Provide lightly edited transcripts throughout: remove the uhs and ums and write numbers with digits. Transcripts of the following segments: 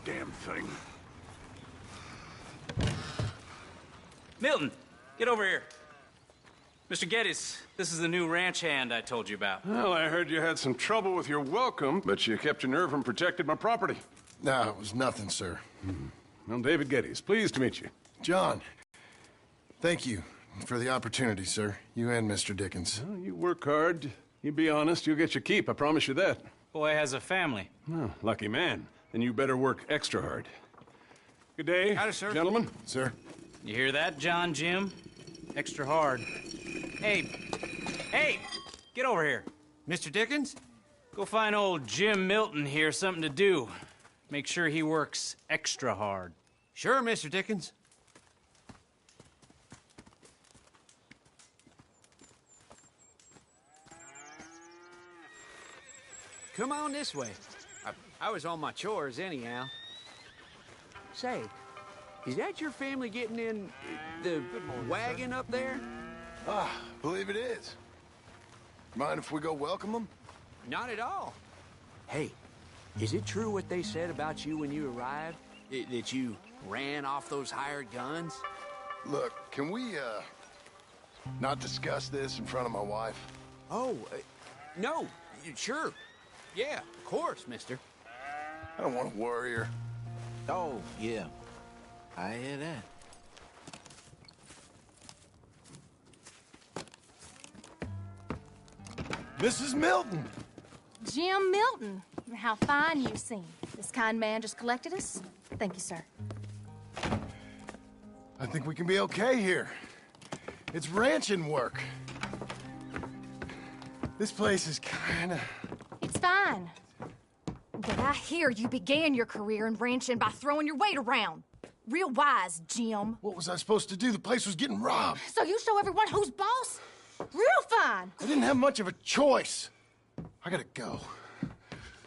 damn thing. Milton, get over here. Mr. Geddes, this is the new ranch hand I told you about. Well, I heard you had some trouble with your welcome, but you kept your nerve and protected my property. No, it was nothing, sir. Well, David Geddes, pleased to meet you. John, thank you for the opportunity, sir. You and Mr. Dickens. Well, you work hard. You be honest, you'll get your keep, I promise you that. Boy has a family. Oh, lucky man. Then you better work extra hard. Good day, Howdy, sir. gentlemen. Sir? You hear that, John Jim? Extra hard. Hey, get over here. Mr. Dickens? Go find old Jim Milton here something to do. Make sure he works extra hard. Sure, Mr. Dickens. Come on this way. I was on my chores anyhow. Say, is that your family getting in the wagon up there? Believe it is. Mind if we go welcome them? Not at all. Hey, is it true what they said about you when you arrived? That you ran off those hired guns? Look, can we, not discuss this in front of my wife? Oh, no, sure. Yeah, of course, mister. I don't want to worry her. Oh, yeah. I hear that. Mrs. Milton! Jim Milton. How fine you seem. This kind man just collected us. Thank you, sir. I think we can be okay here. It's ranching work. This place is kinda... It's fine. But I hear you began your career in ranching by throwing your weight around. Real wise, Jim. What was I supposed to do? The place was getting robbed. So you show everyone who's boss? Real fine. I didn't have much of a choice. I gotta go.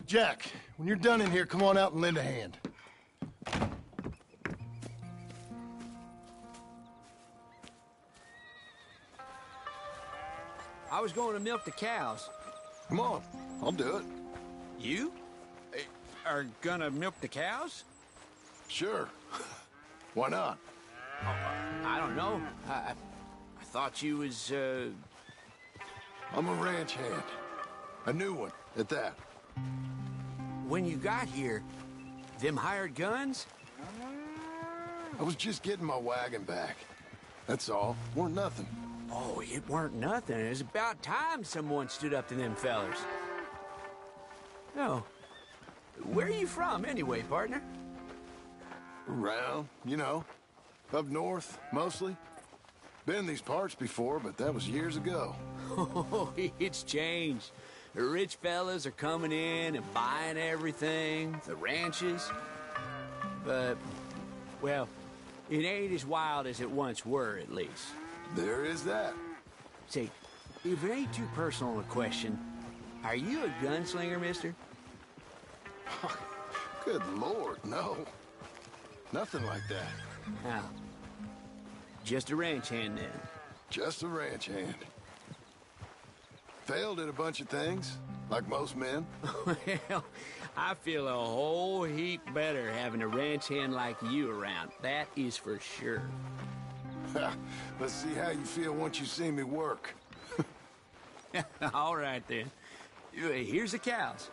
Jack, when you're done in here, come on out and lend a hand. I was going to milk the cows. Come on, I'll do it. You? Are gonna milk the cows? Sure. Why not? I don't know. I thought you was, I'm a ranch hand. A new one, at that. When you got here, them hired guns? I was just getting my wagon back. That's all. Weren't nothing. Oh, it weren't nothing. It was about time someone stood up to them fellers. No. Where are you from, anyway, partner? Around, you know. Up north, mostly. Been in these parts before, but that was years ago. Oh, it's changed. The rich fellas are coming in and buying everything, the ranches. But, well, it ain't as wild as it once were, at least. There is that. Say, if it ain't too personal a question, are you a gunslinger, mister? Good Lord, no. Nothing like that. Now, just a ranch hand, then. Just a ranch hand. Failed at a bunch of things, like most men. Well, I feel a whole heap better having a ranch hand like you around. That is for sure. Let's see how you feel once you see me work. All right, then. Here's the cows.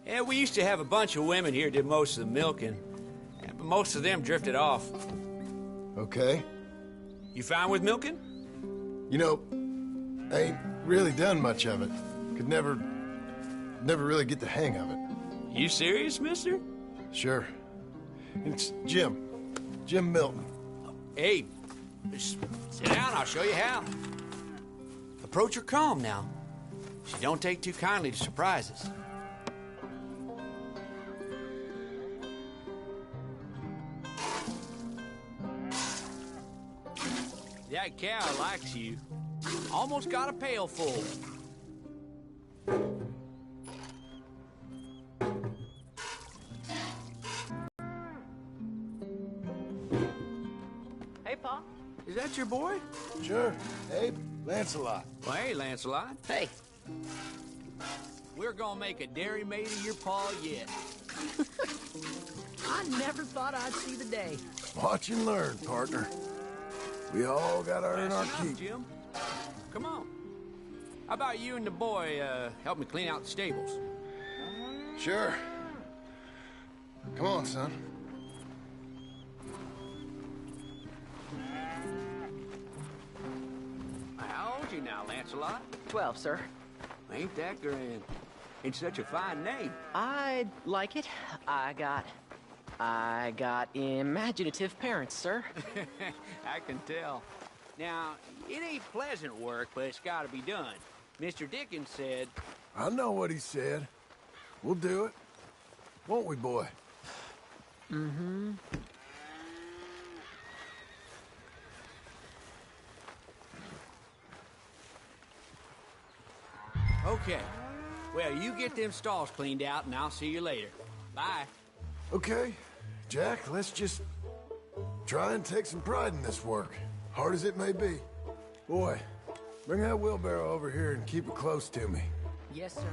Yeah, we used to have a bunch of women here did most of the milking. Yeah, but most of them drifted off. Okay. You fine with milking? You know, I ain't really done much of it. Could never really get the hang of it. You serious, mister? Sure. It's Jim. Jim Milton. Hey, just sit down, I'll show you how. Approach her calm now. She don't take too kindly to surprises. That cow likes you. Almost got a pail full. Hey, Pa. Is that your boy? Sure. Abe, Lancelot. Well, hey, Lancelot. Hey, We're gonna make a dairy maid of your paw yet. I never thought I'd see the day. Watch and learn, partner. We all gotta earn our Fast enough, keep. Jim. Come on. How about you and the boy help me clean out the stables? Sure. Come on, son. How old you now, Lancelot? 12, sir. Ain't that grand? It's such a fine name. I like it. I got imaginative parents, sir. I can tell. Now, it ain't pleasant work, but it's gotta be done. Mr. Dickens said, I know what he said. We'll do it. Won't we, boy? Mm-hmm. okay. Well, you get them stalls cleaned out, and I'll see you later. Bye. Okay. Jack, let's just try and take some pride in this work, hard as it may be. Boy, bring that wheelbarrow over here and keep it close to me. Yes, sir.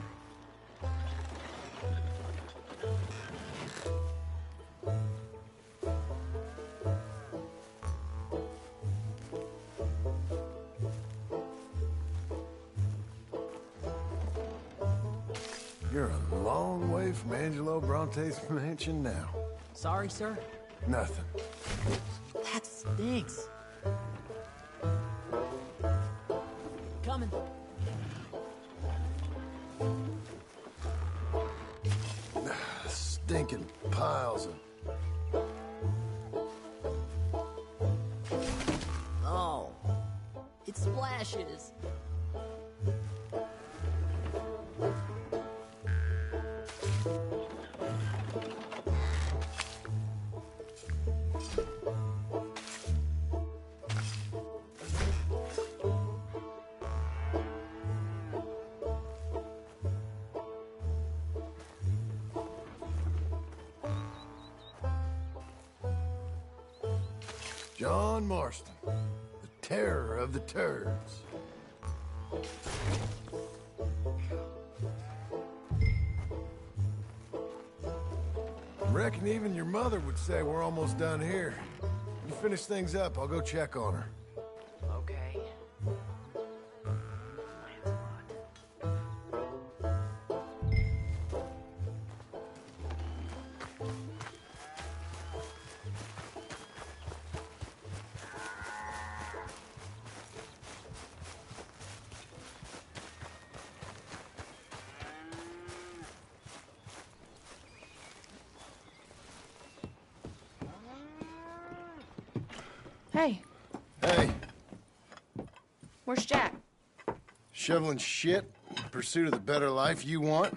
You're a long way from Angelo Bronte's mansion now. Sorry, sir. Nothing. That stinks. Coming. Stinking piles of... Oh, it splashes. John Marston, the terror of the turds. Reckon even your mother would say we're almost done here. You finish things up, I'll go check on her. Okay. Hey, Hey, where's Jack? shoveling shit in pursuit of the better life you want?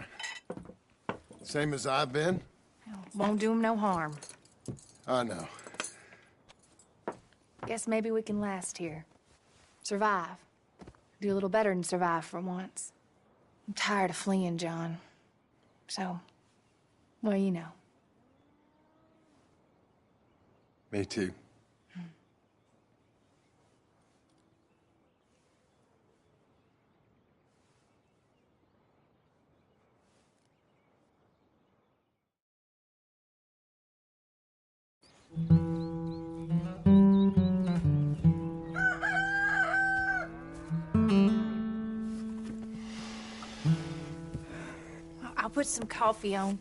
Same as I've been? Won't do him no harm. I know. Guess maybe we can last here. Survive. Do a little better than survive for once. I'm tired of fleeing, John. So, well, you know. Me too. I'll put some coffee on.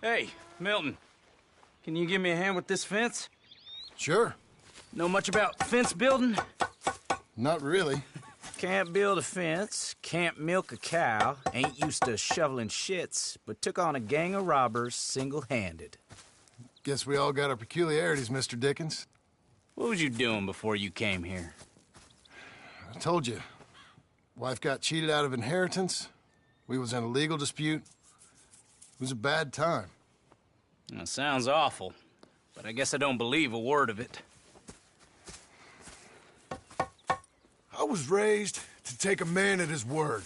Hey, Milton. Can you give me a hand with this fence? Sure. Know much about fence building? Not really. Can't build a fence, can't milk a cow, ain't used to shoveling shits, but took on a gang of robbers single-handed. Guess we all got our peculiarities, Mr. Dickens. What was you doing before you came here? I told you. Wife got cheated out of inheritance. We was in a legal dispute. It was a bad time. That sounds awful, but I guess I don't believe a word of it. I was raised to take a man at his word,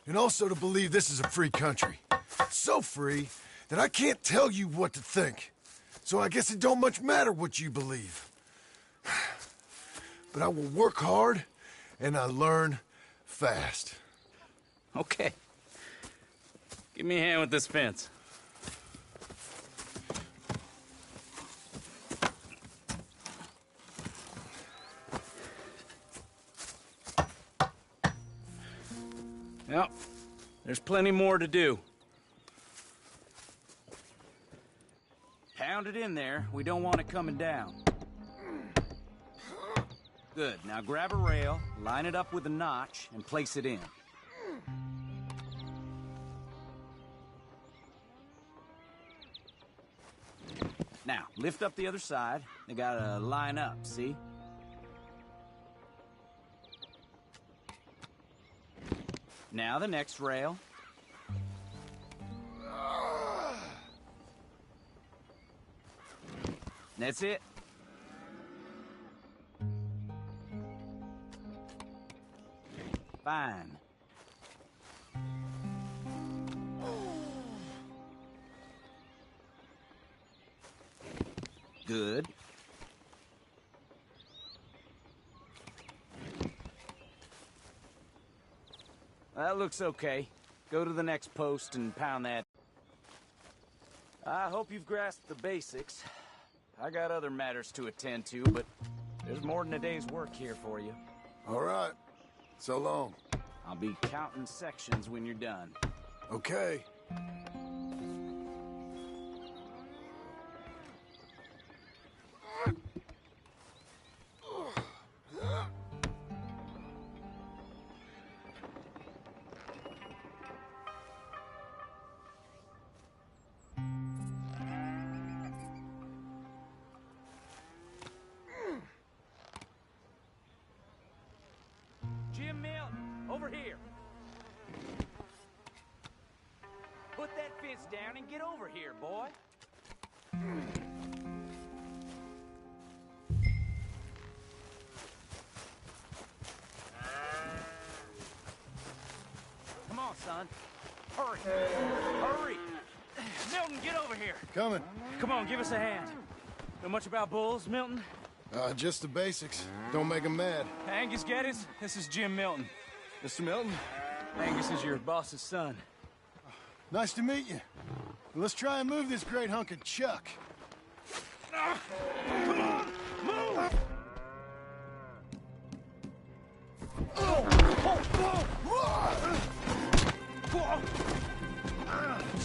and also to believe this is a free country. So free that I can't tell you what to think. So I guess it don't much matter what you believe. But I will work hard, and I learn fast. Okay. Give me a hand with this fence. Well, there's plenty more to do. Pound it in there. We don't want it coming down. Good. Now grab a rail, line it up with a notch, and place it in. Now, lift up the other side. They gotta line up, see? Now the next rail. That's it. Fine. Good. That looks okay. Go to the next post and pound that. I hope you've grasped the basics. I got other matters to attend to, but there's more than a day's work here for you. All right. So long. I'll be counting sections when you're done. Okay. Jim Milton, over here. Put that fence down and get over here, boy. Come on, son. Hurry. Hurry. Milton, get over here. Coming. Come on, give us a hand. Know much about bulls, Milton? Just the basics. Don't make them mad. Angus Geddes, this is Jim Milton. Mr. Milton, Angus is your boss's son. nice to meet you. Let's try and move this great hunk of chuck. Come on, move!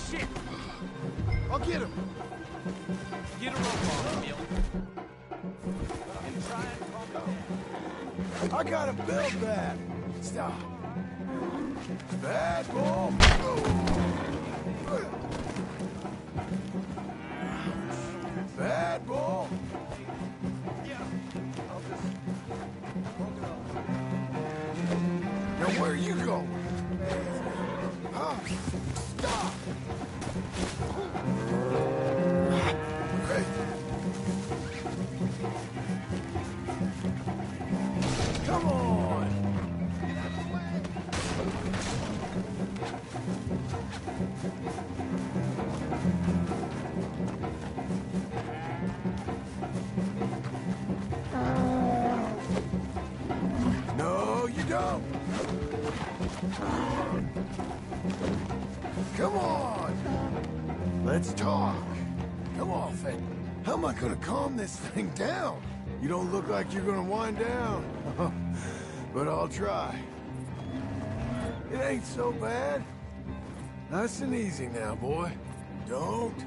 Shit! I'll get him. Get a rope on him, Milton. And try and calm him down. I gotta build that. Stop. Bad boy. Bad boy. Now where you going? Huh? Stop. Hey. Come on. No, you don't. Come on. Let's talk. Come on, Fenton. How am I gonna calm this thing down? You don't look like you're gonna wind down. But I'll try. It ain't so bad. Nice and easy now, boy. Don't.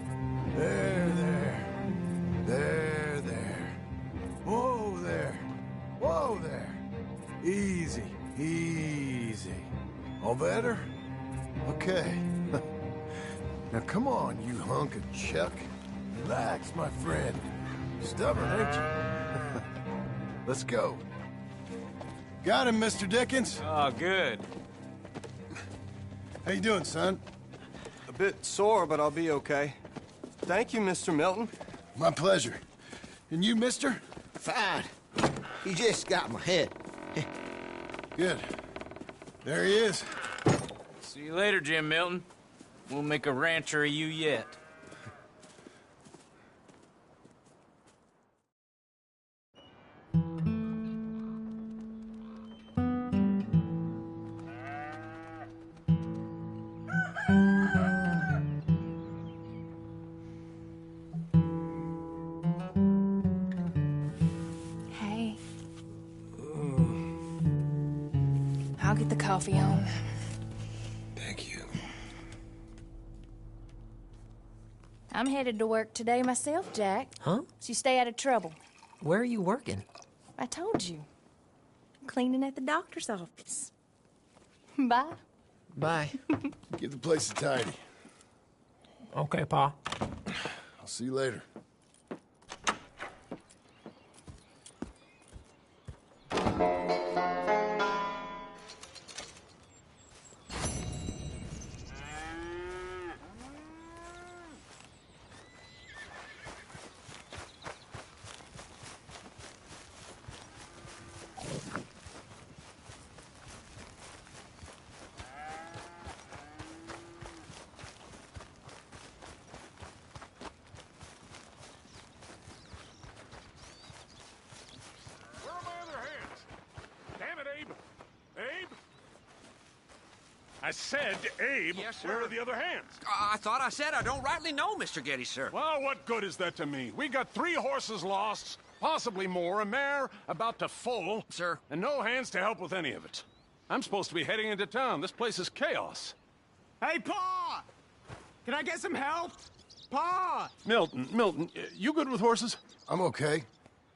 There. There. Whoa there. Whoa there. Easy, easy. All better? Okay. Now come on, you hunk of chuck. Relax, my friend. Stubborn, ain't you? Let's go. Got him, Mr. Dickens. Oh, good. How you doing, son? A bit sore, but I'll be okay. Thank you, Mr. Milton. My pleasure. And you, mister? Fine. He just got my head. Good. There he is. See you later, Jim Milton. We'll make a rancher of you yet. Hey. I'll get the coffee on. Thank you. I'm headed to work today myself, Jack. Huh? So you stay out of trouble. Where are you working? I told you. Cleaning at the doctor's office. Bye. Bye. Get the place tidy. Okay, Pa. I'll see you later. Where are my other hands? Damn it, Abe! Abe? I said, Abe, Yes, sir. where are the other hands? I thought I said I don't rightly know, Mr. Geddes, sir. Well, what good is that to me? We got 3 horses lost, possibly more, a mare about to foal. Sir. And no hands to help with any of it. I'm supposed to be heading into town. This place is chaos. Hey, Pa! Can I get some help? Pa! Milton, you good with horses? I'm okay.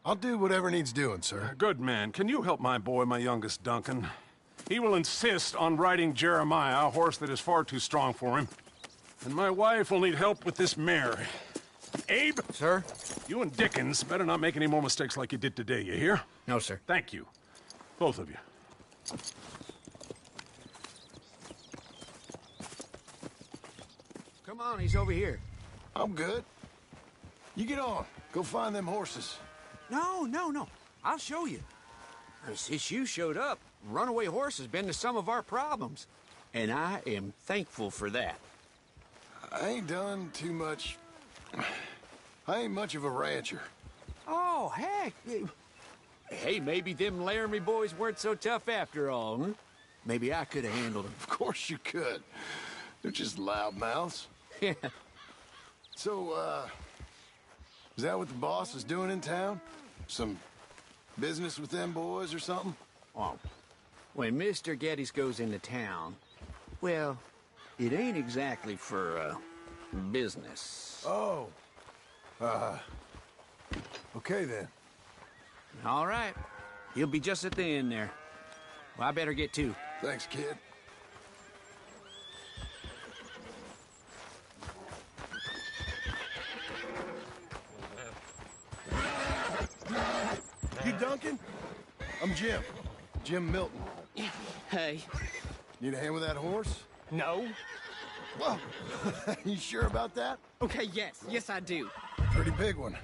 I'll do whatever needs doing, sir. Good man. Can you help my boy, my youngest Duncan? He will insist on riding Jeremiah, a horse that is far too strong for him. And my wife will need help with this mare. Abe? Sir? You and Dickens better not make any more mistakes like you did today, you hear? No, sir. Thank you. Both of you. Come on, he's over here. I'm good. You get on. Go find them horses. No. I'll show you. Since you showed up, runaway horse has been to some of our problems. And I am thankful for that. I ain't done too much. I ain't much of a rancher. Oh, heck. Hey, maybe them Laramie boys weren't so tough after all, huh? Maybe I could have handled them. Of course you could. They're just loudmouths. Yeah. So, is that what the boss is doing in town? Some business with them boys or something? Oh, when Mr. Geddes goes into town, well, it ain't exactly for, business. Oh. Okay then. All right. He'll be just at the end there. Well, I better get to. Thanks, kid. You Duncan? I'm Jim. Jim Milton. Hey. Need a hand with that horse? No? Whoa. You sure about that? Okay, yes, I do. Pretty big one.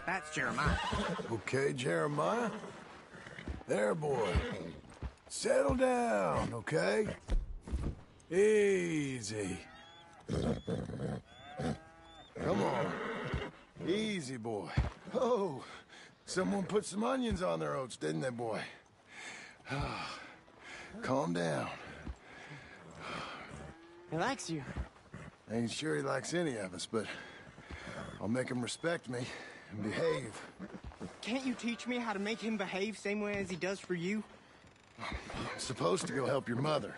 That's Jeremiah. Okay, Jeremiah. There, boy. Settle down, okay? Easy. Come on. Easy, boy. Oh, someone put some onions on their oats, didn't they, boy? Calm down. He likes you. Ain't sure he likes any of us, but I'll make him respect me and behave. Can't you teach me how to make him behave same way as he does for you? I'm supposed to go help your mother.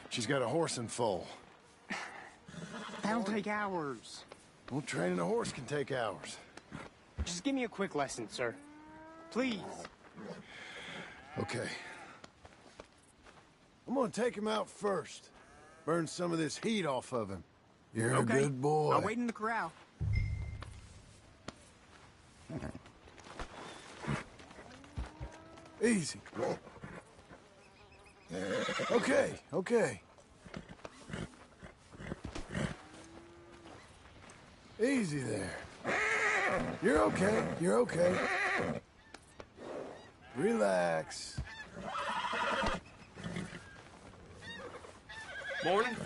She's got a horse and foal. That'll take hours. Well, training a horse can take hours. Just give me a quick lesson, sir. Please. Okay. I'm gonna take him out first. Burn some of this heat off of him. You're a good boy. I'll wait in the corral. Easy. Okay, okay. Easy there. You're okay, you're okay. Relax. Morning.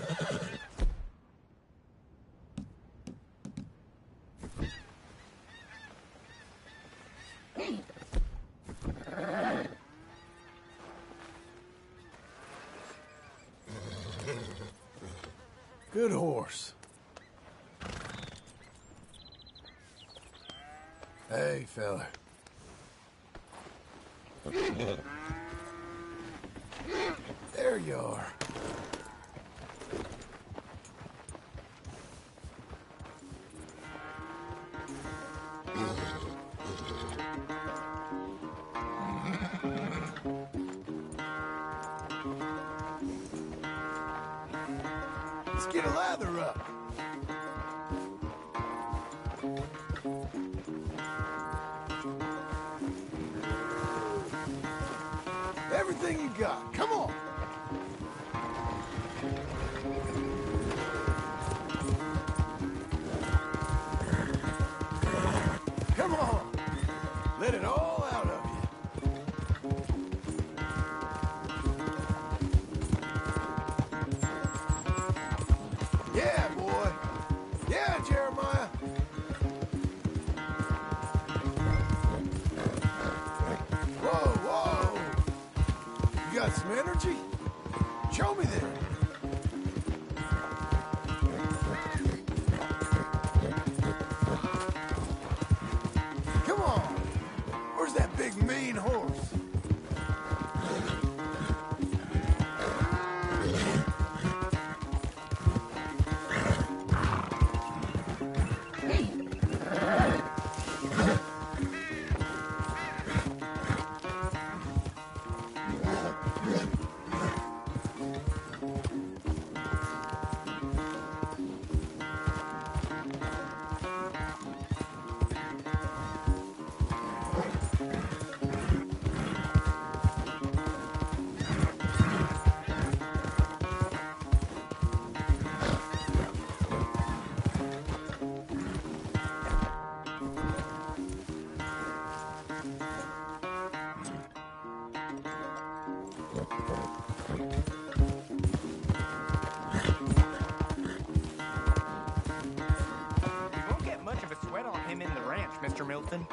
Good horse. Hey, fella. There you are. Let's get a lather up. Everything you got. Come on. Come on. Let it all out of you. Yeah, boy. Yeah, Jeremiah. Whoa, whoa. You got some energy? Show me then. Come on. Where's that big mean horse? You won't get much of a sweat on him in the ranch, Mr. Milton.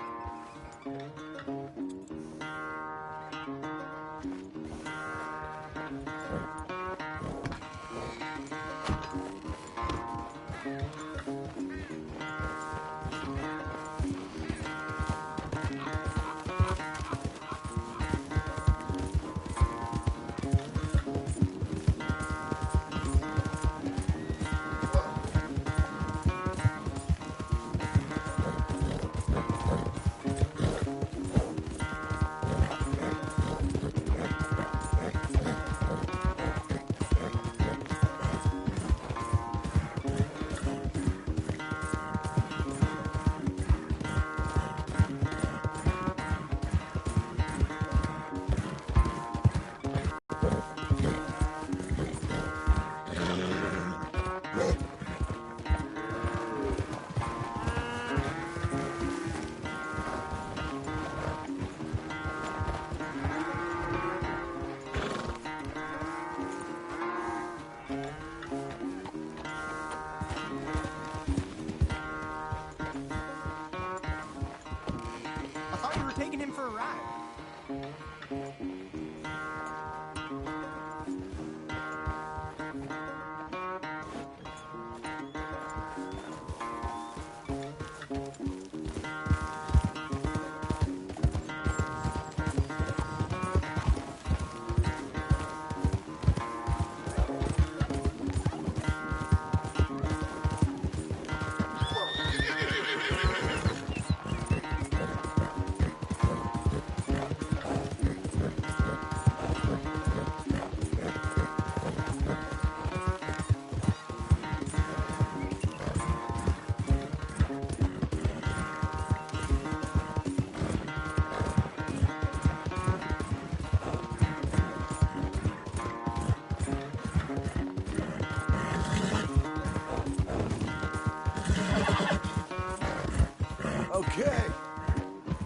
I thought you were taking him for a ride.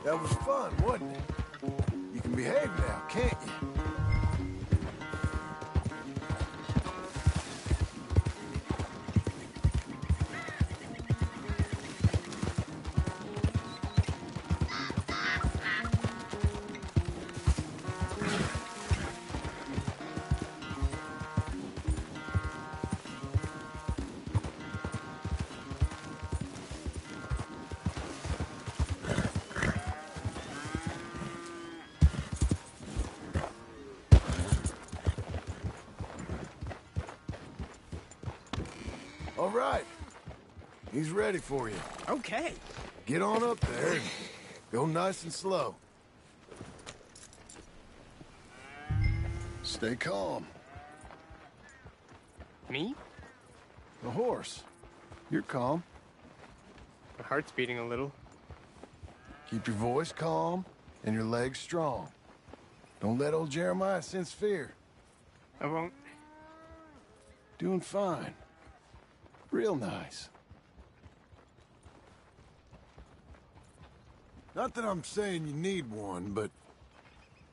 That was fun, wasn't it? You can behave now, can't you? All right. He's ready for you. Okay. Get on up there and go nice and slow. Stay calm. Me? The horse. You're calm. My heart's beating a little. Keep your voice calm and your legs strong. Don't let old Jeremiah sense fear. I won't. Doing fine. Real nice. Not that I'm saying you need one, but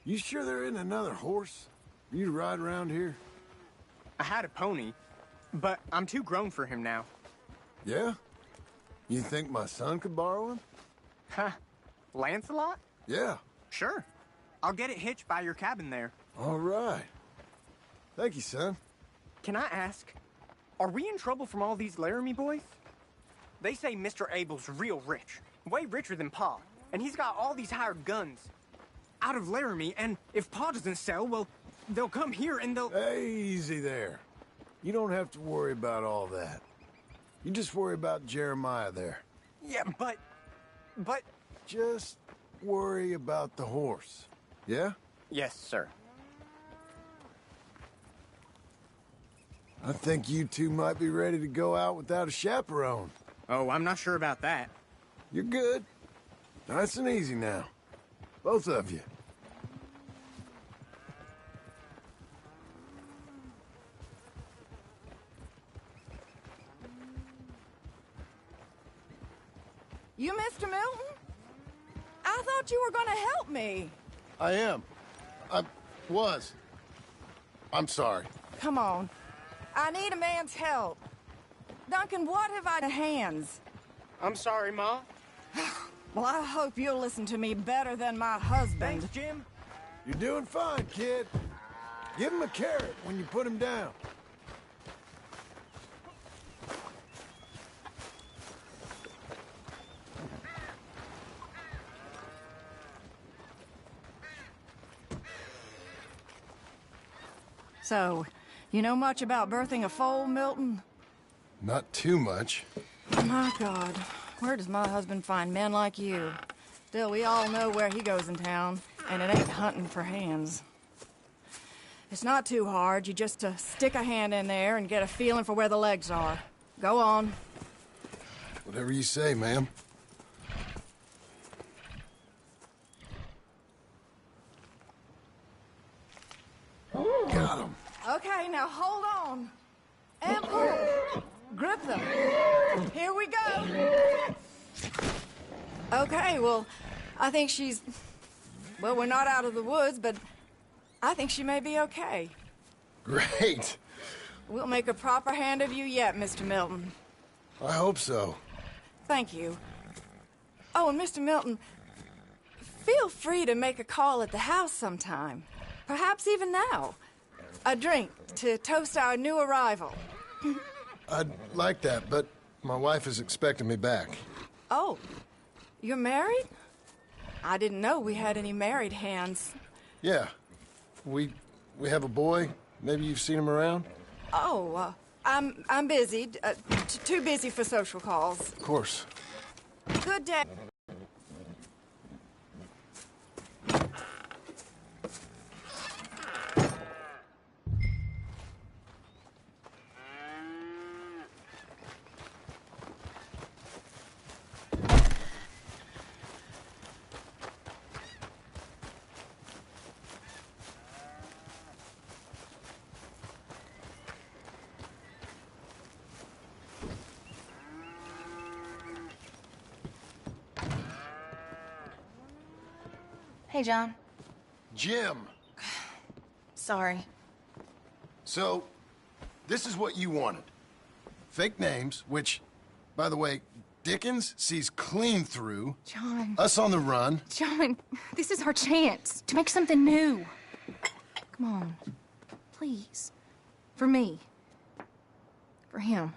you sure there isn't another horse for you to ride around here? I had a pony, but I'm too grown for him now. Yeah? You think my son could borrow him? Huh. Lancelot? Yeah. Sure. I'll get it hitched by your cabin there. All right. Thank you, son. Can I ask, are we in trouble from all these Laramie boys? They say Mr. Abel's real rich, way richer than Pa, and he's got all these hired guns out of Laramie, and if Pa doesn't sell, well, they'll come here and they'll... Hey, easy there. You don't have to worry about all that. You just worry about Jeremiah there. Yeah, but... Just worry about the horse. Yeah? Yes, sir. I think you two might be ready to go out without a chaperone. Oh, I'm not sure about that. You're good. Nice and easy now. Both of you. You Mr. Milton? I thought you were gonna help me. I am. I was. I'm sorry. Come on. I need a man's help. Duncan, what have I to hands? I'm sorry, Ma. Well, I hope you'll listen to me better than my husband. Thanks, Jim. You're doing fine, kid. Give him a carrot when you put him down. So, you know much about birthing a foal, Milton? Not too much. My God, where does my husband find men like you? Still, we all know where he goes in town, and it ain't hunting for hands. It's not too hard. You just stick a hand in there and get a feeling for where the legs are. Go on. Whatever you say, ma'am. Got him. Okay, now hold on. And pull. Grip them. Here we go. Okay, well, I think she's... Well, we're not out of the woods, but I think she may be okay. Great. We'll make a proper hand of you yet, Mr. Milton. I hope so. Thank you. Oh, and Mr. Milton, feel free to make a call at the house sometime. Perhaps even now. A drink to toast our new arrival. I'd like that, but my wife is expecting me back. Oh, you're married? I didn't know we had any married hands. Yeah. We have a boy. Maybe you've seen him around? Oh, I'm busy. Too busy for social calls. Of course. Good day. Hey, John. Jim. Sorry. So, this is what you wanted. Fake names, which, by the way, Dickens sees clean through. John. Us on the run. John, this is our chance to make something new. Come on. Please. For me. For him.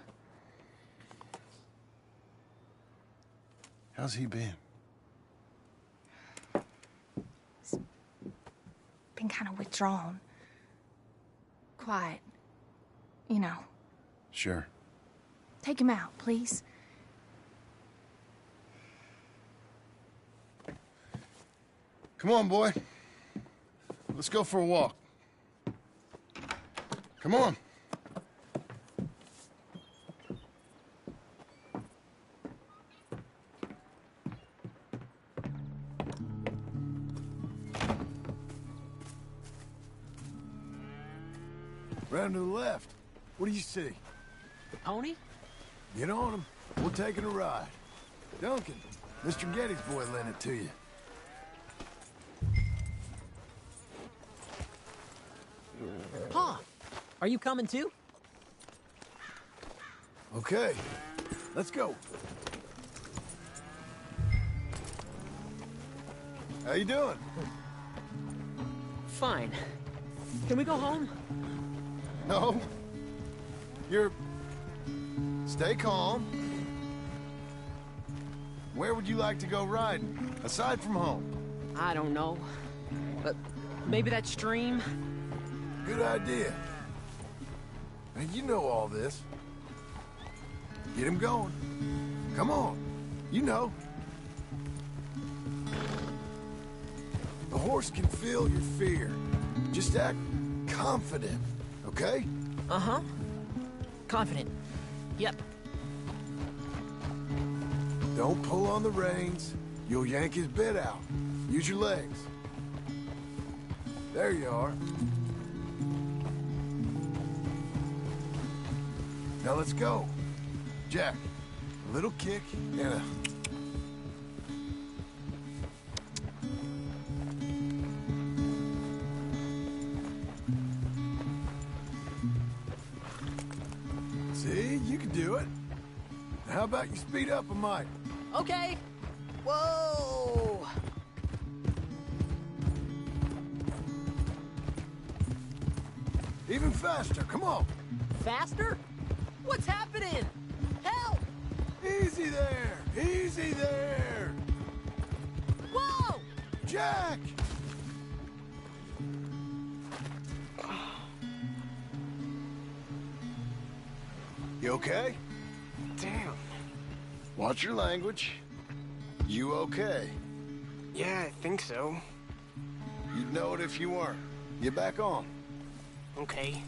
How's he been? He's been kind of withdrawn. Quiet. You know. Sure. Take him out, please. Come on, boy. Let's go for a walk. Come on. Round to the left. What do you see? The pony? Get on him. We're taking a ride. Duncan, Mr. Getty's boy lent it to you. Pa, are you coming too? Okay, let's go. How you doing? Fine. Can we go home? No. Stay calm. Where would you like to go riding, aside from home? I don't know. But maybe that stream? Good idea. Now, you know all this. Get him going. Come on. You know. The horse can feel your fear. Just act confident, okay? Uh-huh. Confident. Yep. Don't pull on the reins. You'll yank his bit out. Use your legs. There you are. Now let's go. Jack, a little kick and a... See, you can do it. How about you speed up a mite? Okay. Whoa! Even faster, come on. Faster? What's happening? Help! Easy there! Easy there! Whoa! Jack! You okay? Damn. Watch your language. You okay? Yeah, I think so. You'd know it if you weren't. Get back on. Okay.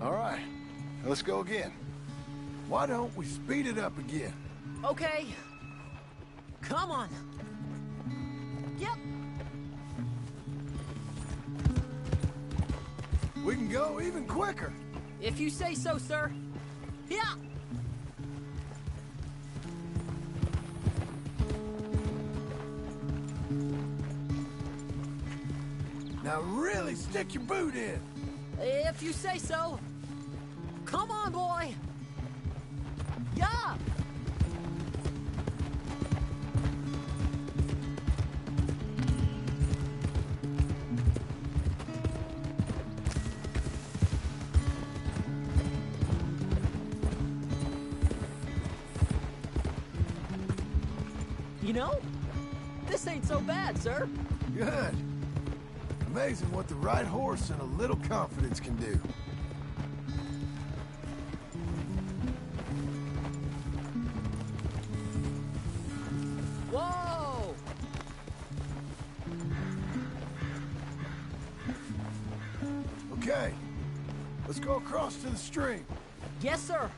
All right, let's go again. Why don't we speed it up again? Okay. Come on. Yep. We can go even quicker. If you say so, sir. Yeah. Now really stick your boot in. If you say so. Come on, boy. Yeah. You know, this ain't so bad, sir. Good. Amazing what the right horse and a little confidence can do. Whoa! Okay, let's go across to the stream. Yes, sir.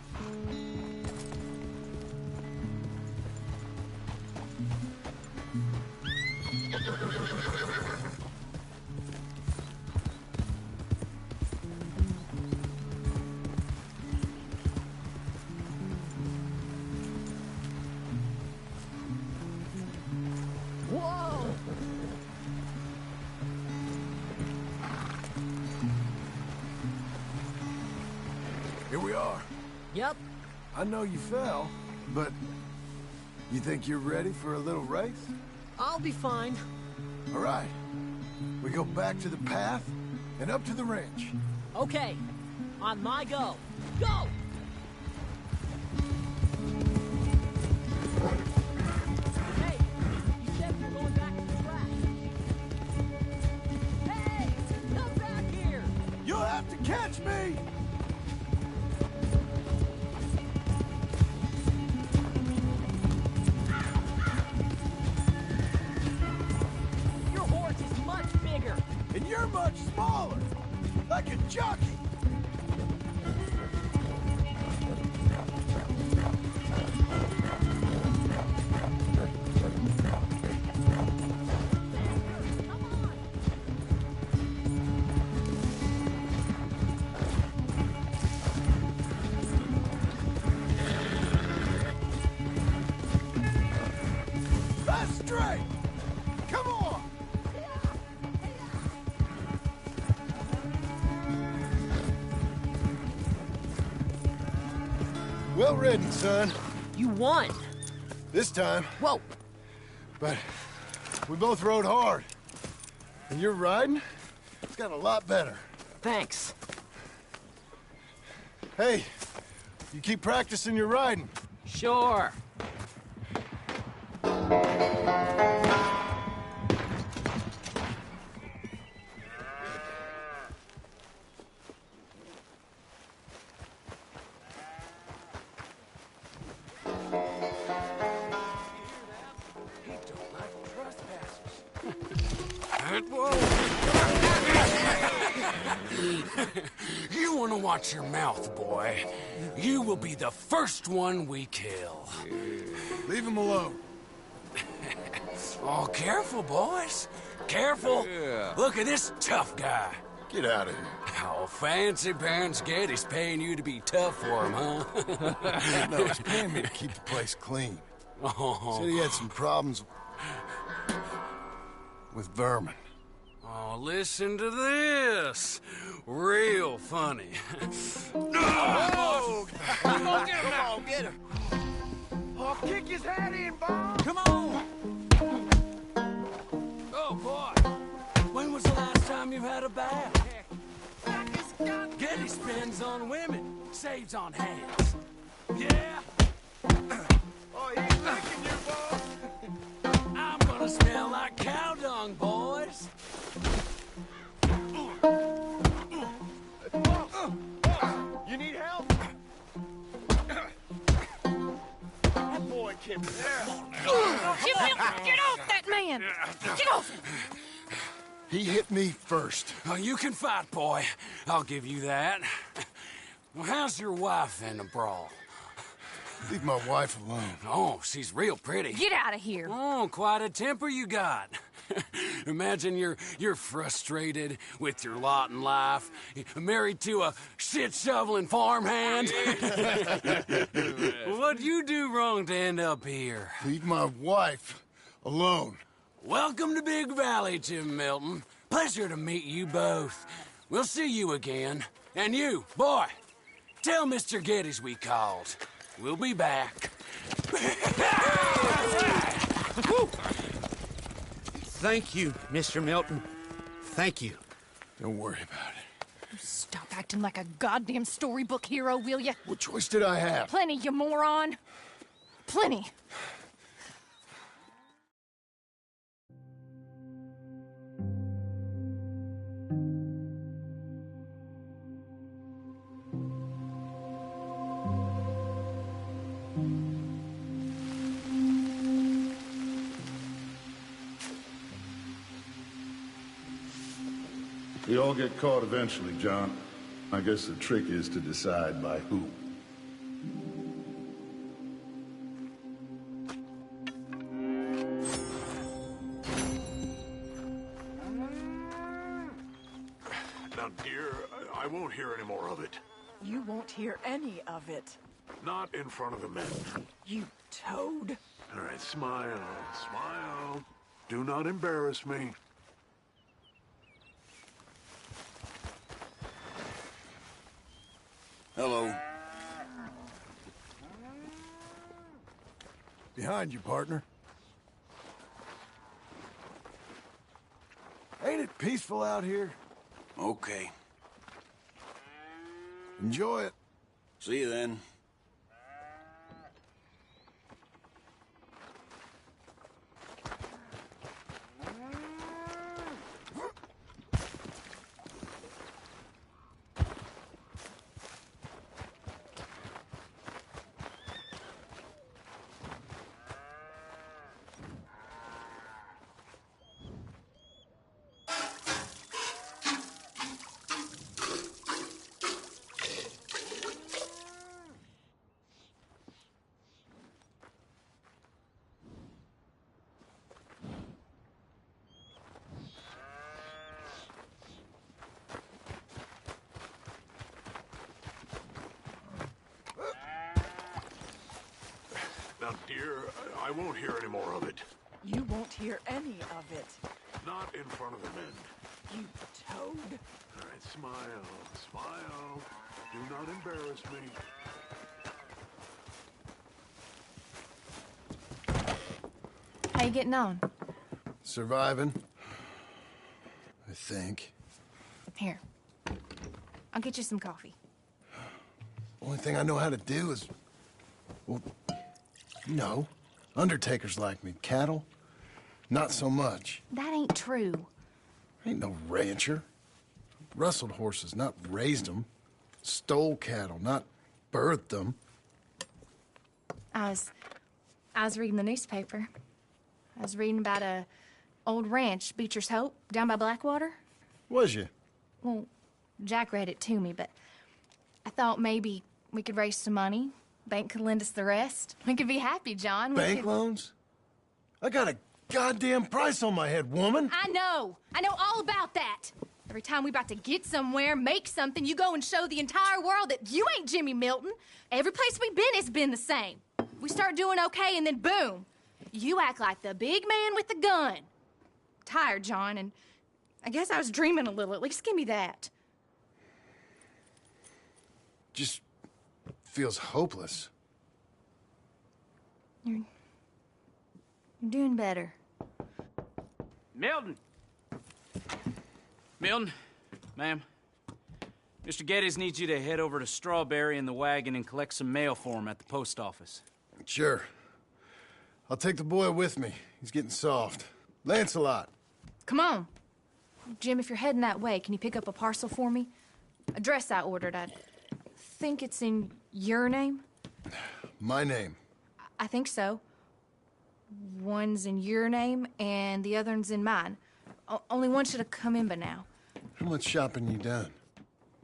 Here we are. Yep. I know you fell, but you think you're ready for a little race? I'll be fine. All right. We go back to the path and up to the ranch. Okay. On my go. Go! Hey, you said you're going back to the track. Hey, come back here! You'll have to catch me! Your horse is much bigger. And you're much smaller. Like a jockey. That's straight! Come on! Well ridden, son. You won. This time. Whoa. But we both rode hard. And your riding, it's got a lot better. Thanks. Hey, you keep practicing your riding. Sure. You want to watch your mouth, boy. You will be the first one we kill. Leave him alone. Oh, careful, boys. Careful. Look at this tough guy. Get out of here. Oh, fancy pants Getty's paying you to be tough for him, huh? No, he's paying me to keep the place clean. Oh. Said he had some problems with vermin. Oh, listen to this. Real funny. Oh! Come on, get him now. Get him. I'll kick his head in, Bob. Come on. Oh, boy. When was the last time you had a bath? Getty spends on women, saves on hands. Yeah? Oh, he's licking you, boss. I'm gonna smell like cow dung, boys. You need help? That boy can... Get off that man! Get off! He hit me first. Oh, you can fight, boy. I'll give you that. Well, how's your wife in the brawl? Leave my wife alone. Oh, she's real pretty. Get out of here! Oh, quite a temper you got. Imagine you're frustrated with your lot in life, married to a shit-shoveling farmhand. What'd you do wrong to end up here? Leave my wife alone. Welcome to Big Valley, Jim Milton. Pleasure to meet you both. We'll see you again. And you, boy, tell Mr. Geddes we called. We'll be back. Thank you, Mr. Milton. Thank you. Don't worry about it. Stop acting like a goddamn storybook hero, will ya? What choice did I have? Plenty, you moron. Plenty. We all get caught eventually, John. I guess the trick is to decide by who. Now, dear, I won't hear any more of it. You won't hear any of it. Not in front of the men. You toad. All right, smile, smile. Do not embarrass me. Hello. Behind you, partner. Ain't it peaceful out here? Okay. Enjoy it. See you then. Now, dear, I won't hear any more of it. You won't hear any of it. Not in front of the men. You toad. All right, smile, smile. Do not embarrass me. How you getting on? Surviving. I think. Here. I'll get you some coffee. Only thing I know how to do is... Well, no. Undertakers like me. Cattle? Not so much. That ain't true. Ain't no rancher. Rustled horses, not raised them. Stole cattle, not birthed them. I was reading the newspaper. I was reading about a old ranch, Beecher's Hope, down by Blackwater. Was you? Well, Jack read it to me, but I thought maybe we could raise some money. Bank could lend us the rest. We could be happy, John. Bank loans? I got a goddamn price on my head, woman. I know all about that. Every time we about to get somewhere, make something, you go and show the entire world that you ain't Jimmy Milton. Every place we've been has been the same. We start doing okay, and then boom, you act like the big man with the gun. Tired, John, and I guess I was dreaming a little. At least give me that. Just feels hopeless. You're doing better. Milton! Milton, ma'am. Mr. Geddes needs you to head over to Strawberry in the wagon and collect some mail for him at the post office. Sure. I'll take the boy with me. He's getting soft. Lancelot. Come on. Jim, if you're heading that way, can you pick up a parcel for me? A dress I ordered. I think it's in your name? My name. I think so. One's in your name, and the other one's in mine. Only one should have come in by now. How much shopping you done?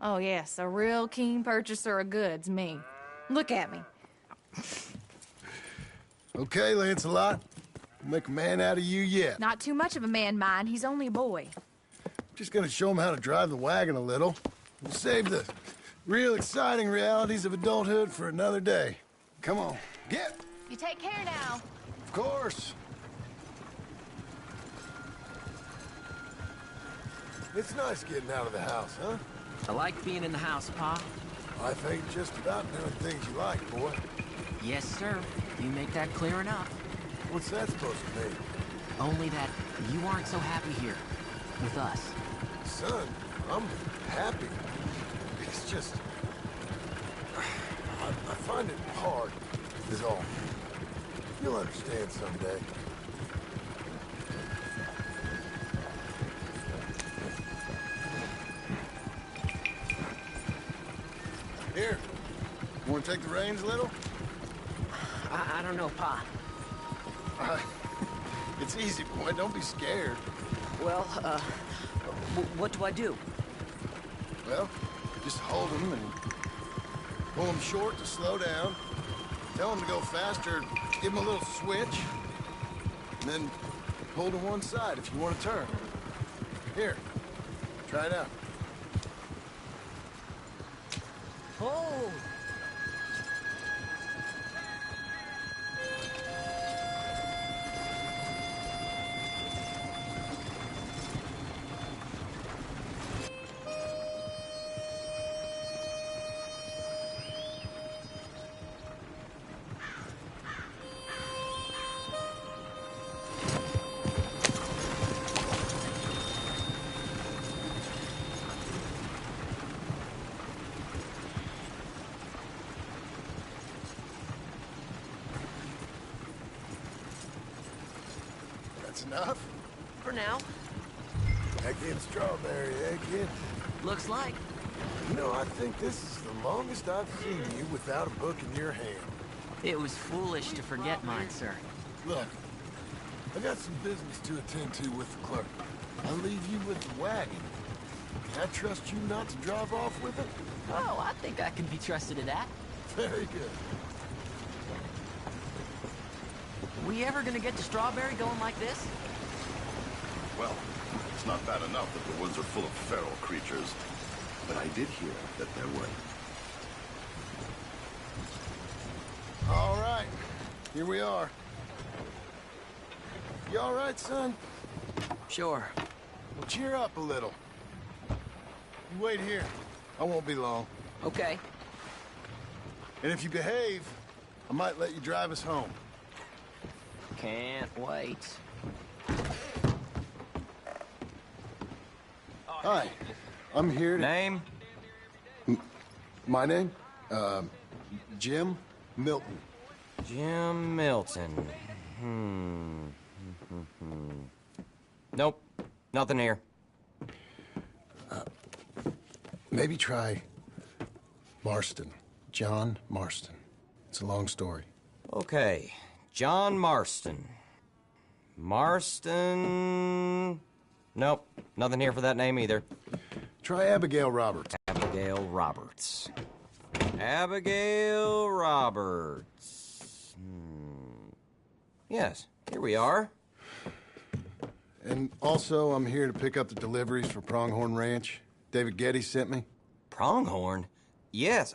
Oh, yes, a real keen purchaser of goods, me. Look at me. Okay, Lancelot. We'll make a man out of you yet. Not too much of a man, mine. He's only a boy. Just gonna show him how to drive the wagon a little. We'll save the real exciting realities of adulthood for another day. Come on, get! You take care now. Of course. It's nice getting out of the house, huh? I like being in the house, Pa. Life ain't just about doing things you like, boy. Yes, sir. You make that clear enough. What's that supposed to mean? Only that you aren't so happy here. With us. Son, I'm happy. It's just... I find it hard, is all. You'll understand someday. Here. You want to take the reins a little? I don't know, Pa. It's easy, boy. Don't be scared. Well, what do I do? Well, just hold them and pull them short to slow down. Tell them to go faster, give them a little switch. And then pull to one side if you want to turn. Here, try it out. Oh! That's enough. For now. Back in Strawberry, eh, kid? Looks like. You know, I think this is the longest I've seen you without a book in your hand. It was foolish to forget mine, sir. Look, I got some business to attend to with the clerk. I'll leave you with the wagon. Can I trust you not to drive off with it? Oh, I think I can be trusted to that. Very good. We ever gonna get to Strawberry going like this? Well, it's not bad enough that the woods are full of feral creatures. But I did hear that there were. All right, here we are. You all right, son? Sure. Well, cheer up a little. You wait here. I won't be long. Okay. And if you behave, I might let you drive us home. Can't wait. Hi, I'm here to... Name? My name? Jim Milton. Jim Milton. Nope. Nothing here. Maybe try Marston. John Marston. It's a long story. Okay. John Marston. Marston... Nope. Nothing here for that name either. Try Abigail Roberts. Abigail Roberts. Abigail Roberts. Yes, here we are. And also, I'm here to pick up the deliveries for Pronghorn Ranch. David Getty sent me. Pronghorn? Yes,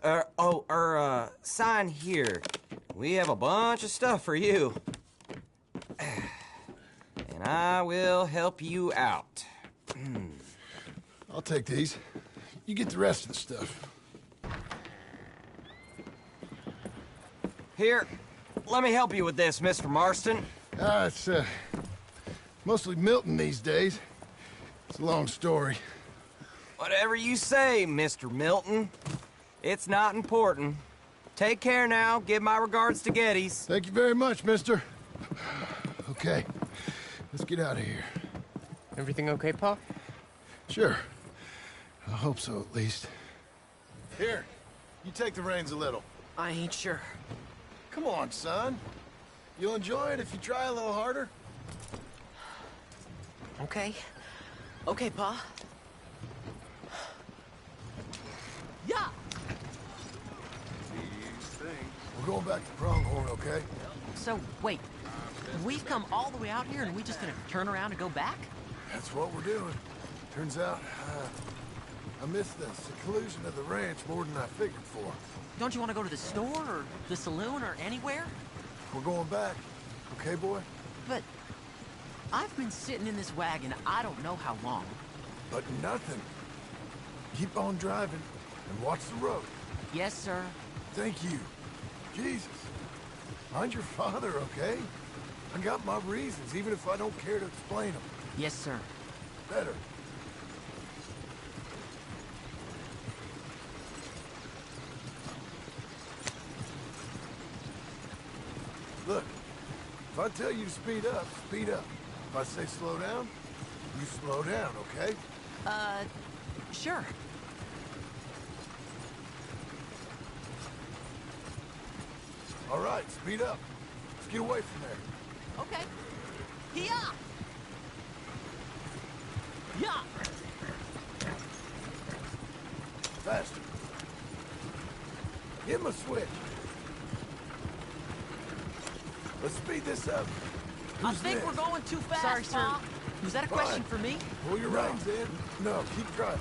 sign here. We have a bunch of stuff for you. And I will help you out. I'll take these. You get the rest of the stuff. Here, let me help you with this, Mr. Marston. It's, mostly Milton these days. It's a long story. Whatever you say, Mr. Milton. It's not important. Take care now. Give my regards to Geddes. Thank you very much, mister. Okay, let's get out of here. Everything okay, Pa? Sure. I hope so, at least. Here, you take the reins a little. I ain't sure. Come on, son. You'll enjoy it if you try a little harder. Okay. Okay, Pa. Yeah! We're going back to Pronghorn, okay? So, wait. We've come all the way out here and we just gonna turn around and go back? That's what we're doing. Turns out, I missed the seclusion of the ranch more than I figured for. Don't you want to go to the store or the saloon or anywhere? We're going back. Okay, boy? But I've been sitting in this wagon I don't know how long. But nothing. Keep on driving and watch the road. Yes, sir. Thank you. Jesus. Mind your father, okay? I got my reasons, even if I don't care to explain them. Yes, sir. Better. Look, if I tell you to speed up, speed up. If I say slow down, you slow down, okay? Sure. All right, speed up. Let's get away from there. Okay. Yeah. Yeah. Faster. Give him a switch. Let's speed this up. I Who's think this? we're going too fast, Sorry, sir. Pa. Was that a question Fine. for me? Pull your reins in. No, keep driving.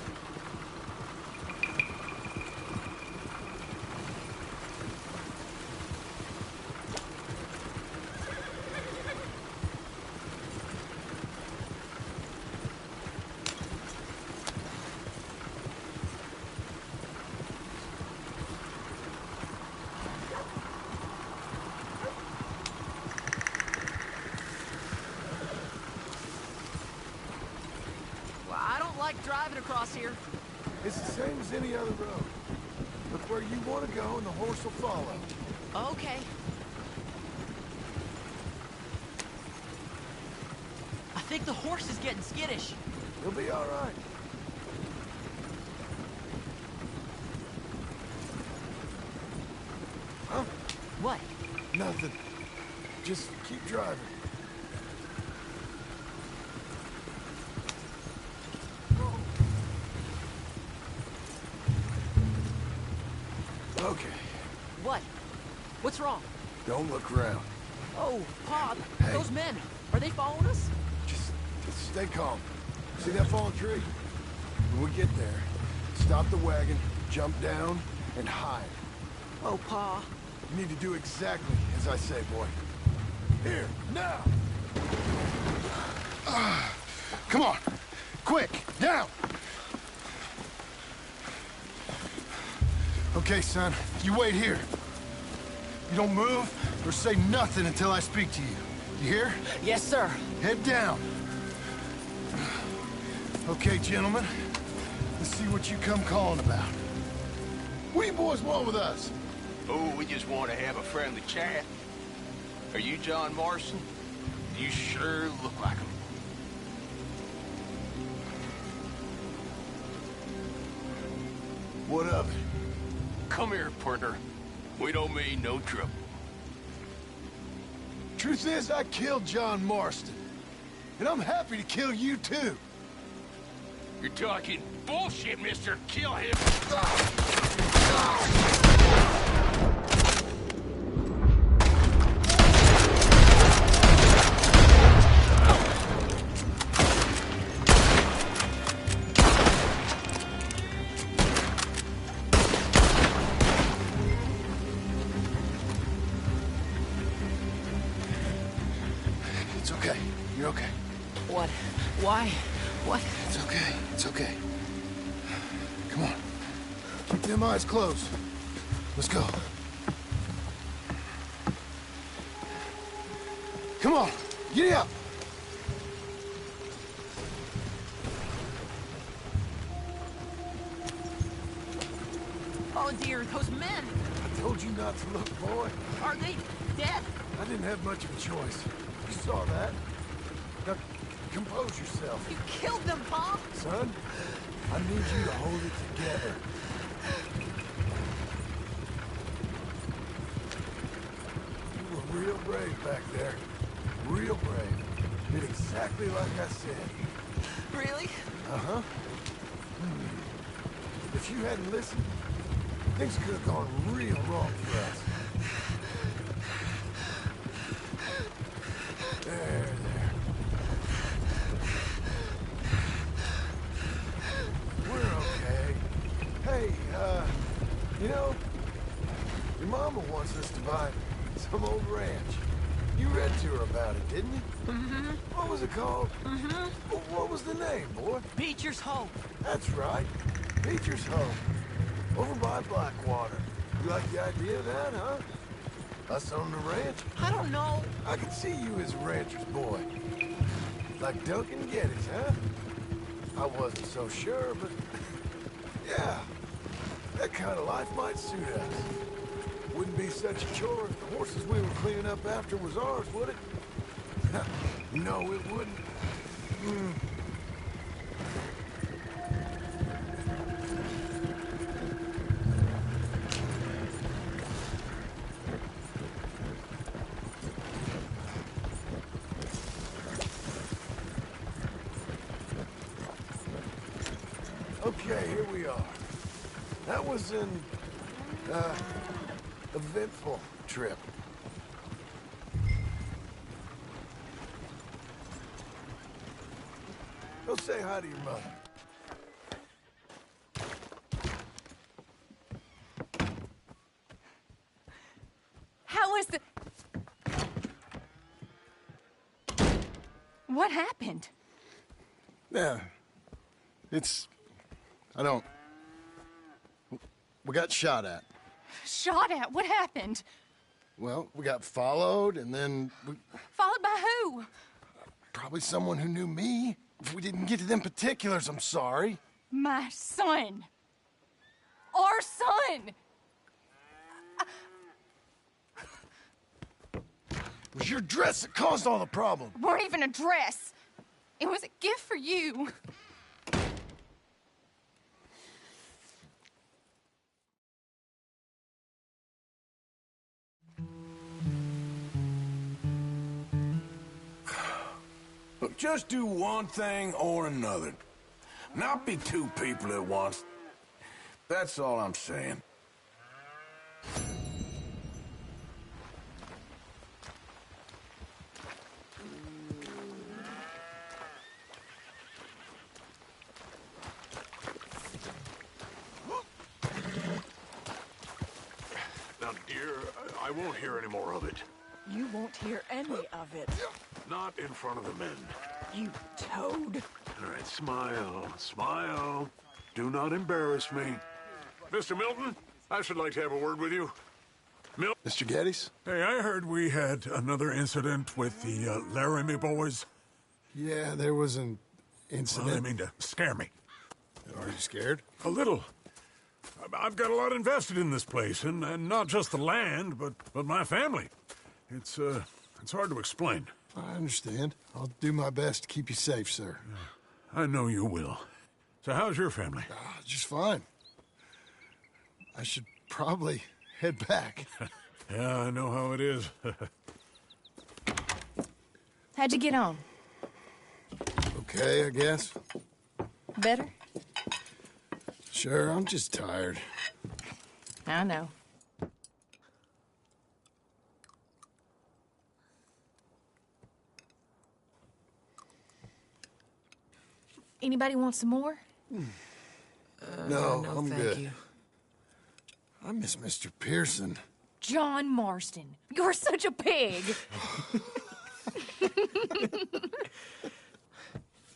Well, I don't like driving across here. It's the same as any other road. Look where you want to go and the horse will follow. Okay. think the horse is getting skittish. He'll be all right. Huh? What? Nothing. Just keep driving. Okay. What? What's wrong? Don't look around. Oh, Pa, Hey. those men, are they following us? Just stay calm. See that fallen tree? When we get there, stop the wagon, jump down, and hide. Oh, Pa. You need to do exactly as I say, boy. Here, now! Come on! Quick, down! Okay, son, you wait here. You don't move or say nothing until I speak to you. You hear? Yes, sir. Head down. Okay, gentlemen. Let's see what you come calling about. What do you boys want with us? Oh, we just want to have a friendly chat. Are you John Marston? You sure look like him. What of it? Come here, partner. We don't mean no trouble. Truth is, I killed John Marston. And I'm happy to kill you, too. You're talking bullshit, mister. Kill him. It's okay. You're okay. What? Why? What? It's okay. It's okay. Come on. Keep them eyes closed. Let's go. Come on. Get up. Oh, dear, those men. I told you not to look, boy. Are they dead? I didn't have much of a choice. You saw that. Now, compose yourself. You killed them, Pa. Son, I need you to hold it together. You were real brave back there. Real brave. Did exactly like I said. Really? Uh-huh. If you hadn't listened, things could have gone real wrong for us. There. We're okay. Hey, you know, your mama wants us to buy some old ranch. You read to her about it, didn't you? Mm-hmm. What was it called? Mm-hmm. What was the name, boy? Beecher's Hope. That's right. Beecher's Hope. Over by Blackwater. You like the idea of that, huh? Us on the ranch? I don't know. I could see you as a rancher's boy. Like Duncan Geddes, huh? I wasn't so sure, but... yeah. That kind of life might suit us. Wouldn't be such a chore if the horses we were cleaning up after was ours, would it? No, it wouldn't. Okay, here we are. That was an, eventful trip. Go say hi to your mother. How was the... What happened? Yeah. I don't... We got shot at. Shot at? What happened? Well, we got followed, and then Followed by who? probably someone who knew me. If we didn't get to them particulars, I'm sorry. My son. Our son. It was your dress that caused all the problem. Weren't even a dress. It was a gift for you. Look, just do one thing or another. Not be two people at once. That's all I'm saying. Now, dear, I won't hear any more of it. You won't hear any of it. Not in front of the men. You toad. All right, smile, smile. Do not embarrass me. Mr. Milton, I should like to have a word with you. Mr. Geddes? Hey, I heard we had another incident with the Laramie boys. Yeah, there was an incident. Well, I mean to scare me. Are you scared? A little. I've got a lot invested in this place, and not just the land, but my family. It's hard to explain. I understand. I'll do my best to keep you safe, sir. I know you will. So how's your family? Just fine. I should probably head back. Yeah, I know how it is. How'd you get on? Okay, I guess. Better? Sure, I'm just tired. I know. Anybody want some more? No, no, I'm thank good. you. I miss Mr. Pearson. John Marston, you're such a pig.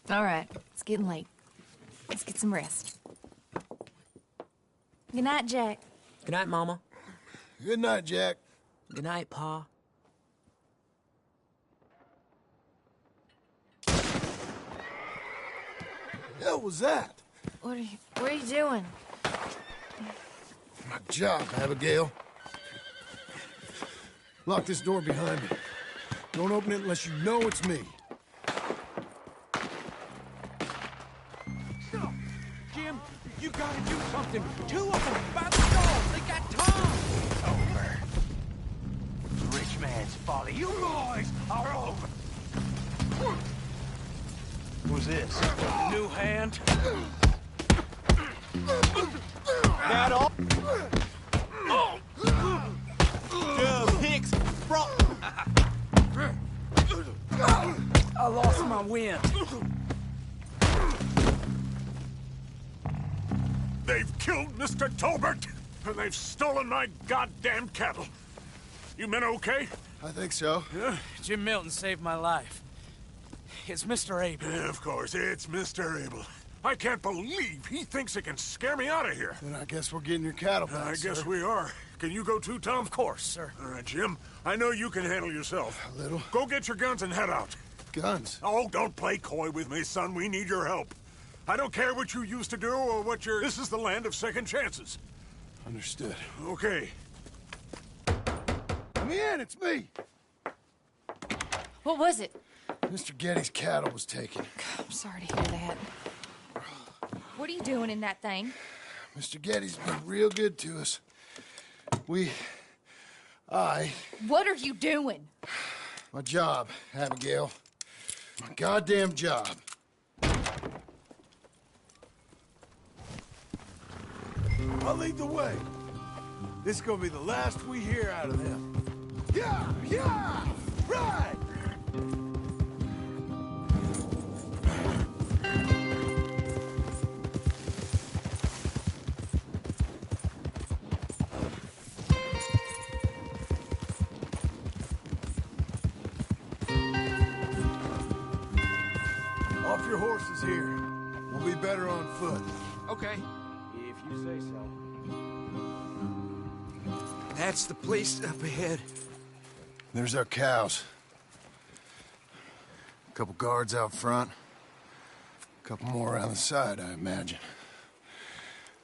All right, it's getting late. Let's get some rest. Good night, Jack. Good night, Mama. Good night, Jack. Good night, Pa. Hell was that? What are you doing? My job, Abigail. Lock this door behind me. Don't open it unless you know it's me. Jim, you gotta do something. Two of them by the door. They got Tom. Over. Rich man's folly. You boys are over. Who's this? New hand? That all? Dub Hicks brought... I lost my wind. They've killed Mr. Tolbert, and they've stolen my goddamn cattle. You men okay? I think so. Yeah? Jim Milton saved my life. It's Mr. Abel. Yeah, of course, it's Mr. Abel. I can't believe he thinks he can scare me out of here. Then I guess we're getting your cattle back, I guess sir. we are. Can you go too, Tom? Of course, sir. All right, Jim. I know you can handle yourself. A little. Go get your guns and head out. Guns? Oh, don't play coy with me, son. We need your help. I don't care what you used to do or what you're... This is the land of second chances. Understood. Okay. Let me in, it's me. What was it? Mr. Geddes' cattle was taken. I'm sorry to hear that. What are you doing in that thing? Mr. Geddes been real good to us. What are you doing? My job, Abigail. My goddamn job. I'll lead the way. This is gonna be the last we hear out of them. Yeah! Yeah! Right! Off your horses here. We'll be better on foot. Okay. If you say so. That's the place up ahead. There's our cows. A couple guards out front. A couple more around the side, I imagine.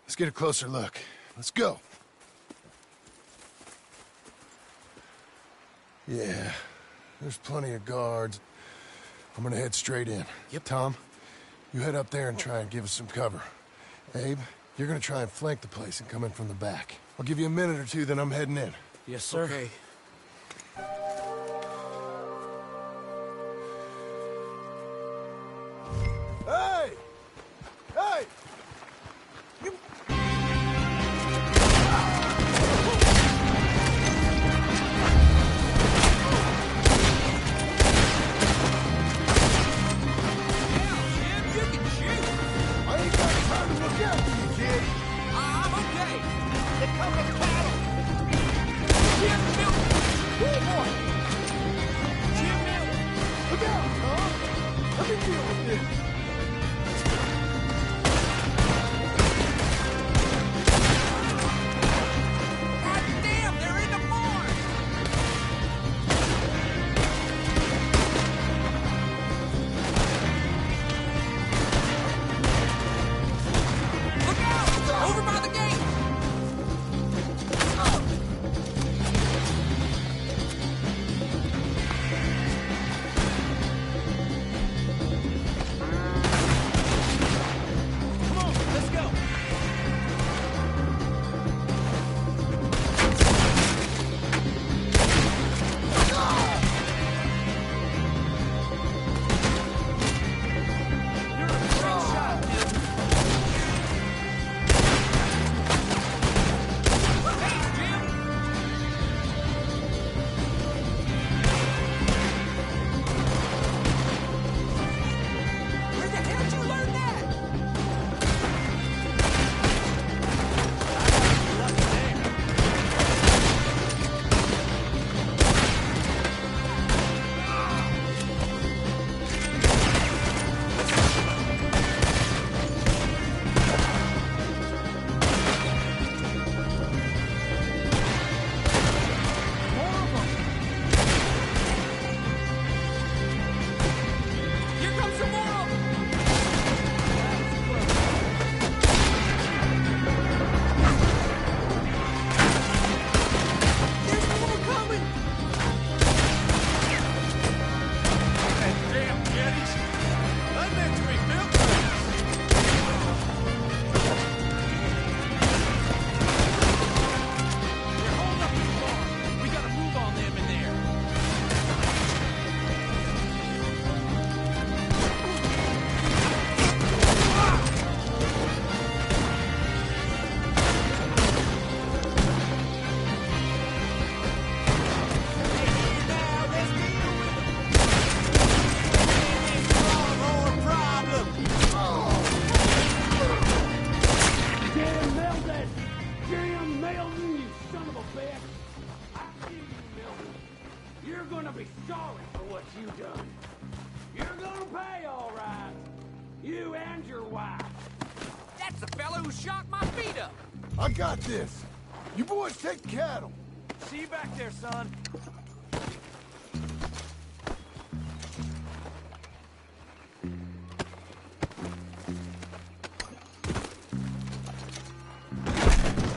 Let's get a closer look. Let's go. Yeah, there's plenty of guards. I'm gonna head straight in. Yep. Tom, you head up there and try and give us some cover. Abe, you're gonna try and flank the place and come in from the back. I'll give you a minute or two, then I'm heading in. Yes, sir. Okay. Hey! Hey! You... I ain't got time to look after you, kid. I'm okay. They're coming to battle. Jim Milton. Oh, boy. Jim Milton. Look out, Tom. Let me deal with this. God damn, they're in the barn. Look out! Over by the gate! Come on, let's go! You're a great shot, Milton. Hey, Jim! Where the hell did you learn that? Here comes some more of them! There's more coming! Damn, kiddies. Unnecessary milk. They're holding up the barn. We gotta move on them in there. Jim Milton! Jim Milton, you son of a bitch! I see you, Milton. You're gonna be sorry for what you done. You're gonna pay, all right. You and your wife. That's the fellow who shot my feet up! I got this. You boys take the cattle. See you back there, son.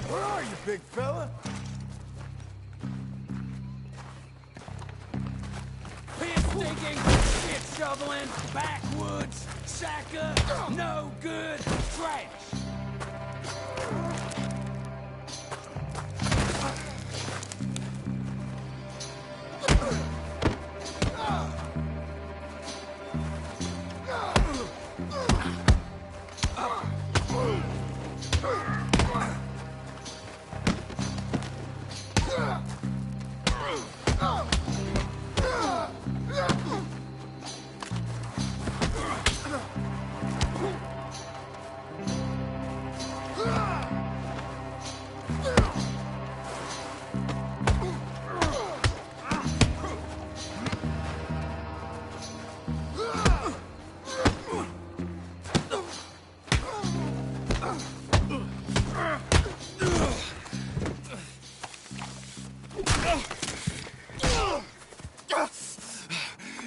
Where are you, big fella? Piss digging, shit shoveling, backwoods, sacker, no good, trash.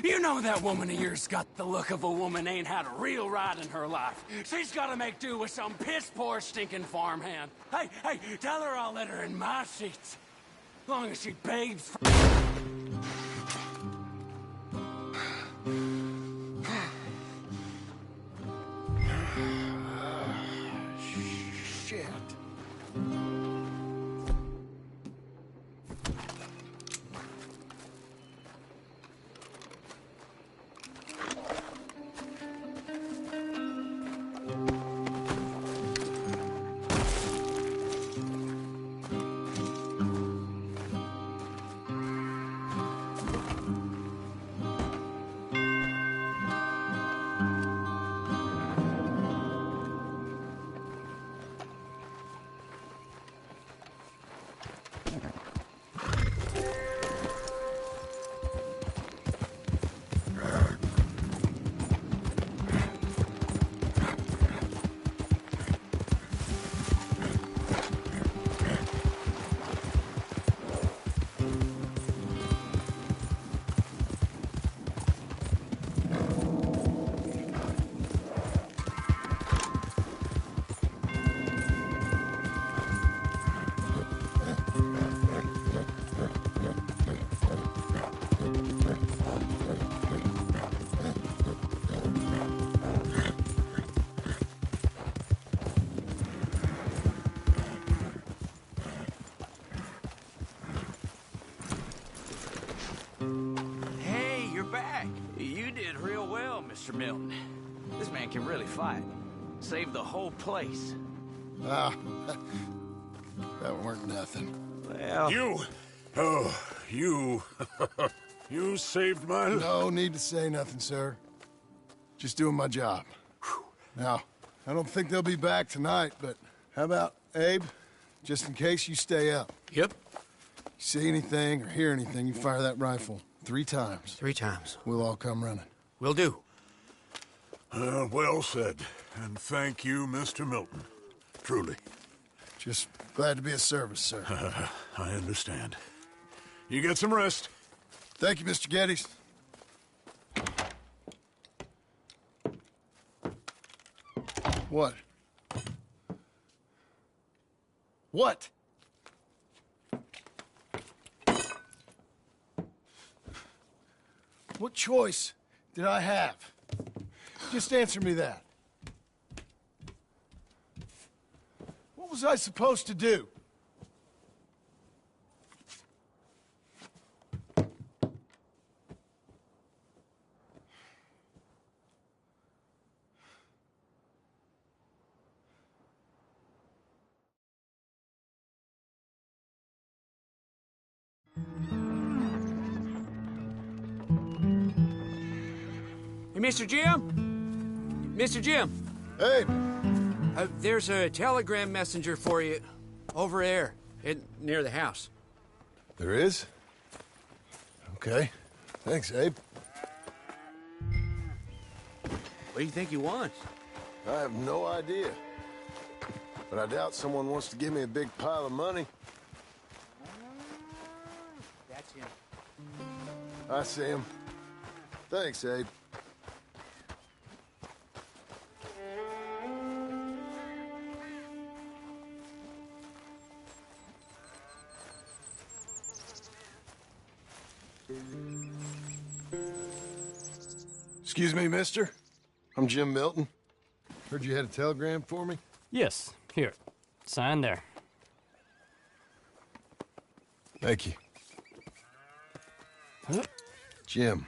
You know that woman of yours got the look of a woman ain't had a real ride in her life. She's gotta make do with some piss-poor stinking farmhand. Hey, tell her I'll let her in my seats. Long as she begs for... Hey, you're back. You did real well, Mr. Milton. This man can really fight. Saved the whole place. Ah, that weren't nothing. Well... You! Oh, you... You saved my life. No need to say nothing, sir. Just doing my job. Now, I don't think they'll be back tonight, but how about Abe? Just in case you stay up. Yep. You see anything or hear anything, you fire that rifle 3 times. 3 times. We'll all come running. Will do. Well said. And thank you, Mr. Milton. Truly. Just glad to be of service, sir. I understand. You get some rest. Thank you, Mr. Geddes. What? What? What choice did I have? Just answer me that. What was I supposed to do? Hey, Mr. Jim? Mr. Jim? Hey! There's a telegram messenger for you over there, near the house. There is? Okay. Thanks, Abe. What do you think he wants? I have no idea. But I doubt someone wants to give me a big pile of money. That's him. I see him. Thanks, Abe. Excuse me, mister. I'm Jim Milton. Heard you had a telegram for me? Yes. Here. Sign there. Thank you. Jim,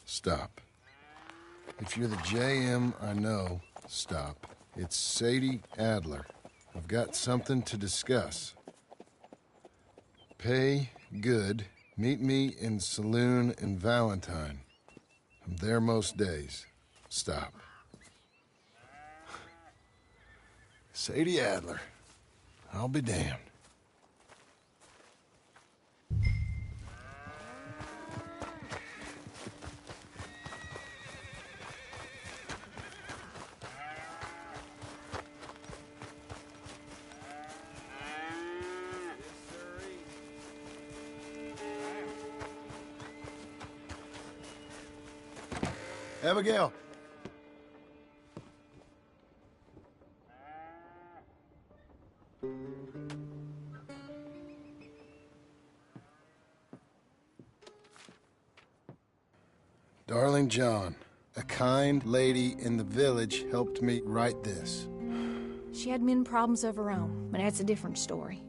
stop. If you're the JM I know, stop. It's Sadie Adler. I've got something to discuss. Pay good. Meet me in saloon in Valentine. I'm there most days. Stop. Sadie Adler. I'll be damned. Abigail. Darling John, a kind lady in the village helped me write this. She had men problems of her own, but that's a different story.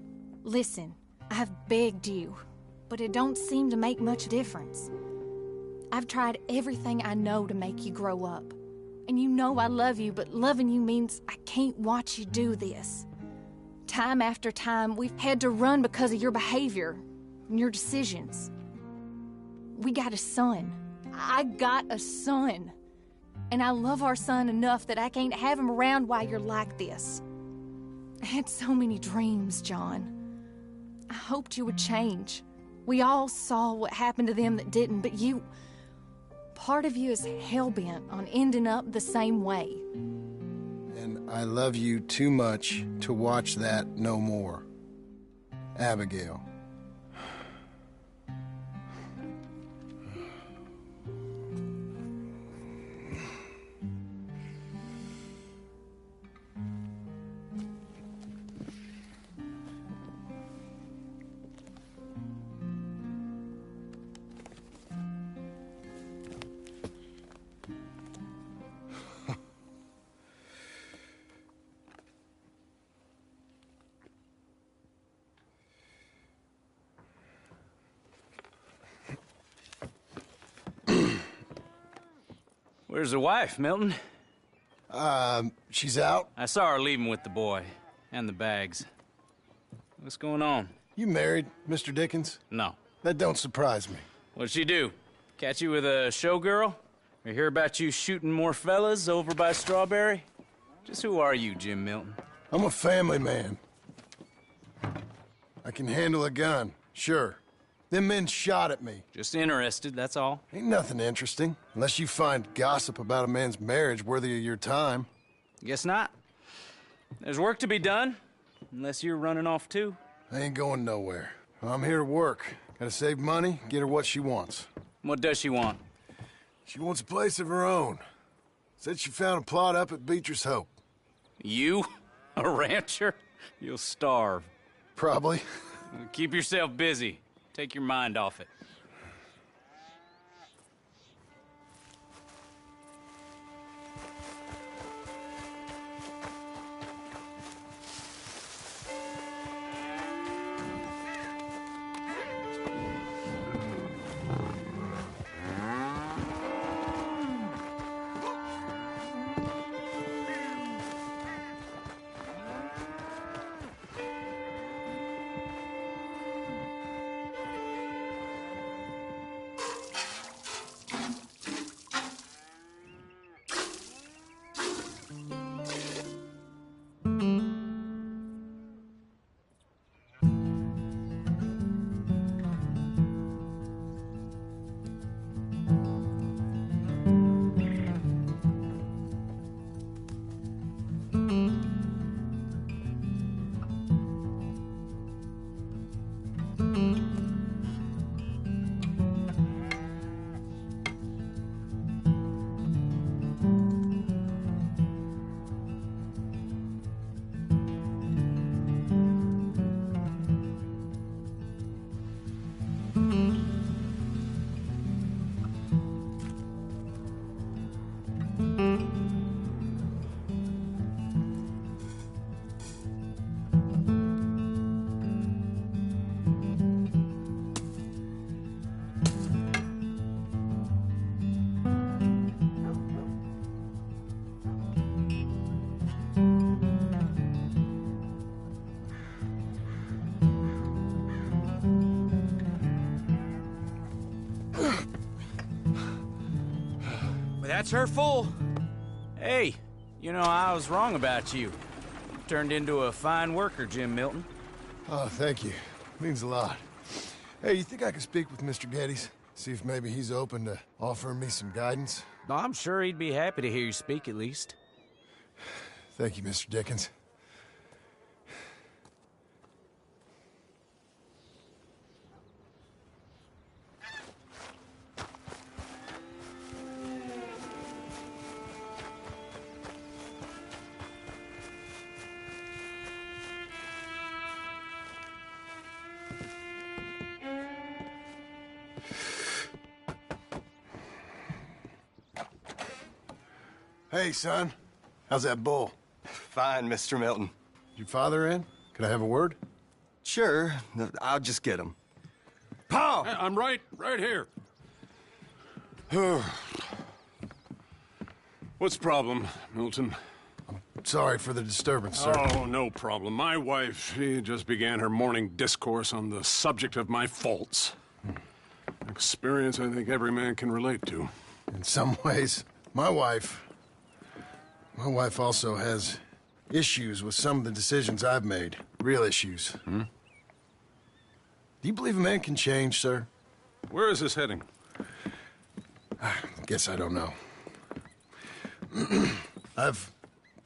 Listen, I've begged you, but it don't seem to make much difference. I've tried everything I know to make you grow up. And you know I love you, but loving you means I can't watch you do this. Time after time, we've had to run because of your behavior and your decisions. We got a son. I got a son. And I love our son enough that I can't have him around while you're like this. I had so many dreams, John. I hoped you would change. We all saw what happened to them that didn't, but you... Part of you is hell-bent on ending up the same way. And I love you too much to watch that no more. Abigail. Where's the wife, Milton? She's out. I saw her leaving with the boy. And the bags. What's going on? You married, Mr. Dickens? No. That don't surprise me. What'd she do? Catch you with a showgirl? Or hear about you shooting more fellas over by Strawberry? Just who are you, Jim Milton? I'm a family man. I can handle a gun, sure. Them men shot at me. Just interested, that's all. Ain't nothing interesting, unless you find gossip about a man's marriage worthy of your time. Guess not. There's work to be done, unless you're running off too. I ain't going nowhere. I'm here to work. Gotta save money, get her what she wants. What does she want? She wants a place of her own. Said she found a plot up at Beecher's Hope. You? A rancher? You'll starve. Probably. Keep yourself busy. Take your mind off it. That's her full. Hey, you know, I was wrong about you. Turned into a fine worker, Jim Milton. Oh, thank you. Means a lot. Hey, you think I could speak with Mr. Geddes? See if maybe he's open to offering me some guidance? I'm sure he'd be happy to hear you speak, at least. Thank you, Mr. Dickens. Hey, son. How's that bull? Fine, Mr. Milton. Your father in? Could I have a word? Sure. I'll just get him. Paul! Hey, I'm right here. What's the problem, Milton? Sorry for the disturbance, sir. Oh, no problem. My wife, she just began her morning discourse on the subject of my faults. Experience I think every man can relate to. In some ways, my wife also has issues with some of the decisions I've made. Real issues. Hmm? Do you believe a man can change, sir? Where is this heading? I guess I don't know. I've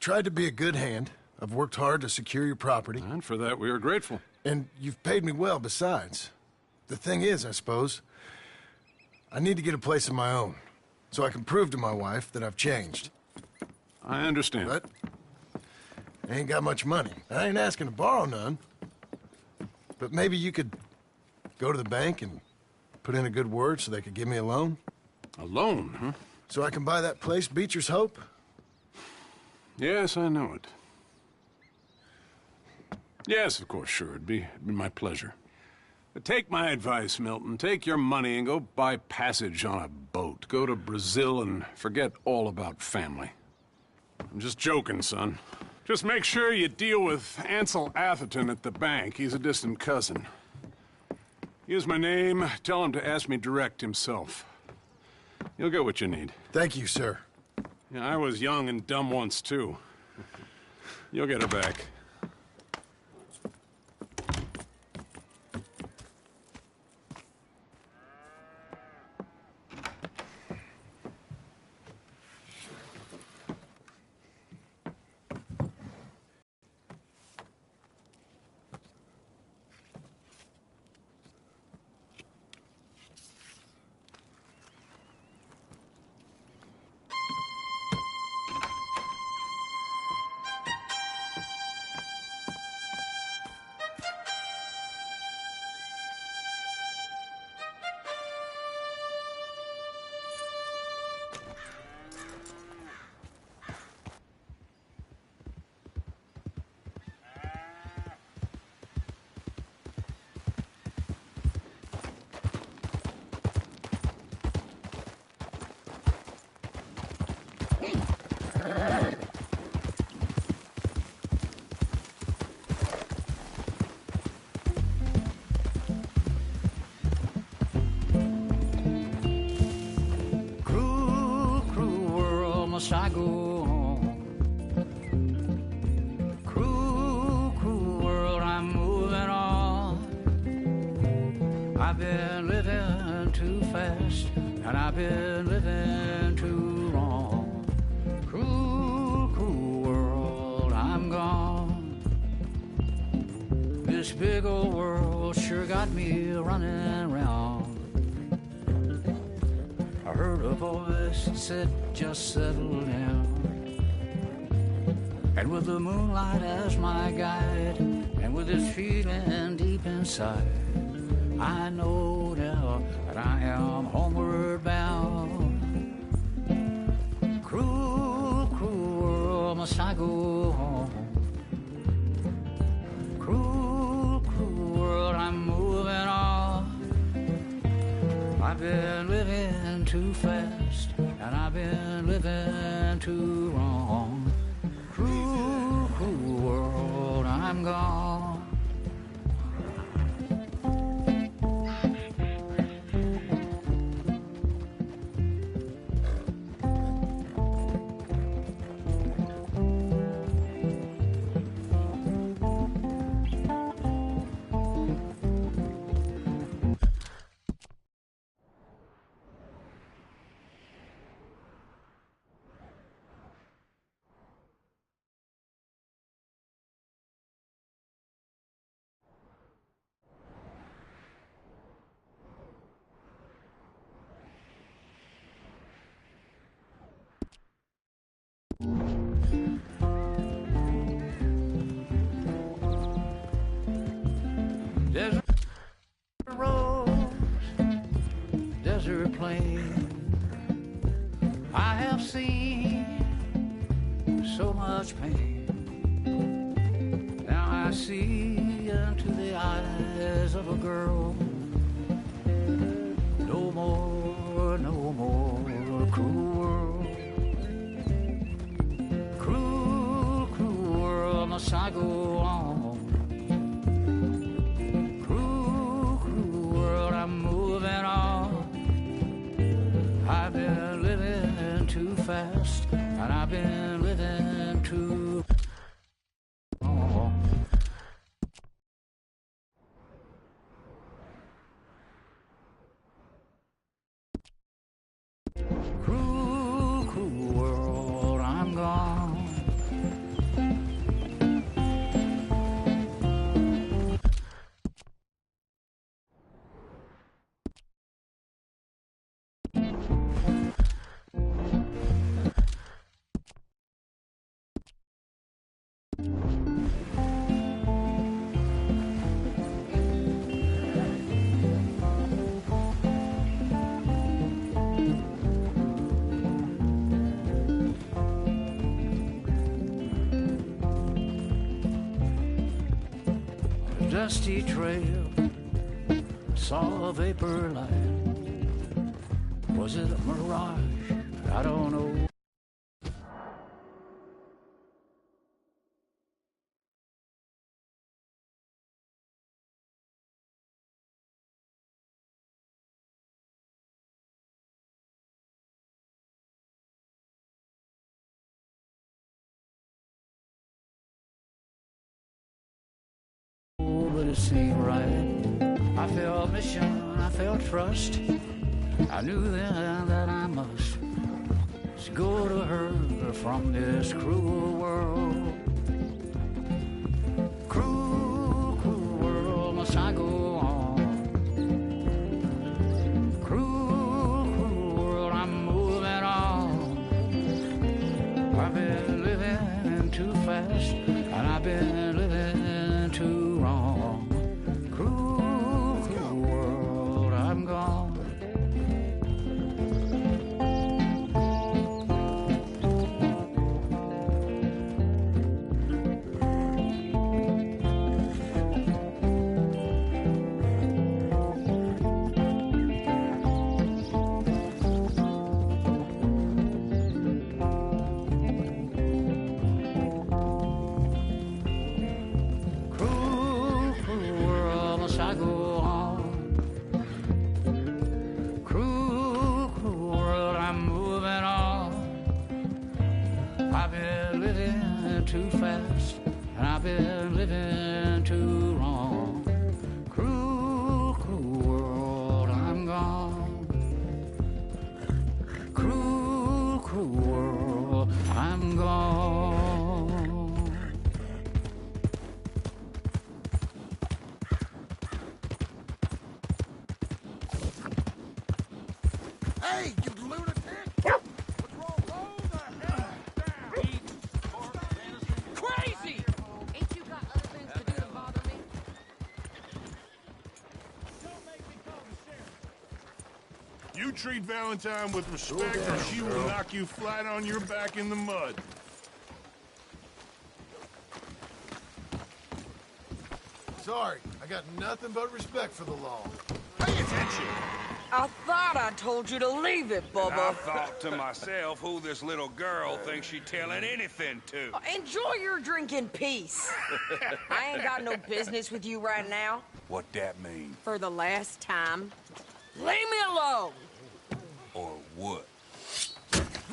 tried to be a good hand. I've worked hard to secure your property. And for that, we are grateful. And you've paid me well besides. The thing is, I suppose, I need to get a place of my own, so I can prove to my wife that I've changed. I understand. But I ain't got much money. I ain't asking to borrow none. But maybe you could go to the bank and put in a good word so they could give me a loan? A loan, huh? So I can buy that place, Beecher's Hope? Yes, I know it. Yes, of course, sure. It'd be my pleasure. Take my advice, Milton. Take your money and go buy passage on a boat. Go to Brazil and forget all about family. I'm just joking, son. Just make sure you deal with Ansel Atherton at the bank. He's a distant cousin. Use my name. Tell him to ask me direct himself. You'll get what you need. Thank you, sir. Yeah, I was young and dumb once, too. You'll get her back. Must I go on? Cruel, cruel world, I'm moving on. I've been living too fast, and I've been living too long. Cruel, cruel world, I'm gone. This big old world sure got me running round. I heard a voice that said, just settle down. And with the moonlight as my guide, and with this feeling deep inside, I know now that I am homeward bound. Cruel, cruel world, must I go home? Cruel, cruel world, I'm moving on. I've been living too fast, and I've been living too wrong. Cruel, cruel world, I'm gone. Desert roads, desert plain, I have seen so much pain. Now I see into the eyes of a girl. No more, no more cruel world. Cruel, cruel world, must I go on? I'm moving on. I've been living too fast, and I've been living too long. Cruel, cruel world, I'm gone. Dusty trail saw a vapor light. Was it a mirage? I don't know. But it seemed right. I felt mission, I felt trust. I knew then that I must go to her from this cruel world. Cruel, cruel world, must I go on? Cruel, cruel world, I'm moving on. I've been living too fast, and I've been living too wrong. Cruel, cruel world, I'm gone. Cruel, cruel world, must I go on? Cruel, cruel world, I'm moving on. I've been living too fast, and I've been living too wrong. Cruel, cruel world, I'm gone. Cruel, cruel world, I'm gone. Hey, you lunatic! What's wrong? Slow the hell down! Crazy! Ain't you got other things to do to bother me? You treat Valentine with respect, or she will knock you flat on your back in the mud. Sorry, I got nothing but respect for the law. Pay attention! I thought I told you to leave it, And I Bubba. thought to myself who this little girl thinks she telling anything to. Enjoy your drink in peace. I ain't got no business with you right now. What that mean? For the last time, leave me alone. Or what? What's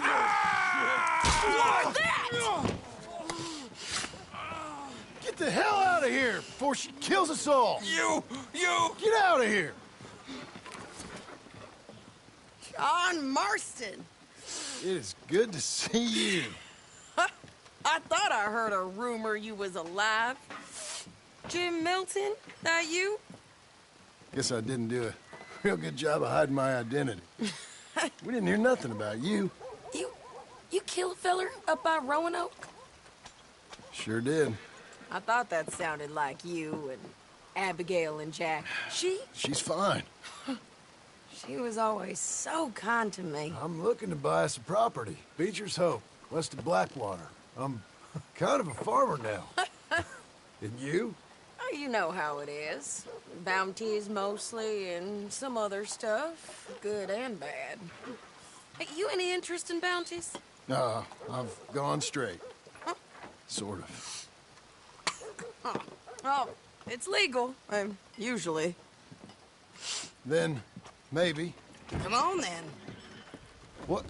that? Get the hell out of here before she kills us all! You! Get out of here! John Marston. It is good to see you. I thought I heard a rumor you was alive. Jim Milton, that you? Guess I didn't do a real good job of hiding my identity. We didn't hear nothing about you. You killed a feller up by Roanoke? Sure did. I thought that sounded like you and Abigail and Jack. She's fine. She was always so kind to me. I'm looking to buy us a property. Beecher's Hope, west of Blackwater. I'm kind of a farmer now. And you? Oh, you know how it is. Bounties mostly, and some other stuff, good and bad. Hey, you any interest in bounties? No, I've gone straight. Sort of. Oh, it's legal, usually. Then, maybe. Come on, then. What?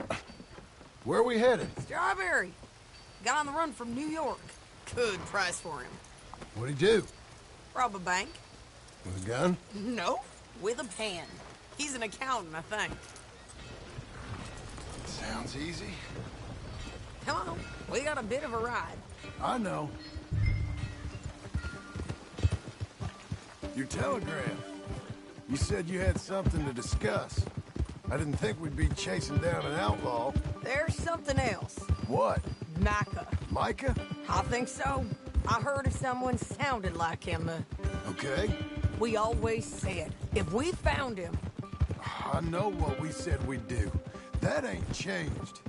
Where are we headed? Strawberry. Got on the run from New York. Good price for him. What'd he do? Rob a bank. With a gun? No, with a pen. He's an accountant, I think. Sounds easy. Come on, we got a bit of a ride. I know. Your telegram. You said you had something to discuss. I didn't think we'd be chasing down an outlaw. There's something else. What? Micah. Micah? I think so. I heard of someone sounded like him. Okay. We always said, if we found him... I know what we said we'd do. That ain't changed.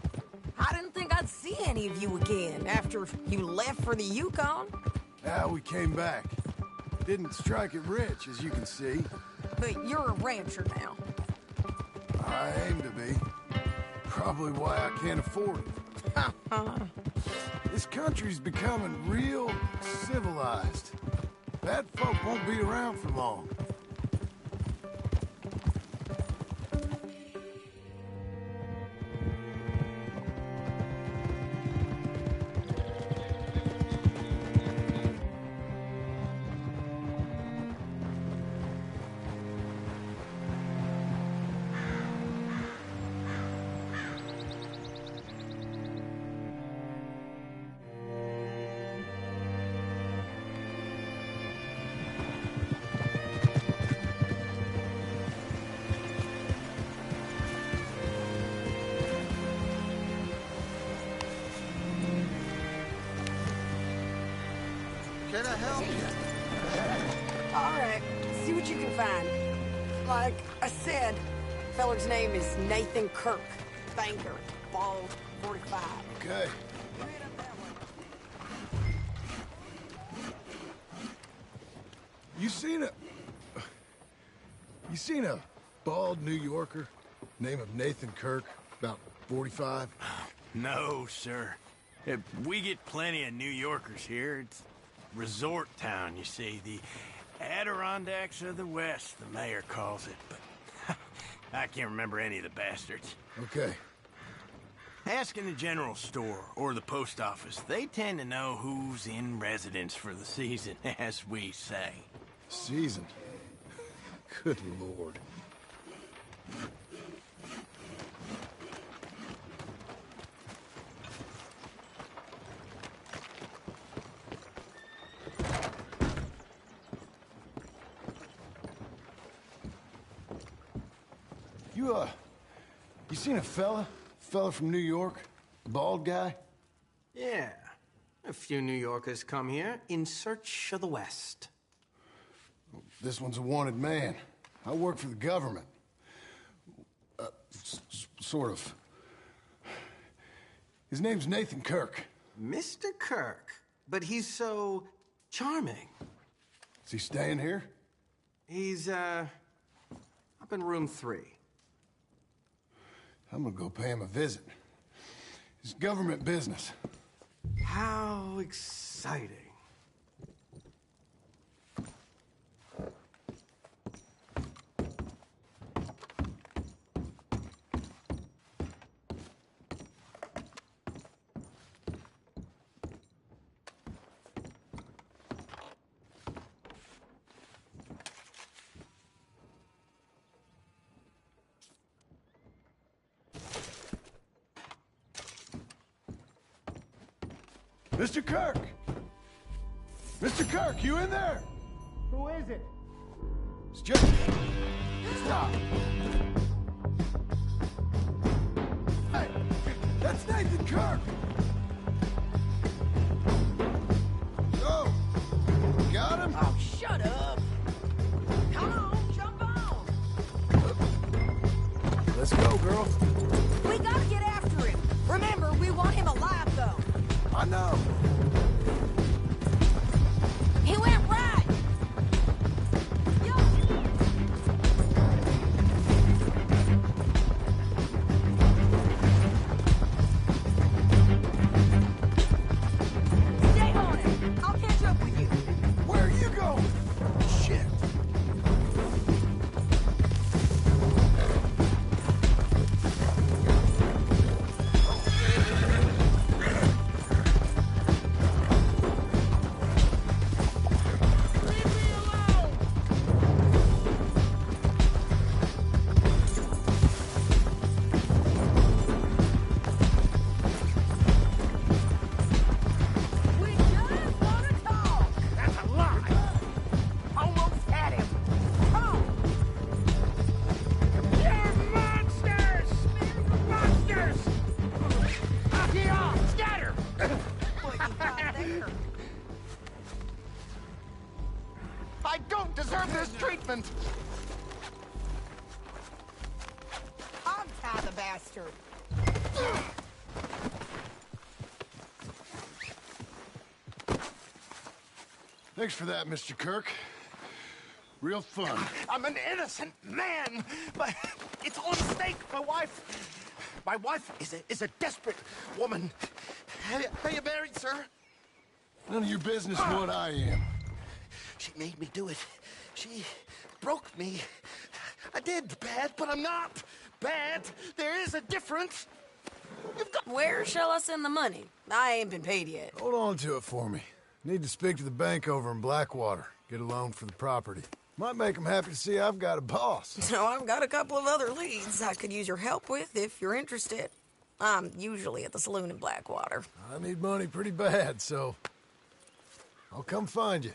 I didn't think I'd see any of you again after you left for the Yukon. We came back. Didn't strike it rich, as you can see. But you're a rancher now. I aim to be. Probably why I can't afford it. This country's becoming real civilized. Bad folk won't be around for long. Can I help you? All right, see what you can find. Like I said, feller's name is Nathan Kirk. Banker, bald, 45. Okay. You seen a bald New Yorker, name of Nathan Kirk, about 45? No, sir. We get plenty of New Yorkers here. It's resort town, you see. The Adirondacks of the West, the mayor calls it, but I can't remember any of the bastards. Okay. Ask in the general store or the post office. They tend to know who's in residence for the season, as we say. Season? Good Lord. You seen a fella? Fella from New York? Bald guy? Yeah. A few New Yorkers come here in search of the West. This one's a wanted man. I work for the government. Sort of. His name's Nathan Kirk. Mr. Kirk? But he's so charming. Is he staying here? He's, up in room 3. I'm gonna go pay him a visit. It's government business. How exciting. Mr. Kirk! Mr. Kirk, you in there? Who is it? It's just... Stop! Hey, that's Nathan Kirk! So, got him? Oh, shut up. Come on, jump on. Let's go, girl. We gotta get after him. Remember, we want him alive, though. I know. He went right. Stay on it. I'll catch up with you. Where are you going? Shit. I don't deserve this treatment! Untie the bastard. Thanks for that, Mr. Kirk. Real fun. I'm an innocent man, but it's all a mistake. My wife is a desperate woman. Are you married, sir? None of your business what I am. She made me do it. She broke me. I did bad, but I'm not bad. There is a difference. Where shall I send the money? I ain't been paid yet. Hold on to it for me. Need to speak to the bank over in Blackwater. Get a loan for the property. Might make them happy to see I've got a boss. So I've got a couple of other leads I could use your help with if you're interested. I'm usually at the saloon in Blackwater. I need money pretty bad, so I'll come find you.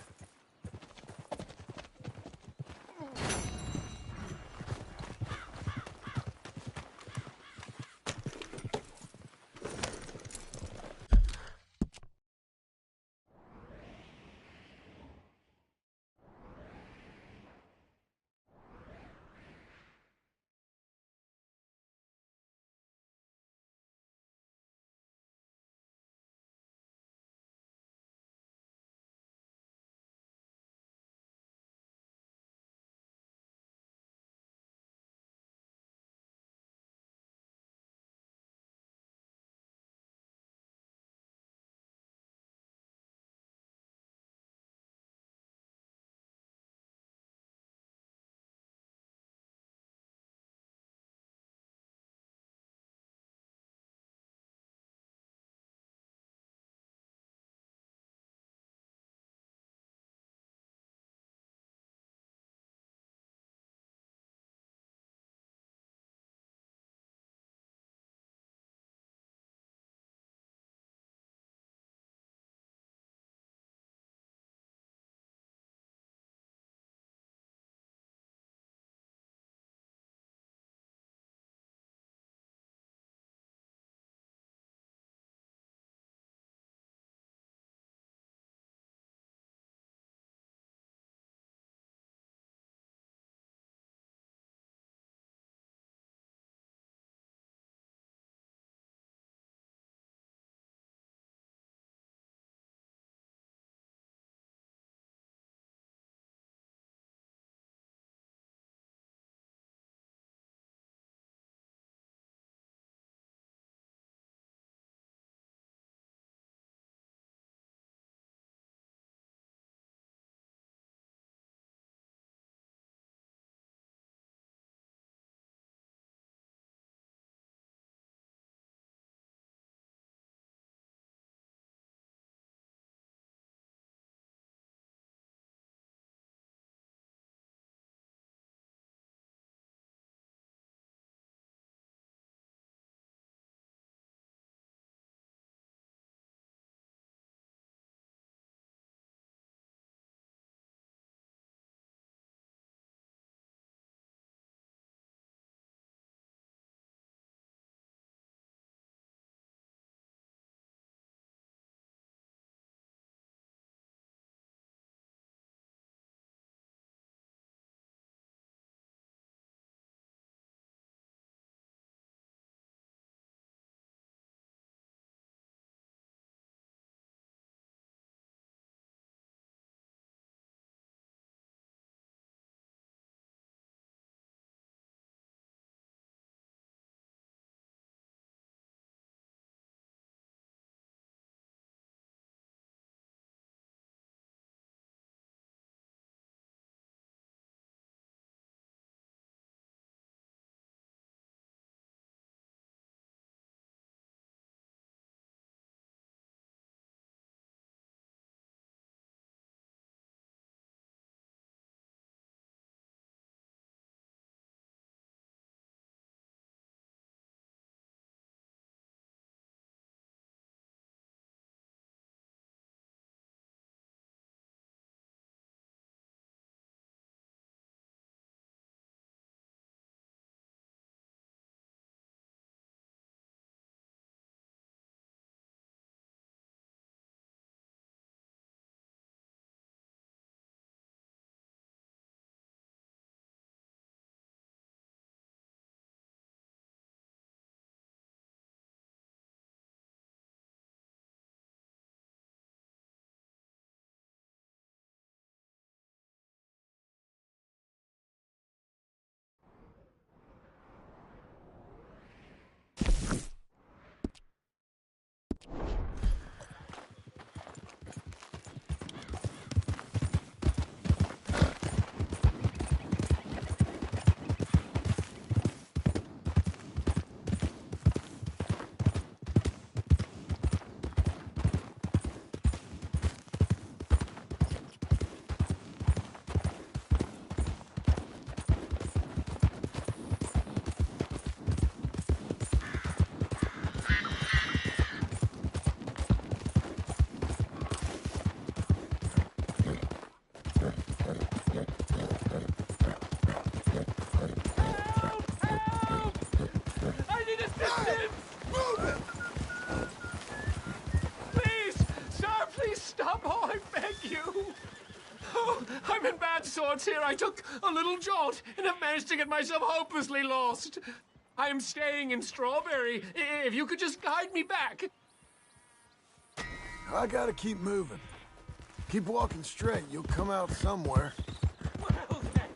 Please, sir, please stop. Oh, I beg you. Oh, I'm in bad sorts here. I took a little jolt and have managed to get myself hopelessly lost. I am staying in Strawberry. If you could just guide me back. I gotta keep moving. Keep walking straight. You'll come out somewhere. Well, then.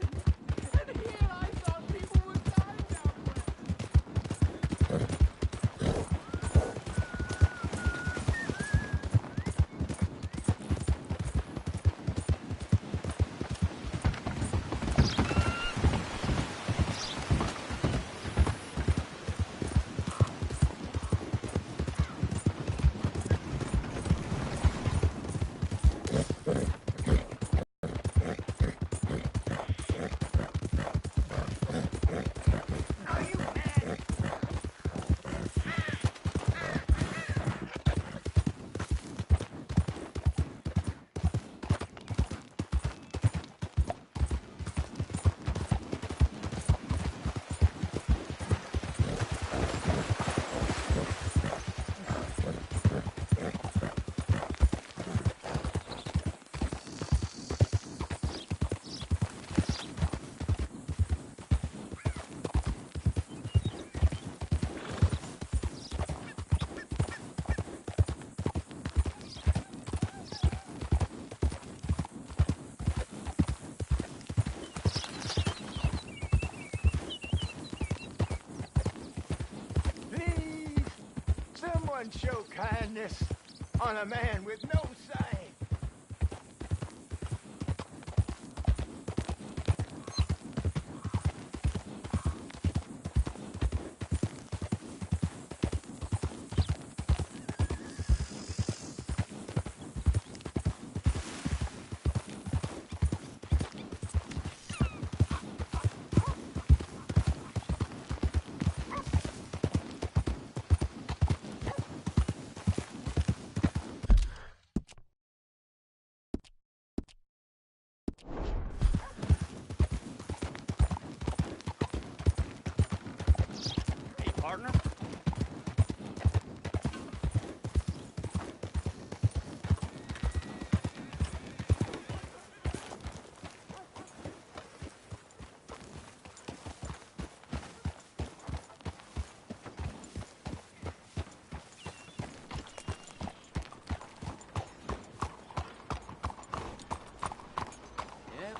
And here I thought people would die down there. Someone show kindness on a man with no sight. Partner?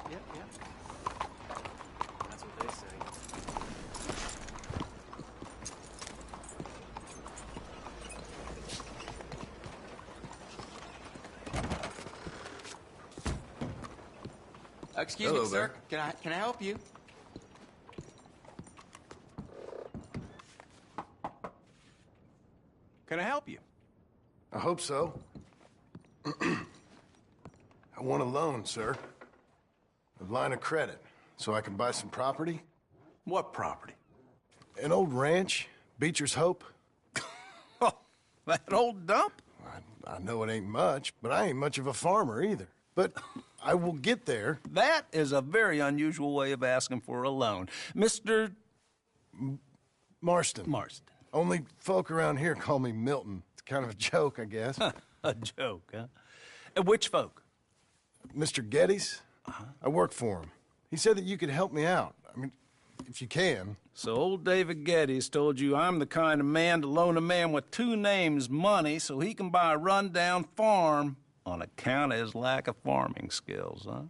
Yep. That's what they say. Excuse Hello me, sir. there. Can I help you? Can I help you? I hope so. I want a loan, sir. A line of credit, so I can buy some property. What property? An old ranch, Beecher's Hope. That old dump? I know it ain't much, but I ain't much of a farmer either. But I will get there. That is a very unusual way of asking for a loan. Mr. Marston. Marston. Only folk around here call me Milton. It's kind of a joke, I guess. A joke, huh? And which folk? Mr. Geddes. I work for him. He said that you could help me out. I mean, if you can. So old David Geddes told you I'm the kind of man to loan a man with two names money so he can buy a rundown farm on account of his lack of farming skills, huh?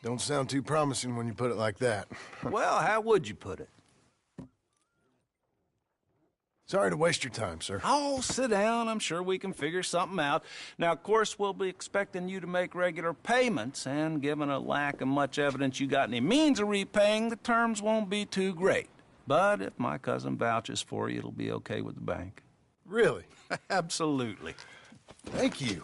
Don't sound too promising when you put it like that. Well, how would you put it? Sorry to waste your time, sir. Oh, sit down. I'm sure we can figure something out. Now, of course, we'll be expecting you to make regular payments, and given a lack of much evidence you got any means of repaying, the terms won't be too great. But if my cousin vouches for you, it'll be okay with the bank. Really? Absolutely. Thank you.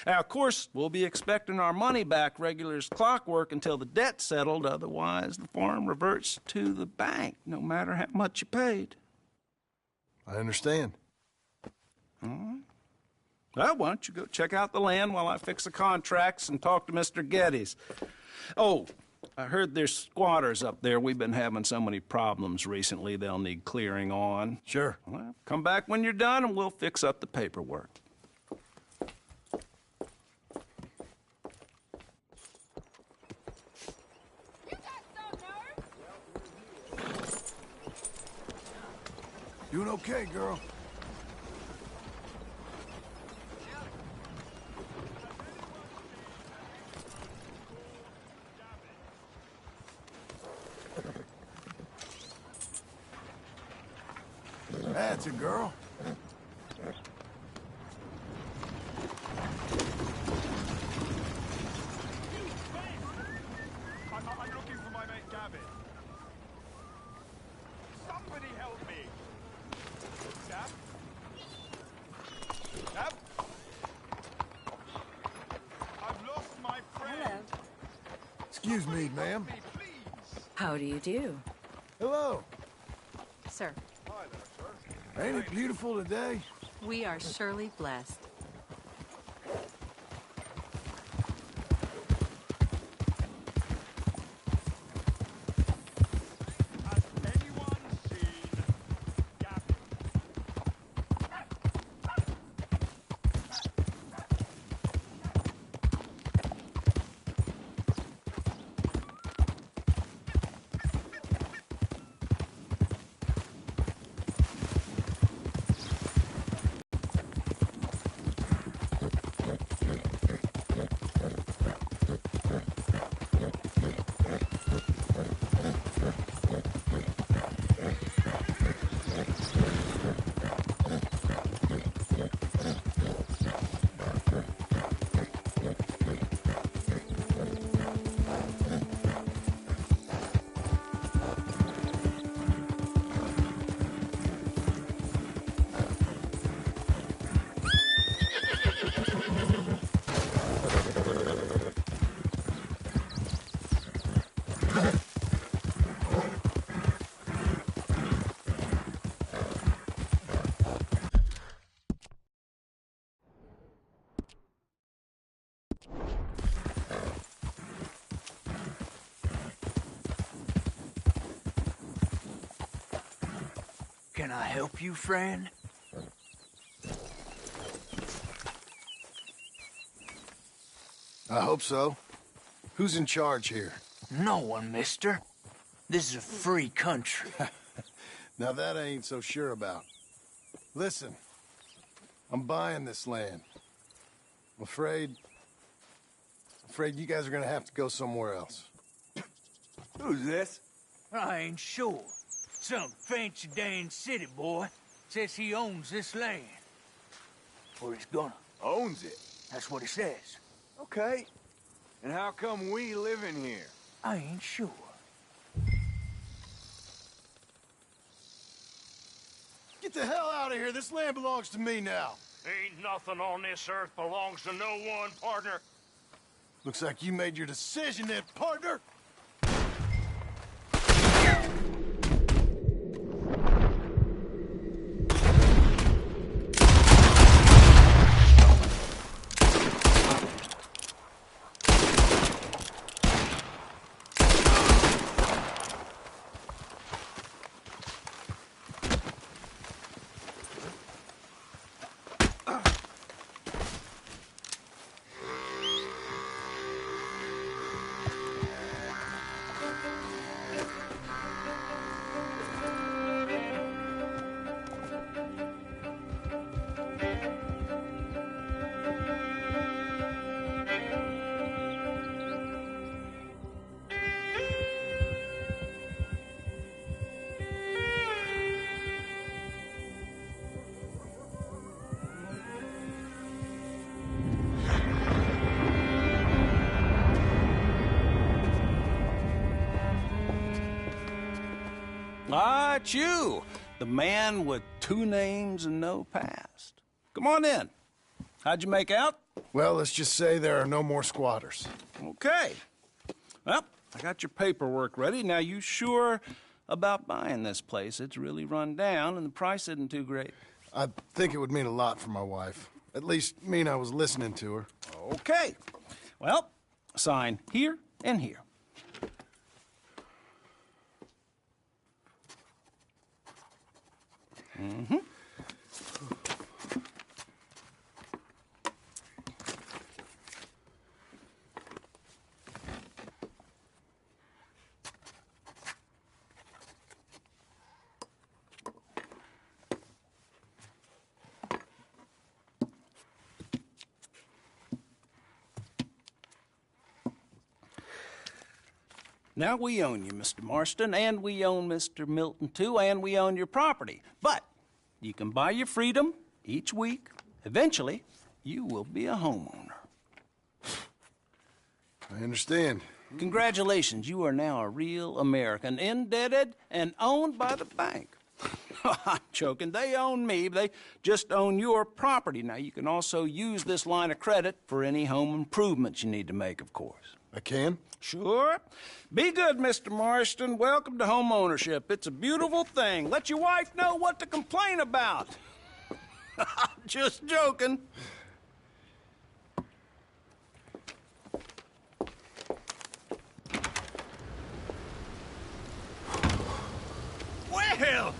Now, of course, we'll be expecting our money back regular as clockwork until the debt's settled. Otherwise, the farm reverts to the bank, no matter how much you paid. I understand. All right. Well, why don't you go check out the land while I fix the contracts and talk to Mr. Geddes. Oh, I heard there's squatters up there. We've been having so many problems recently, they'll need clearing on. Sure. Well, come back when you're done and we'll fix up the paperwork. Doing okay, girl? That's a girl. I'm looking for my mate Gavin. Somebody help me. Sam? Sam? I've lost my friend. Excuse me, ma'am. How do you do? Hello. Sir, Ain't it beautiful today? we are surely blessed. Can I help you, friend? I hope so. Who's in charge here? No one, mister. This is a free country. Now that I ain't so sure about. Listen, I'm buying this land. I'm afraid you guys are gonna have to go somewhere else. Who's this? I ain't sure. Some fancy Dan city boy says he owns this land. Or he's gonna. Owns it? That's what he says. Okay. And how come we live in here? I ain't sure. Get the hell out of here. This land belongs to me now. Ain't nothing on this earth belongs to no one, partner. Looks like you made your decision then, partner. Ah, it's you, the man with 2 names and no past. Come on in. How'd you make out? Well, let's just say there are no more squatters. Okay. Well, I got your paperwork ready. Now, you sure about buying this place? It's really run down, and the price isn't too great. I think it would mean a lot for my wife. At least mean I was listening to her. Okay. Well, sign here and here. Mm-hmm. Now, we own you, Mr. Marston, and we own Mr. Milton, too, and we own your property. But you can buy your freedom each week. Eventually, you will be a homeowner. I understand. Congratulations, you are now a real American, indebted and owned by the bank. I'm joking. They own me. They just own your property. Now, you can also use this line of credit for any home improvements you need to make, of course. I can? Sure. Be good, Mr. Marston. Welcome to home ownership. It's a beautiful thing. Let your wife know what to complain about. Just joking. Well,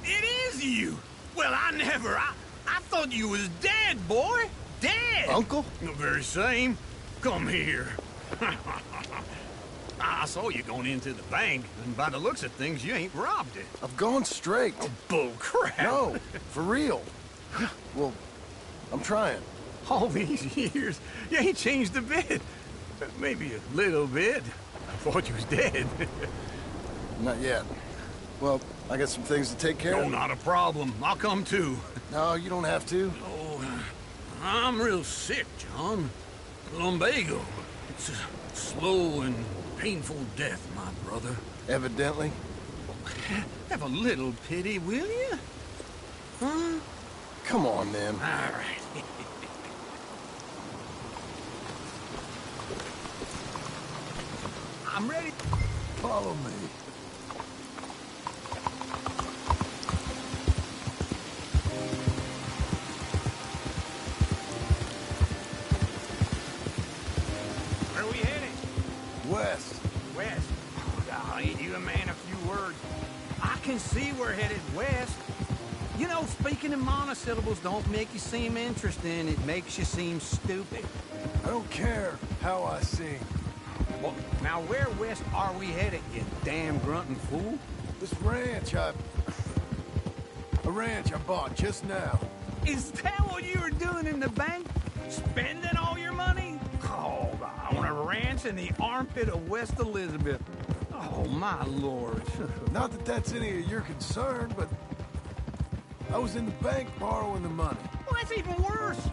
it is you. Well, I thought you was dead, boy. Dead. Uncle? The very same. Come here. I saw you going into the bank, and by the looks of things, you ain't robbed it. I've gone straight. Oh, bull crap. No, for real. Well, I'm trying. All these years, you ain't changed a bit. Maybe a little bit. I thought you was dead. Not yet. Well, I got some things to take care of. No, not a problem. I'll come too. No, you don't have to. Oh, I'm real sick, John. Lumbago. It's a slow and painful death, my brother. Evidently. Have a little pity, will you? Huh? Come on, then. All right. I'm ready. Follow me. Where are we heading? West. West. Oh, ain't you a man of few words? I can see we're headed west. You know, speaking in monosyllables don't make you seem interesting. It makes you seem stupid. I don't care how I sing. Well, now where west are we headed, you damn grunting fool? This ranch I bought just now. Is that what you were doing in the bank? Spending all your money? Oh, I want a ranch in the armpit of West Elizabeth. Oh, my lord. Not that that's any of your concern, but I was in the bank borrowing the money. Well, that's even worse.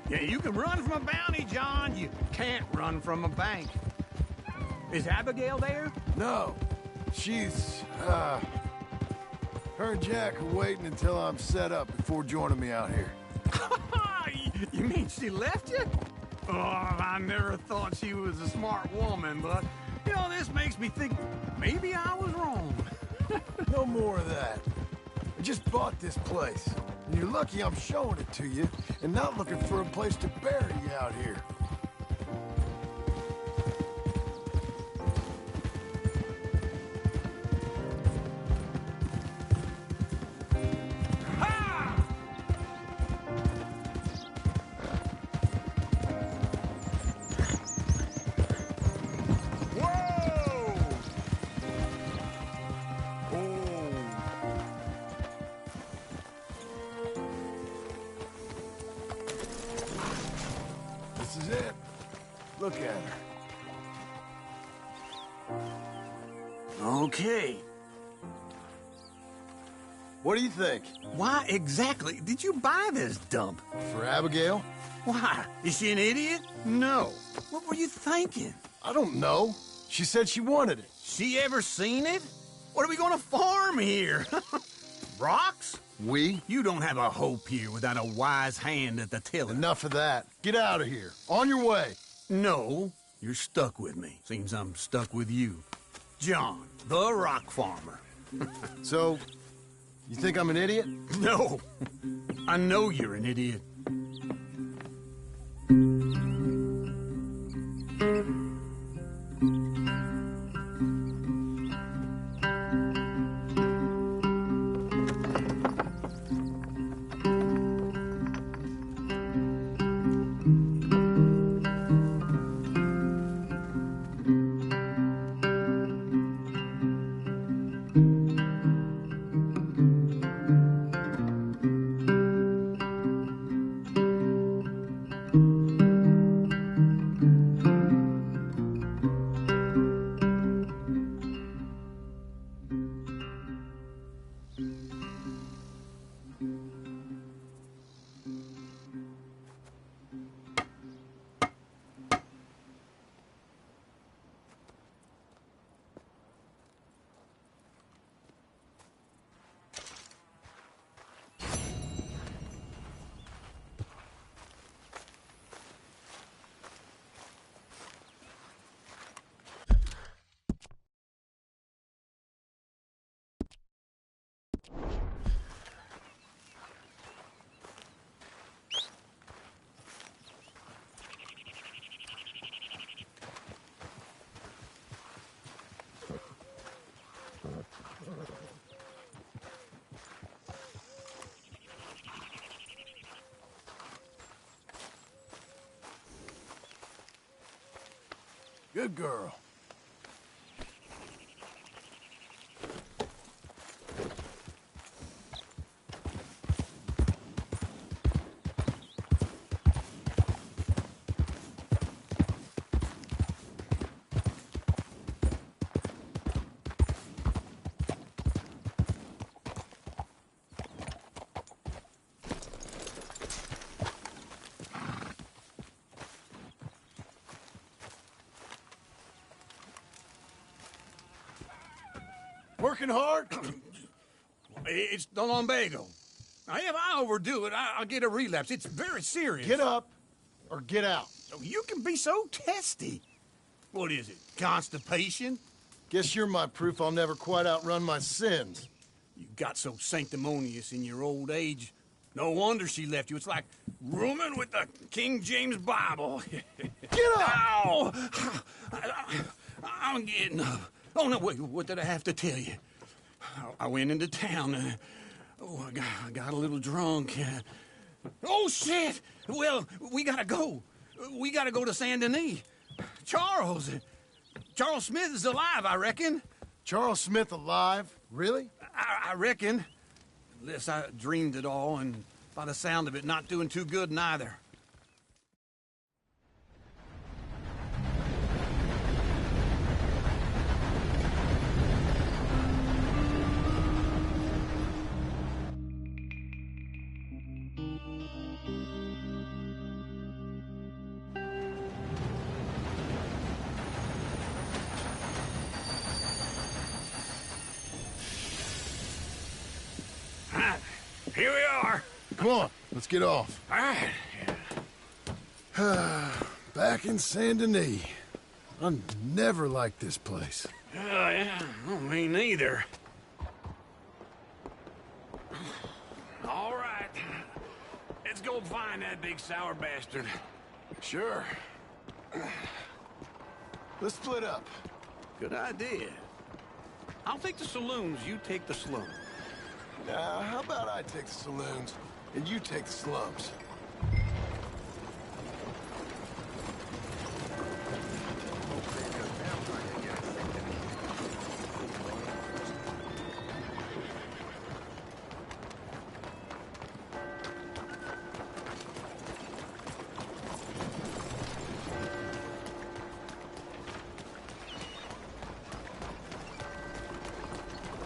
Yeah, you can run from a bounty, John. You can't run from a bank. Is Abigail there? No. She's, her and Jack are waiting until I'm set up before joining me out here. You mean she left you? Oh, I never thought she was a smart woman, but, you know, this makes me think maybe I was wrong. No more of that. I just bought this place, and you're lucky I'm showing it to you and not looking for a place to bury you out here. This is it. Look at her. Okay. What do you think? Why exactly did you buy this dump? For Abigail? Why? Is she an idiot? No. What were you thinking? I don't know. She said she wanted it. She ever seen it? What are we gonna farm here? Rocks? We? You don't have a hope here without a wise hand at the tiller. Enough of that. Get out of here. On your way. No, you're stuck with me. Seems I'm stuck with you. John, the rock farmer. So, you think I'm an idiot? No. I know you're an idiot. Good girl. Working hard? It's the lumbago. Now, if I overdo it, I'll get a relapse. It's very serious. Get up or get out. Oh, you can be so testy. What is it, constipation? Guess you're my proof I'll never quite outrun my sins. You got so sanctimonious in your old age. No wonder she left you. It's like rooming with the King James Bible. Get up! Ow! I'm getting up. Oh, no, wait, what did I have to tell you? I went into town. I got a little drunk. Oh, shit! Well, we gotta go. We gotta go to Saint Denis. Charles Smith is alive, I reckon. Charles Smith alive? Really? I reckon. Unless I dreamed it all, and by the sound of it, not doing too good neither. Here we are. Come on, let's get off. All right. Back in Saint Denis. I never liked this place. Yeah, well, me neither. All right. Let's go find that big sour bastard. Sure. Let's split up. Good idea. I'll take the saloons, you take the slums. Now, how about I take the saloons and you take the slums?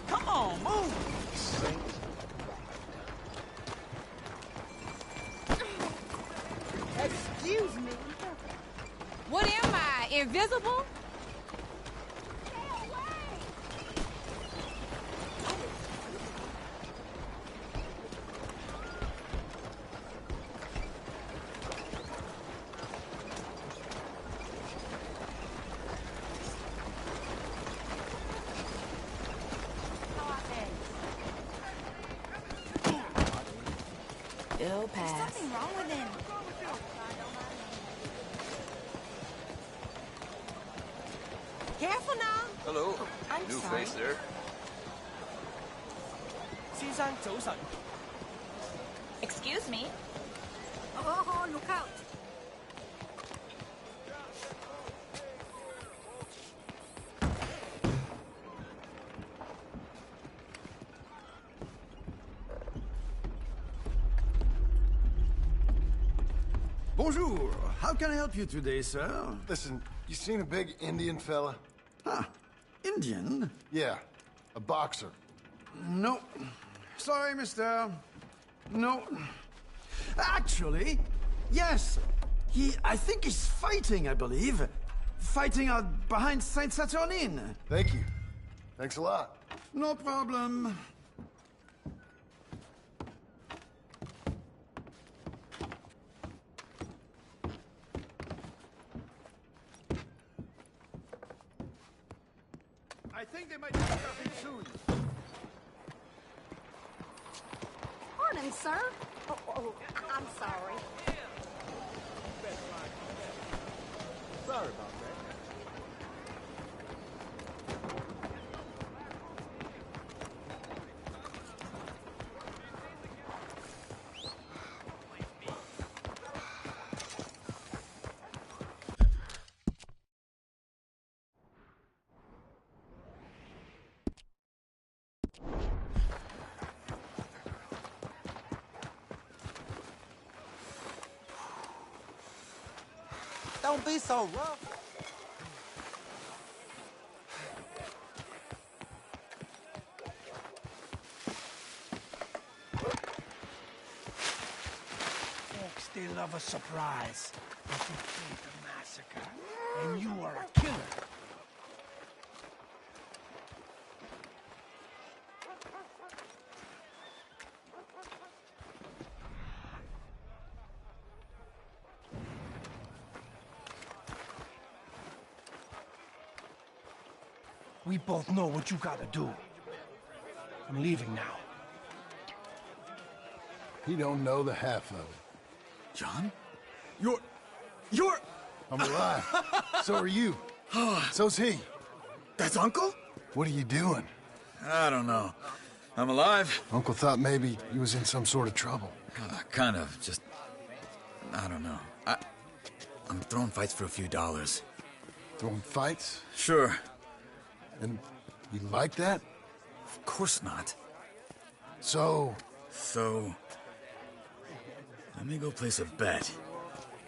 Come on, move! Excuse me. What am I, invisible? It'll pass. There's something wrong with him. Careful now. Hello. I'm New sorry. face there. 先生早晨。 Excuse me. Oh, look out. Bonjour. How can I help you today, sir? Listen, you seen a big Indian fella? Ah, Indian? Yeah, a boxer. No. Sorry, mister. No. Actually, yes. I think he's fighting, I believe. Fighting out behind Saint Saturnine. Thank you. Thanks a lot. No problem. I think they might be stopping soon. Pardon, sir. Oh, I'm sorry. Sorry about that. Don't be so rough. Folks, they love a surprise. But you played the massacre, and you are a killer. We both know what you gotta do. I'm leaving now. He don't know the half of it. John? You're... I'm alive. So are you. So's he. That's Uncle? What are you doing? I don't know. I'm alive. Uncle thought maybe he was in some sort of trouble. Kind of. Just... I don't know. I'm throwing fights for a few dollars. Throwing fights? Sure. And you like that? Of course not. So... Let me go place a bet.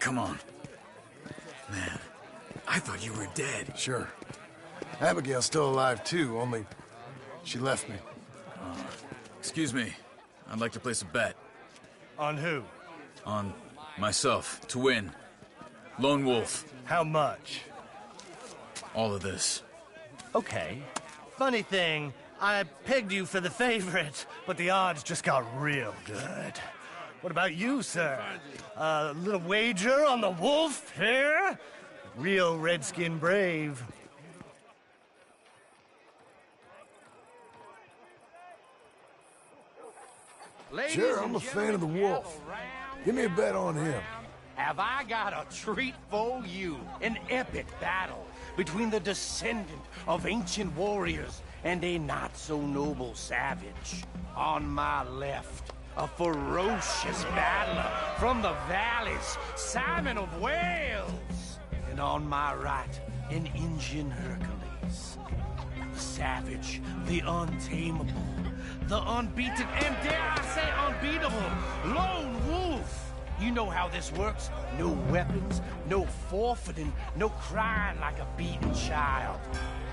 Come on. Man, I thought you were dead. Sure. Abigail's still alive, too, only she left me. Excuse me. I'd like to place a bet. On who? On myself, to win. Lone Wolf. How much? All of this. Okay. Funny thing, I pegged you for the favorite, but the odds just got real good. What about you, sir? A little wager on the wolf here? Real redskin brave. Sure, I'm a fan of the wolf. Give me a bet on him. Have I got a treat for you? An epic battle between the descendant of ancient warriors and a not-so-noble savage. On my left, a ferocious battler from the valleys, Simon of Wales. And on my right, an Indian Hercules. The savage, the untamable, the unbeaten, and dare I say unbeatable, Lone Wolf. You know how this works. No weapons, no forfeiting, no crying like a beaten child.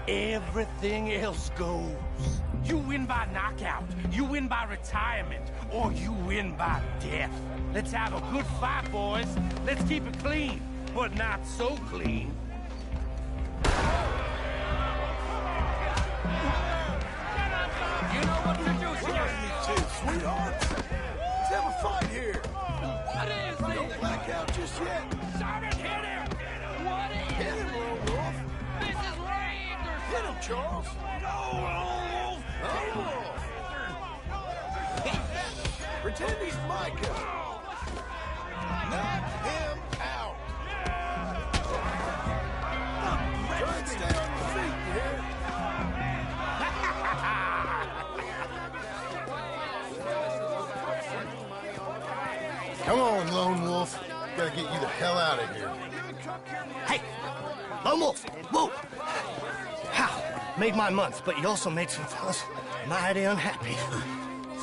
Everything else goes. You win by knockout, you win by retirement, or you win by death. Let's have a good fight, boys. Let's keep it clean, but not so clean. You know what to do, Sheriff. Me too, sweetheart. Let's have a fight here. What is it? Don't black out just yet. Simon, hit him! What is Hit him, Lone Wolf. This is Ray Anderson! Hit him, Charles. No, Lone Wolf! Pretend he's Micah. Knock him out. Try and stay on your feet, you hear? Come on, Lone Wolf. Gotta get you the hell out of here. Hey! Lone Wolf! Whoa! How? Made my month, but you also made some fellas mighty unhappy.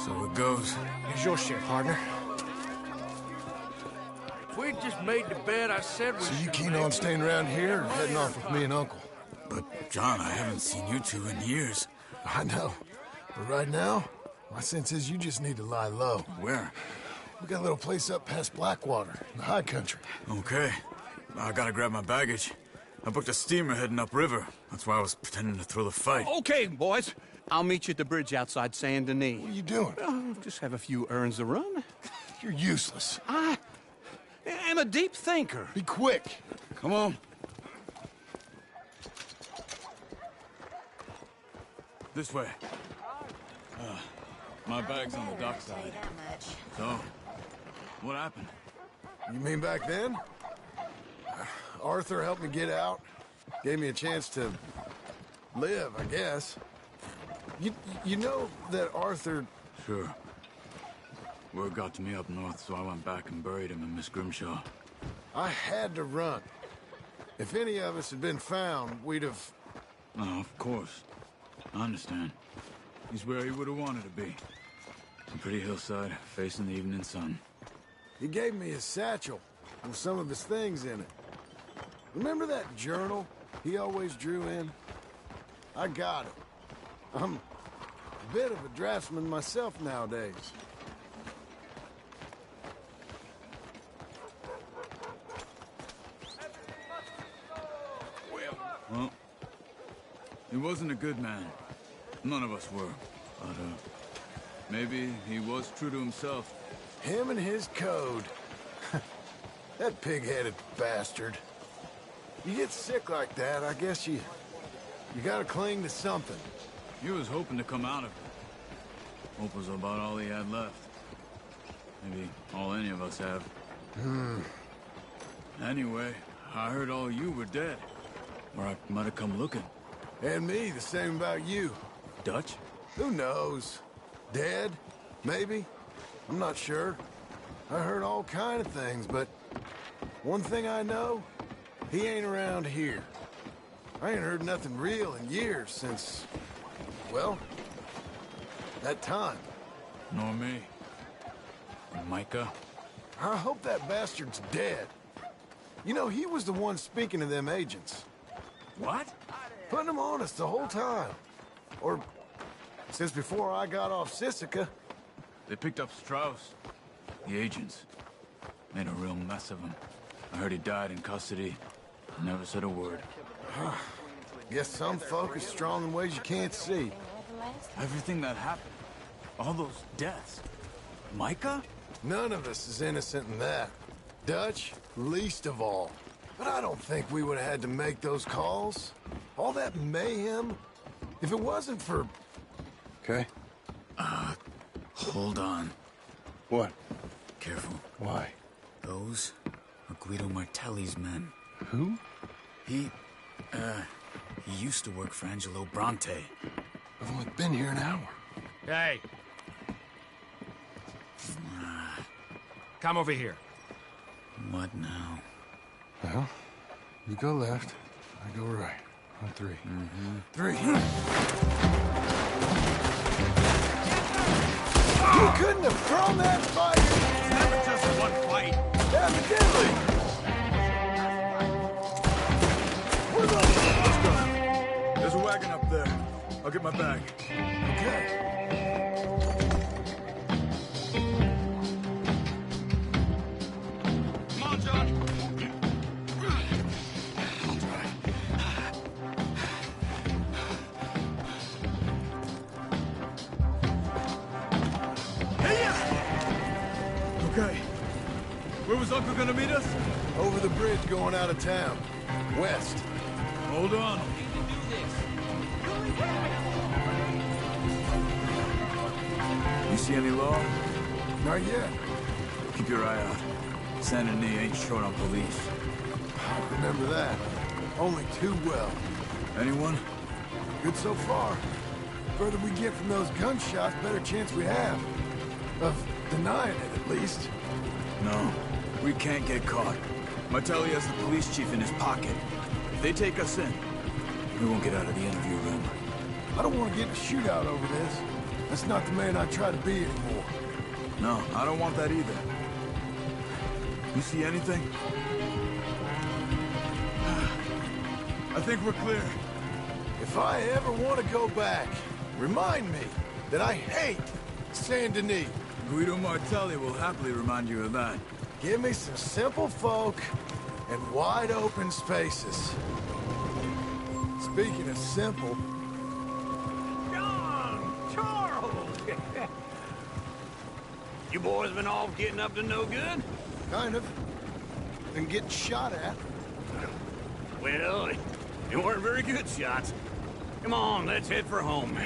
So it goes. Here's your share, partner. If we just made the bet I said we So you should keen make, on staying around here or heading off with me and Uncle? But, John, I haven't seen you two in years. I know. But right now, my sense is you just need to lie low. Where? We got a little place up past Blackwater, in the high country. Okay. I gotta grab my baggage. I booked a steamer heading upriver. That's why I was pretending to throw the fight. Okay, boys. I'll meet you at the bridge outside Saint Denis. What are you doing? Oh, just have a few errands to run. You're useless. I am a deep thinker. Be quick. Come on. This way. My bag's on the dockside. So, what happened? You mean back then? Arthur helped me get out. Gave me a chance to live, I guess. You know that Arthur... Sure. Word got to me up north, so I went back and buried him in Miss Grimshaw. I had to run. If any of us had been found, we'd have... Oh, of course. I understand. He's where he would have wanted to be. A pretty hillside, facing the evening sun. He gave me his satchel with some of his things in it. Remember that journal he always drew in? I got it. I'm a bit of a draftsman myself nowadays. Well, he wasn't a good man. None of us were. But, maybe he was true to himself. Him and his code. That pig-headed bastard. You get sick like that, I guess you gotta cling to something. He was hoping to come out of it. Hope was about all he had left. Maybe all any of us have. Anyway, I heard all you were dead. Or I might have come looking. And me, the same about you. Dutch? Who knows? Dead? Maybe? I'm not sure. I heard all kind of things, but one thing I know, he ain't around here. I ain't heard nothing real in years since, well, that time. Nor me. And Micah? I hope that bastard's dead. You know, he was the one speaking to them agents. What? Putting them on us the whole time. Or since before I got off Sisika. They picked up Strauss. The agents. Made a real mess of him. I heard he died in custody. Never said a word. Guess some folk are strong in ways you can't see. Everything that happened. All those deaths. Micah? None of us is innocent in that. Dutch, least of all. But I don't think we would have had to make those calls. All that mayhem. If it wasn't for... Okay. Hold on. What? Careful. Why? Those are Guido Martelli's men. Who? He used to work for Angelo Bronte. I've only been here an hour. Hey. Come over here. What now? Well, you go left, I go right. On three. Three. You couldn't have thrown that fight! Never just one fight! Evidently! Let's go. There's a wagon up there. I'll get my bag. Okay. Come on, John. Okay. Where was Uncle gonna meet us? Over the bridge going out of town. West. Hold on. You see any law? Not yet. Keep your eye out. Saint Denis ain't short on police. I remember that. Only too well. Anyone? Good so far. Further we get from those gunshots, better chance we have. Of denying it, at least. No. We can't get caught. Martelli has the police chief in his pocket. If they take us in, we won't get out of the interview room. I don't want to get in a shootout over this. That's not the man I try to be anymore. No, I don't want that either. You see anything? I think we're clear. If I ever want to go back, remind me that I hate Saint Denis. Guido Martelli will happily remind you of that. Give me some simple folk and wide open spaces. Speaking of simple... John! Charles! You boys been all getting up to no good? Kind of. Been getting shot at. Well, they weren't very good shots. Come on, let's head for home.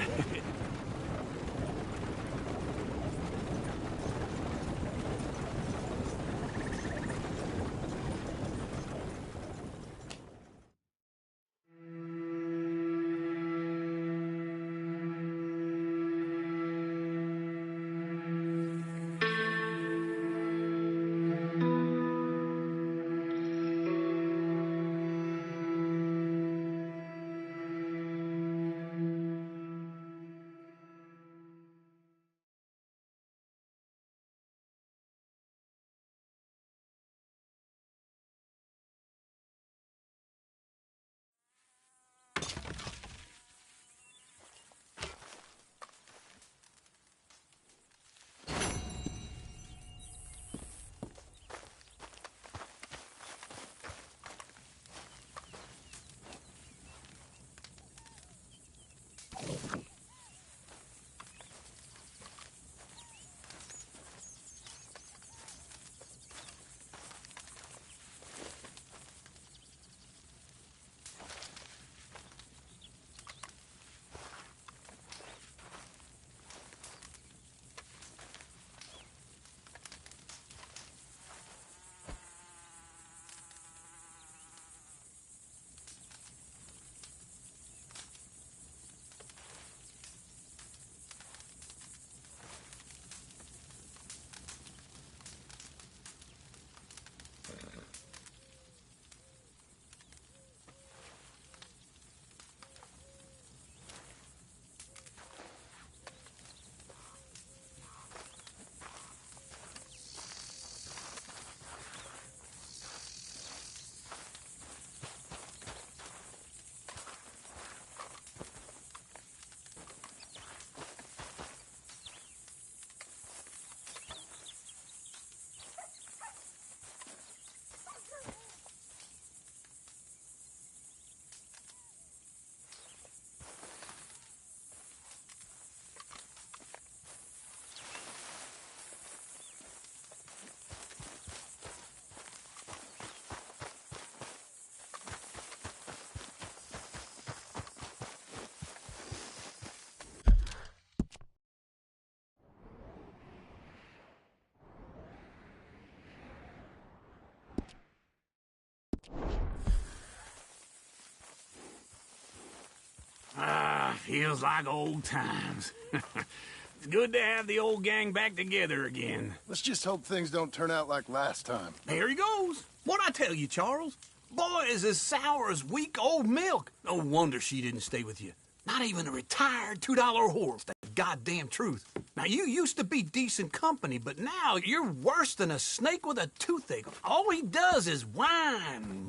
Feels like old times. It's good to have the old gang back together again. Let's just hope things don't turn out like last time. There he goes. What'd I tell you, Charles? Boy is as sour as weak old milk. No wonder she didn't stay with you. Not even a retired $2 horse. The goddamn truth. Now, you used to be decent company, but now you're worse than a snake with a toothache. All he does is whine.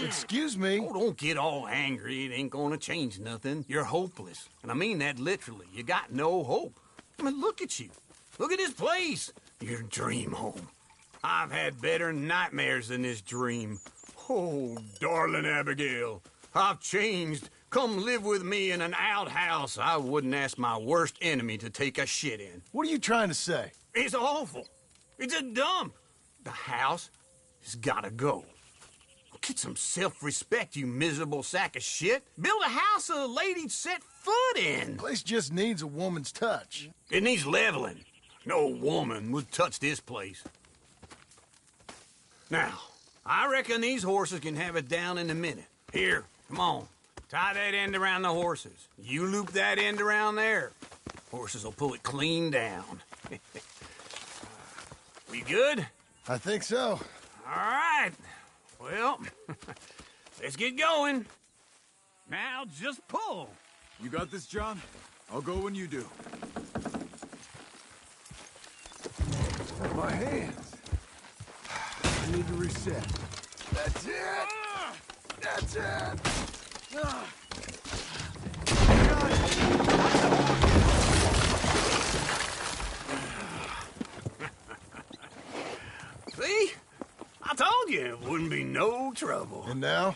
Excuse me? Oh, don't get all angry. It ain't gonna change nothing. You're hopeless. And I mean that literally. You got no hope. I mean, look at you. Look at this place. Your dream home. I've had better nightmares than this dream. Oh, darling Abigail, I've changed. Come live with me in an outhouse I wouldn't ask my worst enemy to take a shit in. What are you trying to say? It's awful. It's a dump. The house has gotta go. Get some self-respect, you miserable sack of shit. Build a house a lady'd set foot in. The place just needs a woman's touch. It needs leveling. No woman would touch this place. Now, I reckon these horses can have it down in a minute. Here, come on. Tie that end around the horses. You loop that end around there. Horses will pull it clean down. We good? I think so. All right. Well, let's get going. Now, just pull. You got this, John? I'll go when you do. My hands. I need to reset. That's it. That's it. See? I told you it wouldn't be no trouble. And now?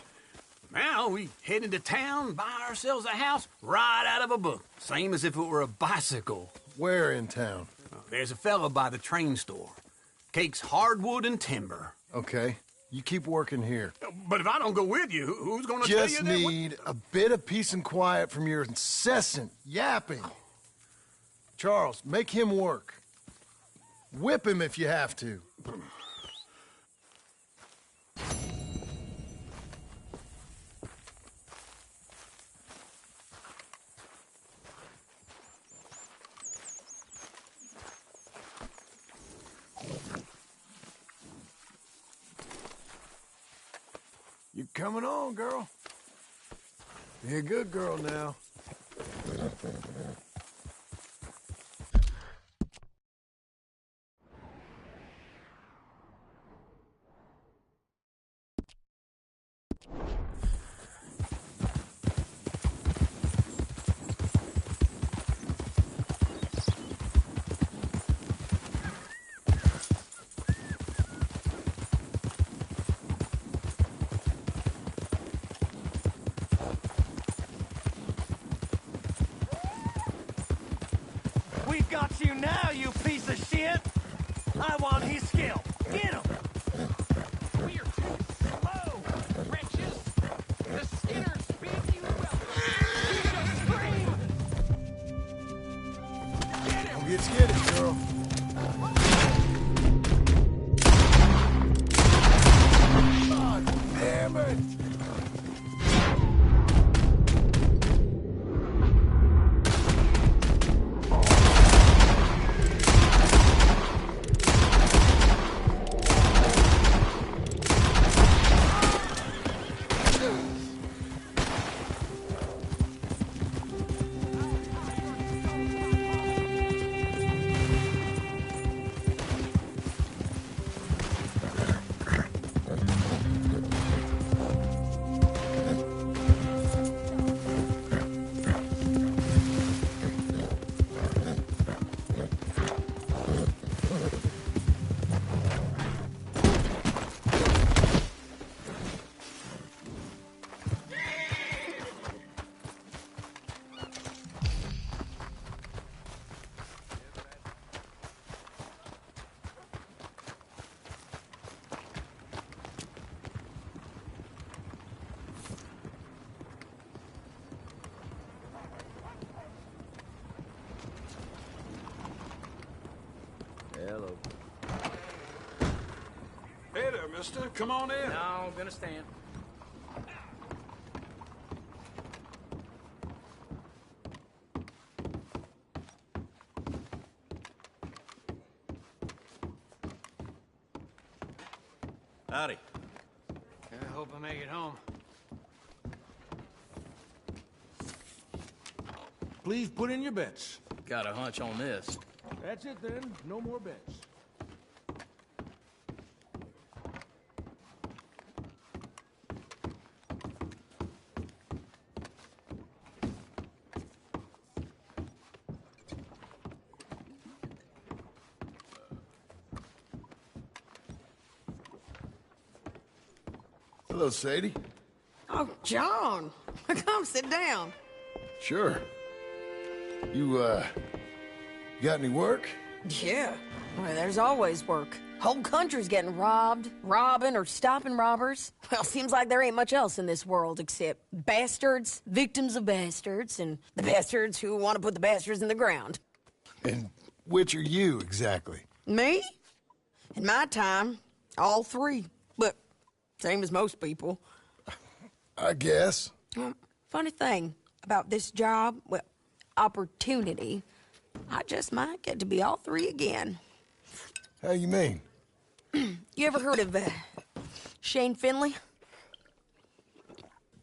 Now we head into town, buy ourselves a house right out of a book. Same as if it were a bicycle. Where in town? There's a fella by the train store. Cakes hardwood and timber. Okay. You keep working here. But if I don't go with you, who's gonna tell you Just that? need a bit of peace and quiet from your incessant yapping. Charles, make him work. Whip him if you have to. You coming on, girl? Be a good girl now. We've got you now, you piece of shit! I want his skill. Get him! We're too slow, wretches! The Skinners beat you well. You just scream! Get him! Don't get skittish, girl. God damn it! Hello. Hey there, mister. Come on in. No, I'm gonna stand. Howdy. I hope I make it home. Please put in your bets. Got a hunch on this. That's it then. No more bets. Hello, Sadie. Oh, John. Come sit down. Sure. You got any work? Yeah. Well, there's always work. Whole country's getting robbed, robbing, or stopping robbers. Well, seems like there ain't much else in this world except bastards, victims of bastards, and the bastards who want to put the bastards in the ground. And which are you, exactly? Me? In my time, all three. But same as most people. I guess. Funny thing about this job, well, opportunity, I just might get to be all three again. How you mean? You ever heard of Shane Finley?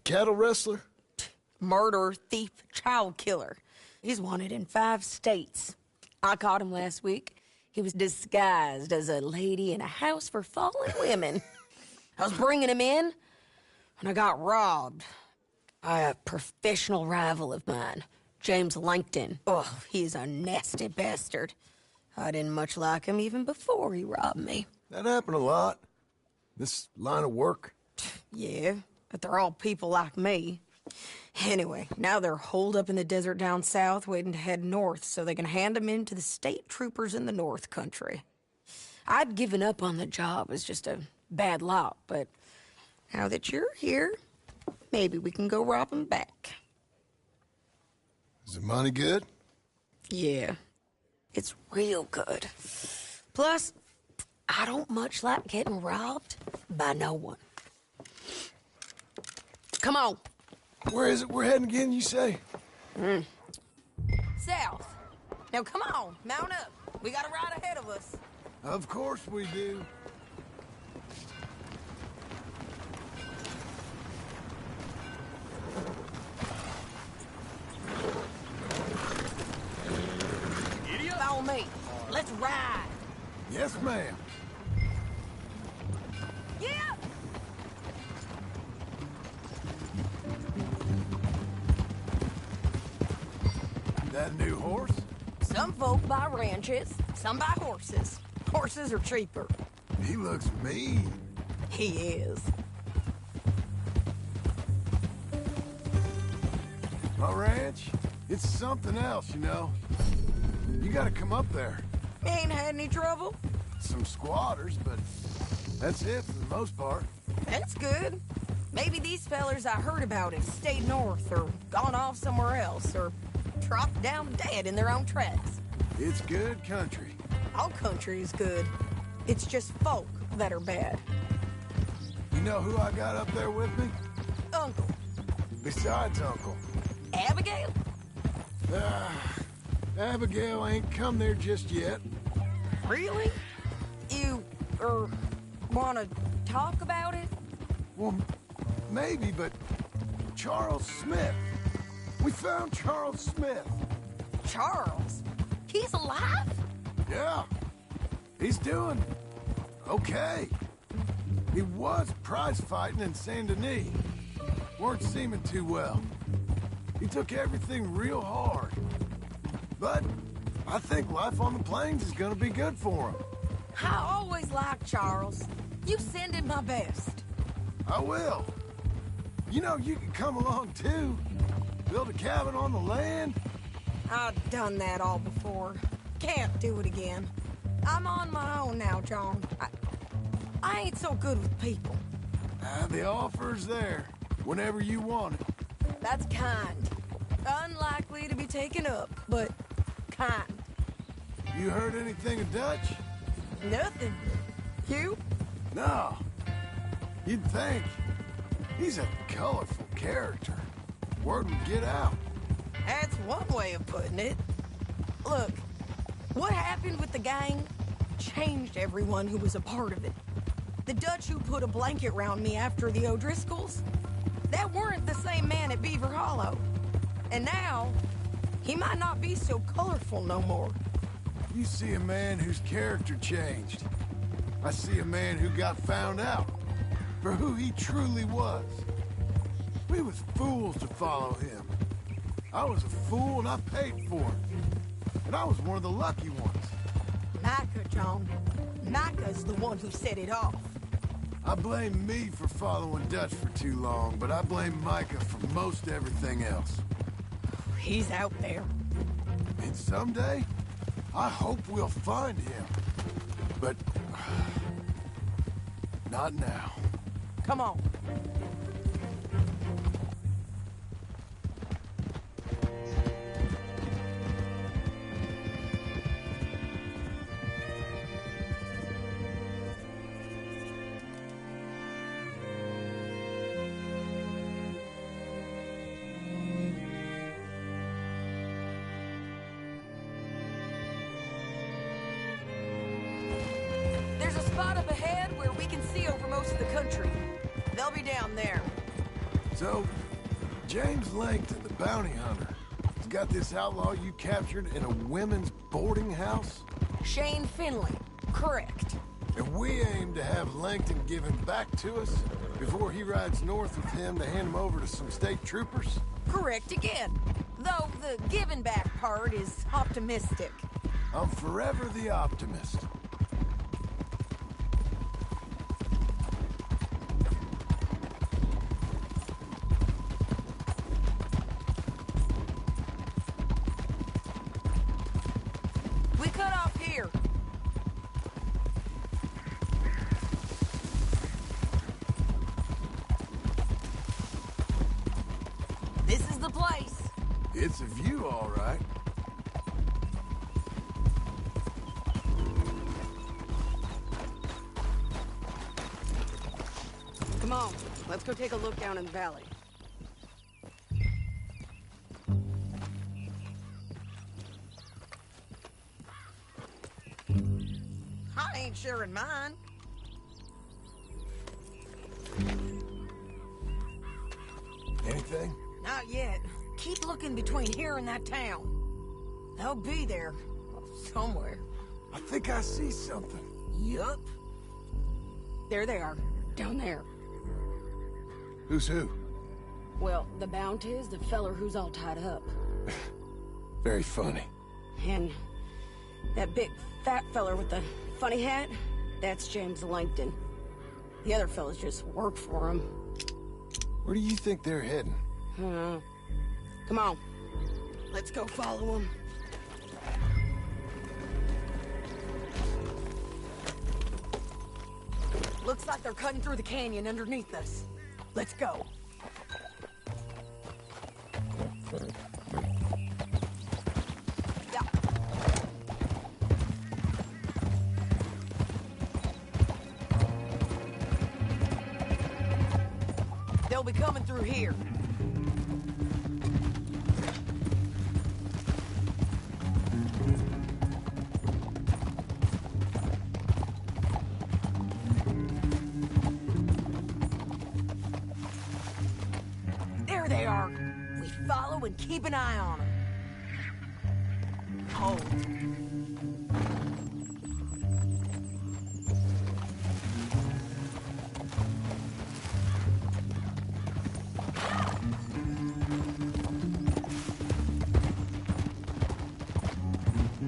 Cattle wrestler? Murderer, thief, child killer. He's wanted in 5 states. I caught him last week. He was disguised as a lady in a house for fallen women. I was bringing him in, and I got robbed by a professional rival of mine, James Langton. Oh, he's a nasty bastard. I didn't much like him even before he robbed me. That happened a lot. This line of work. Yeah, but they're all people like me. Anyway, now they're holed up in the desert down south, waiting to head north so they can hand them in to the state troopers in the north country. I'd given up on the job as just a bad lot, but now that you're here, maybe we can go rob them back. Is the money good? Yeah, it's real good. Plus, I don't much like getting robbed by no one. Come on. Where is it we're heading again, you say? South. Now come on, mount up. We got a ride ahead of us. Of course we do. Follow me. Let's ride. Yes, ma'am. Yeah. That new horse? Some folk buy ranches, some buy horses. Horses are cheaper. He looks mean. He is. My ranch, it's something else, you know. You gotta come up there. Ain't had any trouble? Some squatters, but that's it for the most part. That's good. Maybe these fellers I heard about have stayed north or gone off somewhere else or dropped down dead in their own tracks. It's good country. All country is good. It's just folk that are bad. You know who I got up there with me? Uncle. Besides Uncle. Abigail? Abigail ain't come there just yet. Really? You, wanna talk about it? Well, maybe, but Charles Smith. We found Charles Smith. Charles? He's alive? Yeah. He's doing okay. He was prize fighting in Saint Denis. Weren't seeming too well. He took everything real hard. But I think life on the plains is gonna be good for him. I always liked Charles. You send him my best. I will. You know, you can come along too. Build a cabin on the land. I've done that all before. Can't do it again. I'm on my own now, John. I ain't so good with people. The offer's there, whenever you want it. That's kind. Unlikely to be taken up, but kind. You heard anything of Dutch? Nothing. You? No. You'd think. He's a colorful character. Word would get out. That's one way of putting it. Look, what happened with the gang changed everyone who was a part of it. The Dutch who put a blanket round me after the O'Driscolls? That weren't the same man at Beaver Hollow. And now, he might not be so colorful no more. You see a man whose character changed. I see a man who got found out for who he truly was. We was fools to follow him. I was a fool and I paid for it. And I was one of the lucky ones. Micah, John. Micah's the one who set it off. I blame me for following Dutch for too long, but I blame Micah for most everything else. He's out there. And someday, I hope we'll find him. But... not now. Come on. There's a spot up ahead where we can see over most of the country. They'll be down there. So, James Langton, the bounty hunter, has got this outlaw you captured in a women's boarding house? Shane Finley. Correct. And we aim to have Langton give him back to us before he rides north with him to hand him over to some state troopers? Correct again. Though the giving back part is optimistic. I'm forever the optimist. We cut off here. This is the place. It's a view, all right. Come on, let's go take a look down in the valley. I ain't sharing mine. Anything? Not yet. Keep looking between here and that town. They'll be there. Somewhere. I think I see something. Yup. There they are. Down there. Who's who? Well, the Bounty is the feller who's all tied up. Very funny. And that big fat feller with the funny hat, that's James Langton. The other fellas just work for him. Where do you think they're heading? Come on. Let's go follow them. Looks like they're cutting through the canyon underneath us. Let's go. They'll be coming through here. There they are. We follow and keep an eye on them. Hold.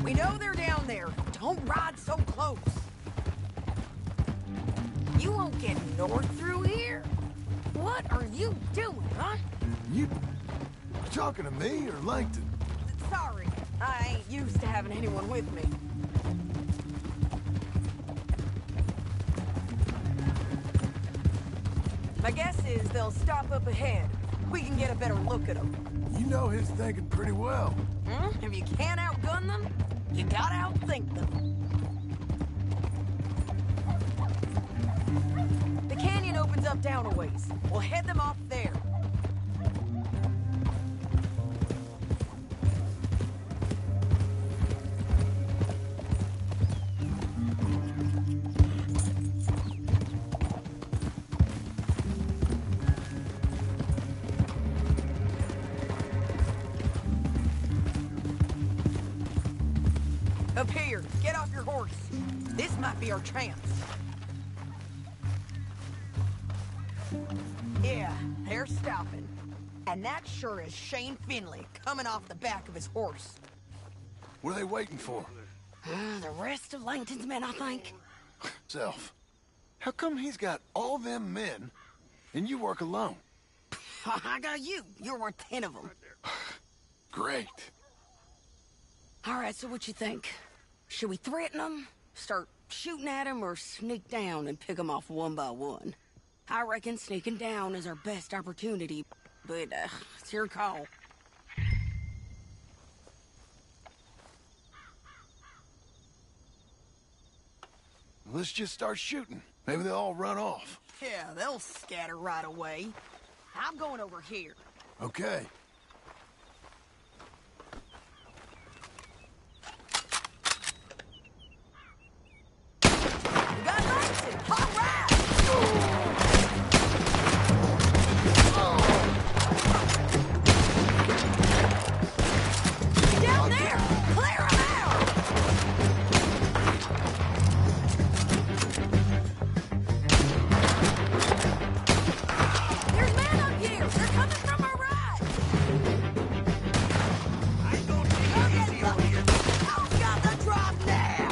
We know they're down there. Don't ride so close. You won't get north through here? What are you doing, huh? You talking to me or Langton? Sorry, I ain't used to having anyone with me. My guess is they'll stop up ahead. We can get a better look at them. You know his thinking pretty well. If you can't outgun them, you gotta outthink them. The canyon opens up down a ways. We'll head them off there. off your horse. This might be our chance. Yeah, they're stopping. And that sure is Shane Finley coming off the back of his horse. What are they waiting for? The rest of Langton's men, I think. Self, how come he's got all them men and you work alone? I got you. You're worth 10 of them. Great. All right, so what you think? Should we threaten them, start shooting at them, or sneak down and pick them off one by one? I reckon sneaking down is our best opportunity, but it's your call. Let's just start shooting. Maybe they'll all run off. Yeah, they'll scatter right away. I'm going over here. Okay. We got Langston! All right! Down there! Clear 'em out! There's men up here! They're coming from our right! I ain't gonna take it easy over here. Who's got the drop now?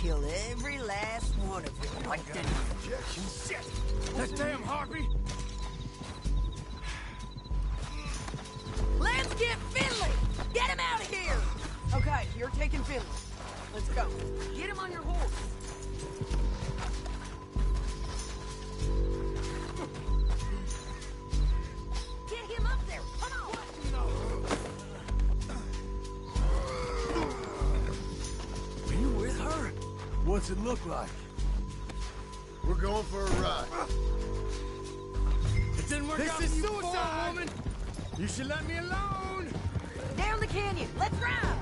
kill every last one of you like that. Injection. Shit! That damn harpy! Let's get Finley! Get him out of here! Okay, you're taking Finley. Let's go. Get him on your horse. Get him up there! Come on! Are you with her? What's What's it look like? We're going for a ride. It didn't work out. This is suicide, woman! You should let me alone! Down the canyon. Let's ride!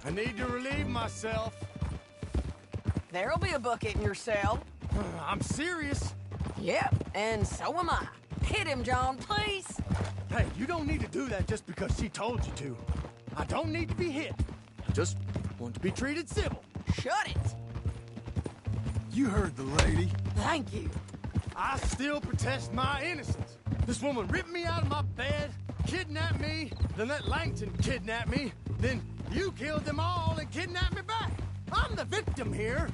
I need to relieve myself. There'll be a bucket in your cell. I'm serious. Yep, and so am I. Hit him, John, please. Hey, you don't need to do that just because she told you to. I don't need to be hit. I just want to be treated civil. Shut it. You heard the lady. Thank you. I still protest my innocence. This woman ripped me out of my bed, kidnapped me, then let Langton kidnap me, then you killed them all and kidnapped me back. I'm the victim here.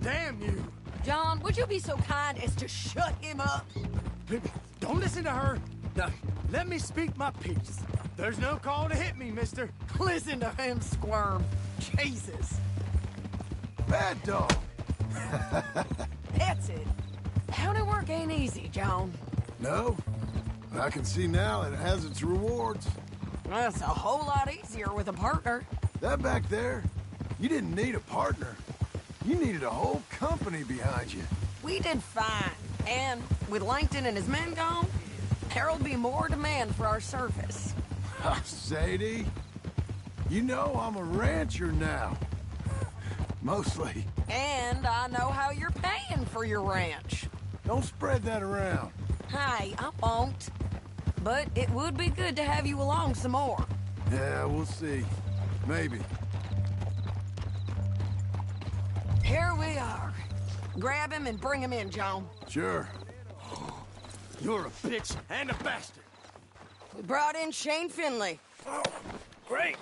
Damn you. John, would you be so kind as to shut him up? Don't listen to her. Now, let me speak my piece. There's no call to hit me, mister. Listen to him squirm. Jesus. Bad dog. That's it. County work ain't easy, John. No, but I can see now it has its rewards. That's a whole lot easier with a partner. That back there, you didn't need a partner. You needed a whole company behind you. We did fine. And with Langton and his men gone, there'll be more demand for our service. Sadie, you know I'm a rancher now. Mostly. And I know how you're paying for your ranch. Don't spread that around. Hey, I won't. But it would be good to have you along some more. Yeah, we'll see. Maybe. Here we are. Grab him and bring him in, John. Sure. You're a bitch and a bastard. We brought in Shane Finley. Oh, great.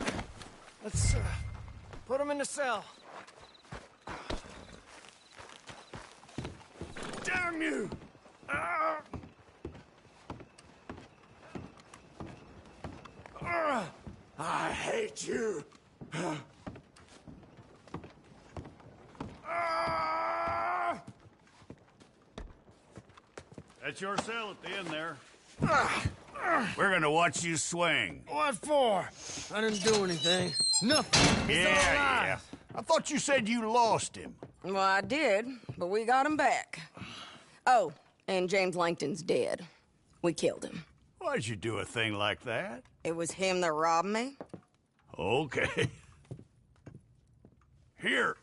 Let's put him in the cell. Damn you! I hate you. That's your cell at the end there. We're gonna watch you swing. What for? I didn't do anything. Nothing. He's all right. Yeah. I thought you said you lost him. Well, I did, but we got him back. Oh, and James Langton's dead. We killed him. Why'd you do a thing like that? It was him that robbed me. Okay. Here.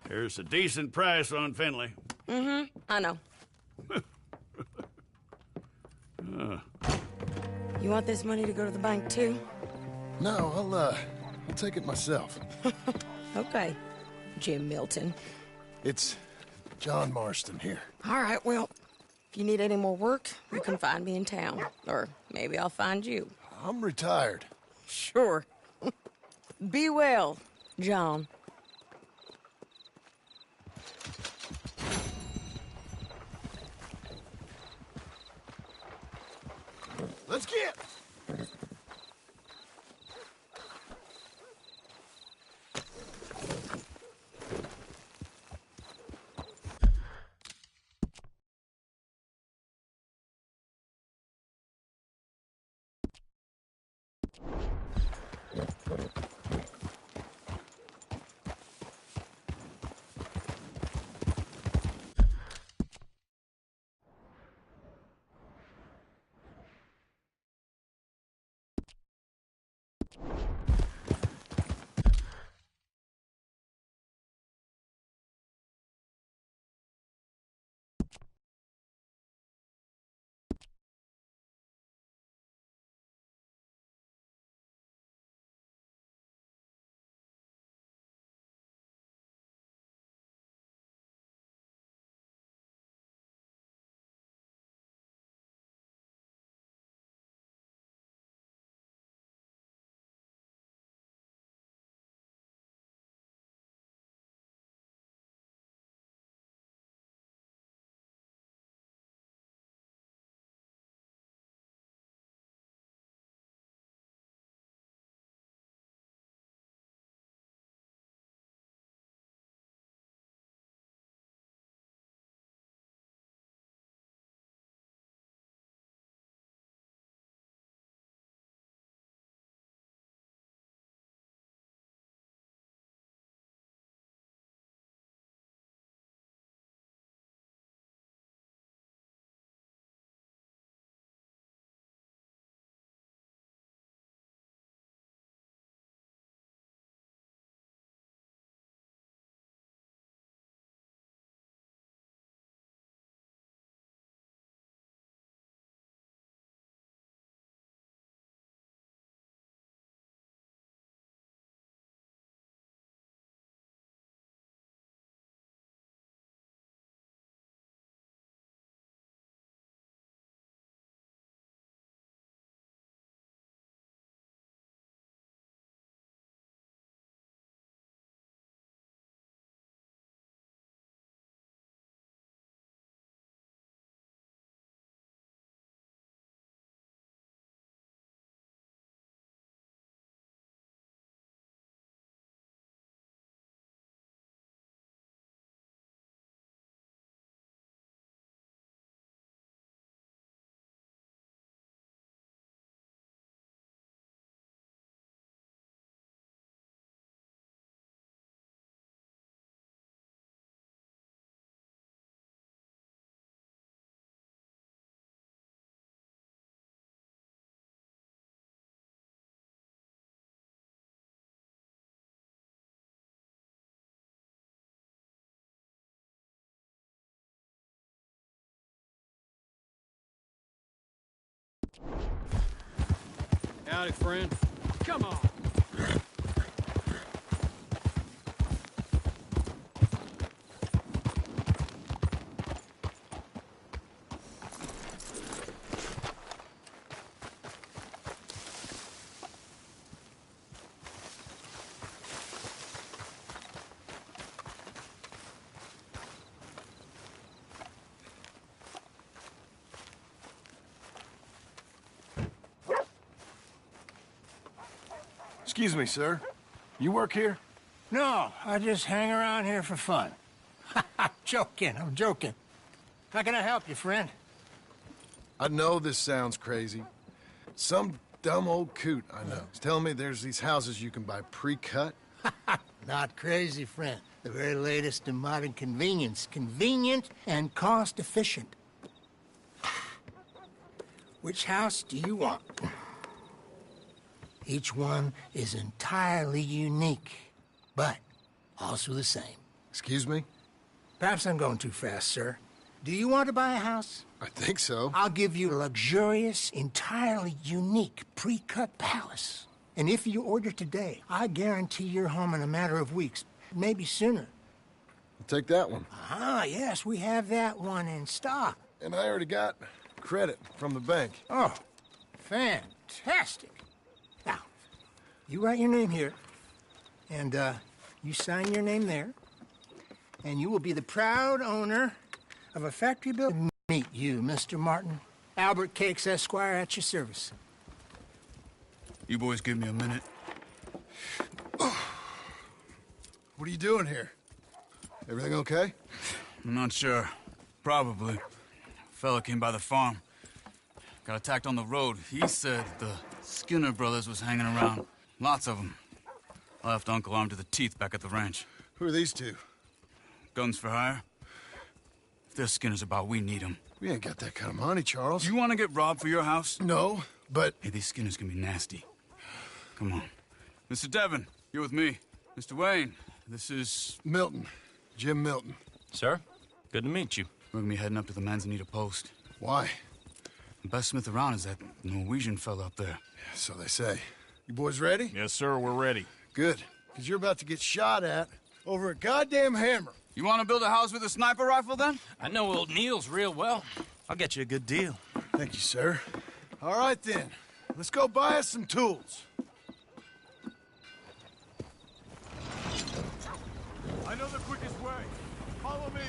Here's a decent price on Finley. Mm-hmm, I know. You want this money to go to the bank, too? No, I'll take it myself. Okay, Jim Milton. It's John Marston here. All right, well, if you need any more work, you can find me in town. Or maybe I'll find you. I'm retired. Sure. Be well, John. Let's get! Howdy, friend. Come on. Excuse me, sir. You work here? No, I just hang around here for fun. I'm joking. How can I help you, friend? I know this sounds crazy. Some dumb old coot I know is telling me there's these houses you can buy pre-cut. Not crazy, friend. The very latest in modern convenience. Convenient and cost-efficient. Which house do you want? Each one is entirely unique, but also the same. Excuse me? Perhaps I'm going too fast, sir. Do you want to buy a house? I think so. I'll give you a luxurious, entirely unique pre-cut palace. And if you order today, I guarantee you're home in a matter of weeks, maybe sooner. I'll take that one. Ah, yes, we have that one in stock. And I already got credit from the bank. Oh, fantastic. Now, you write your name here, and you sign your name there, and you will be the proud owner of a factory building. Meet you, Mr. Martin. Albert Cakes, Esquire, at your service. You boys give me a minute. What are you doing here? Everything okay? I'm not sure. Probably. Fella came by the farm. Got attacked on the road. He said the Skinner brothers was hanging around. Lots of them. I left Uncle armed to the teeth back at the ranch. Who are these two? Guns for hire. If there's Skinner's about, we need them. We ain't got that kind of money, Charles. You want to get robbed for your house? No, but... Hey, these Skinners can be nasty. Come on. Mr. Devon, you're with me. Mr. Wayne, this is... Milton. Jim Milton. Sir, good to meet you. We're gonna be heading up to the Manzanita post. Why? The best smith around is that Norwegian fella up there. Yeah, so they say. You boys ready? Yes, sir, we're ready. Good, because you're about to get shot at over a goddamn hammer. You want to build a house with a sniper rifle, then? I know old Neil's real well. I'll get you a good deal. Thank you, sir. All right, then. Let's go buy us some tools. I know the quickest way. Follow me.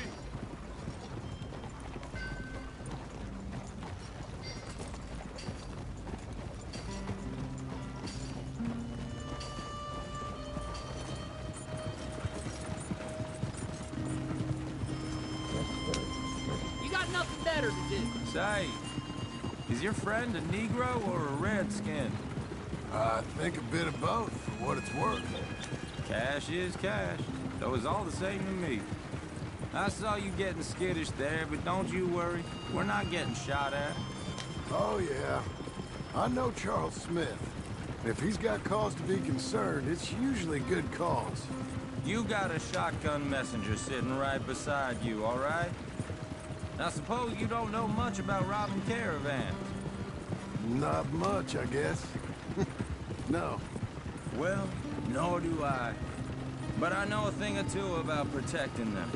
You got nothing better to do. Say, is your friend a Negro or a Redskin? I think a bit of both, for what it's worth. Cash is cash, so it's all the same to me. I saw you getting skittish there, but don't you worry. We're not getting shot at. Oh, yeah. I know Charles Smith. If he's got cause to be concerned, it's usually good cause. You got a shotgun messenger sitting right beside you, all right? Now, suppose you don't know much about robbing caravans. Not much, I guess. No. Well, nor do I. But I know a thing or two about protecting them.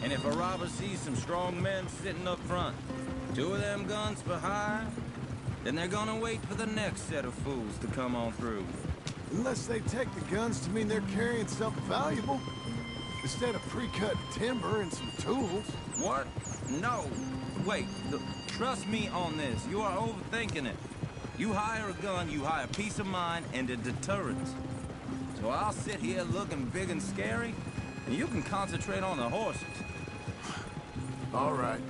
And if a robber sees some strong men sitting up front, 2 of them guns for hire, then they're gonna wait for the next set of fools to come on through. Unless they take the guns to mean they're carrying something valuable. Instead of pre-cut timber and some tools. What? No. Wait, look, trust me on this. You are overthinking it. You hire a gun, you hire peace of mind and a deterrent. So I'll sit here looking big and scary, and you can concentrate on the horses. All right.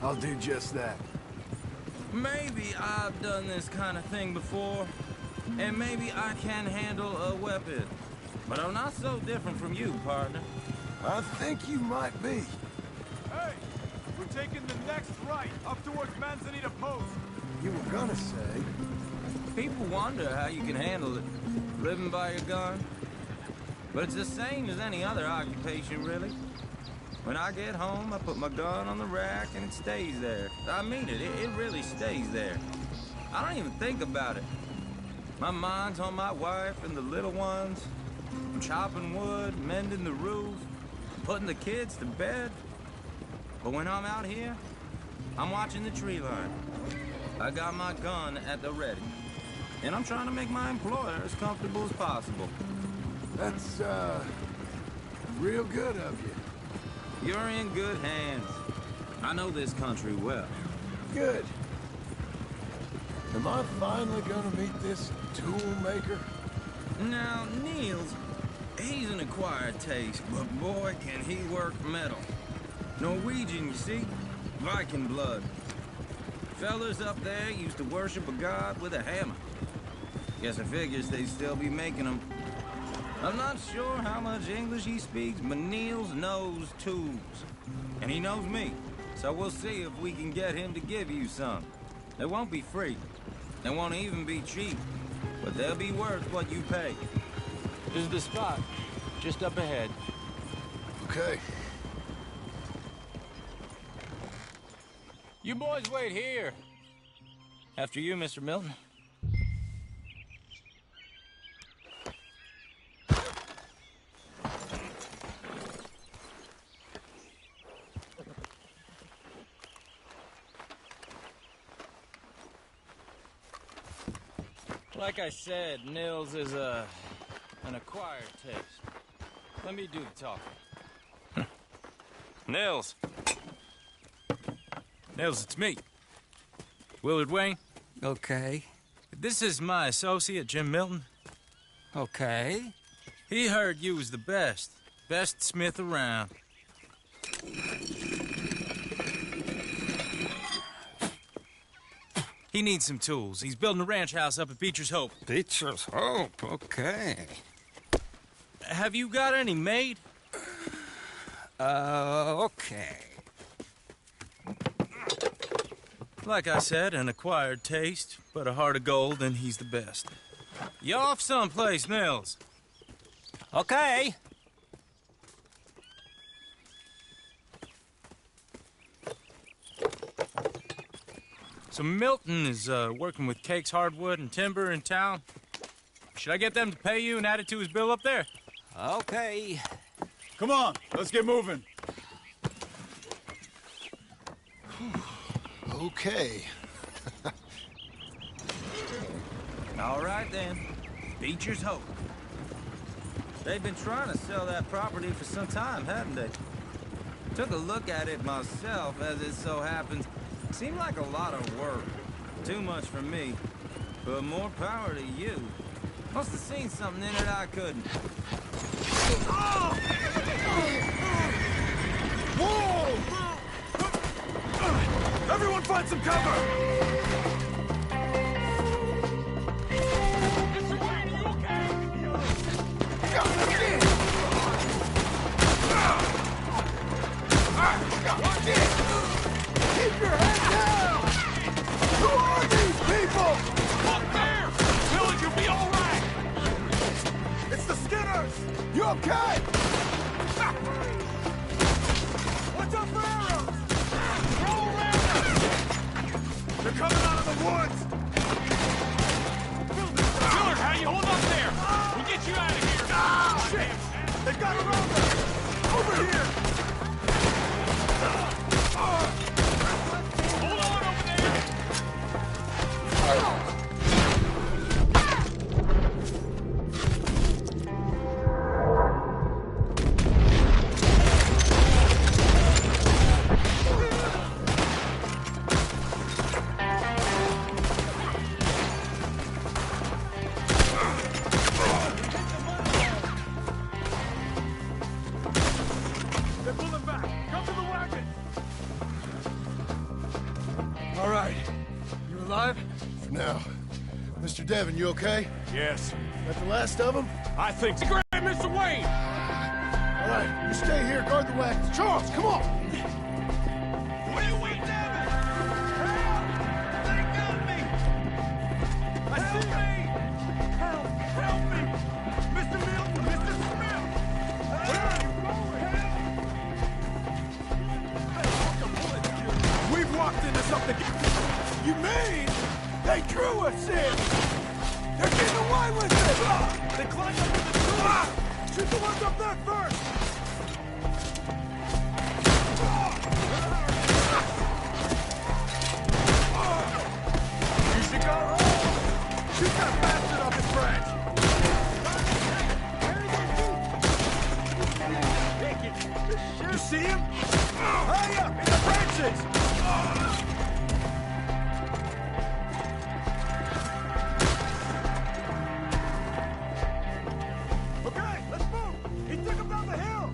I'll do just that. Maybe I've done this kind of thing before, and maybe I can handle a weapon. But I'm not so different from you, partner. I think you might be. Hey, we're taking the next right, up towards Manzanita Post. You were gonna say. People wonder how you can handle it, living by your gun. But it's the same as any other occupation, really. When I get home, I put my gun on the rack and it stays there. I mean it, it really stays there. I don't even think about it. My mind's on my wife and the little ones. I'm chopping wood, mending the roof, putting the kids to bed. But when I'm out here, I'm watching the tree line. I got my gun at the ready. And I'm trying to make my employer as comfortable as possible. That's, real good of you. You're in good hands. I know this country well. Good. Am I finally gonna meet this tool maker? Now, Niels, he's an acquired taste, but boy, can he work metal. Norwegian, you see? Viking blood. Fellas up there used to worship a god with a hammer. Guess I figures they'd still be making them. I'm not sure how much English he speaks, but Niels knows tools. And he knows me. So we'll see if we can get him to give you some. They won't be free. They won't even be cheap. But they'll be worth what you pay. This is the spot. Just up ahead. Okay. You boys wait here. After you, Mr. Milton. Like I said, Nils is an acquired taste. Let me do the talking. Nils. Nils, it's me. Willard Wayne. Okay. This is my associate, Jim Milton. Okay. He heard you was the best. Best smith around. He needs some tools. He's building a ranch house up at Beecher's Hope. Beecher's Hope, okay. Have you got any made? Okay. Like I said, an acquired taste, but a heart of gold, and he's the best. You off someplace, Mills? Okay. So Milton is working with Cakes Hardwood and Timber in town. Should I get them to pay you and add it to his bill up there? Okay. Come on, let's get moving. Okay. All right, then. Beecher's Hope. They've been trying to sell that property for some time, haven't they? Took a look at it myself, as it so happens. Seemed like a lot of work. Too much for me. But more power to you. Must have seen something in it I couldn't. Whoa! Everyone find some cover! Keep your head down! Who are these people? Up there! Willard, you'll be all right! It's the Skinners! You okay? Watch out for arrows! Roll around! They're coming out of the woods! Willard, how you hold up there? We'll get you out of here! Shit! They've got around us! Over here! Hold on over there! They're pulling back! Come to the wagon! All right. You alive? For now. Mr. Devon, you okay? Yes. That the last of them? I think so. Grab Mr. Wayne! All right, you stay here, guard the wagons. Charles, come on! What are you waiting at? Help! They got me! I see me! Help! Help me! Mr. Milton! Mr. Smith! Where are you going? We've walked into something. You mean they drew us in? They're getting away with it! They climbed up in the tree! Shoot the ones up there first! You should go home! Shoot that bastard off his branch! You see him? Hurry up! In the branches! Okay, let's move! He took him down the hill!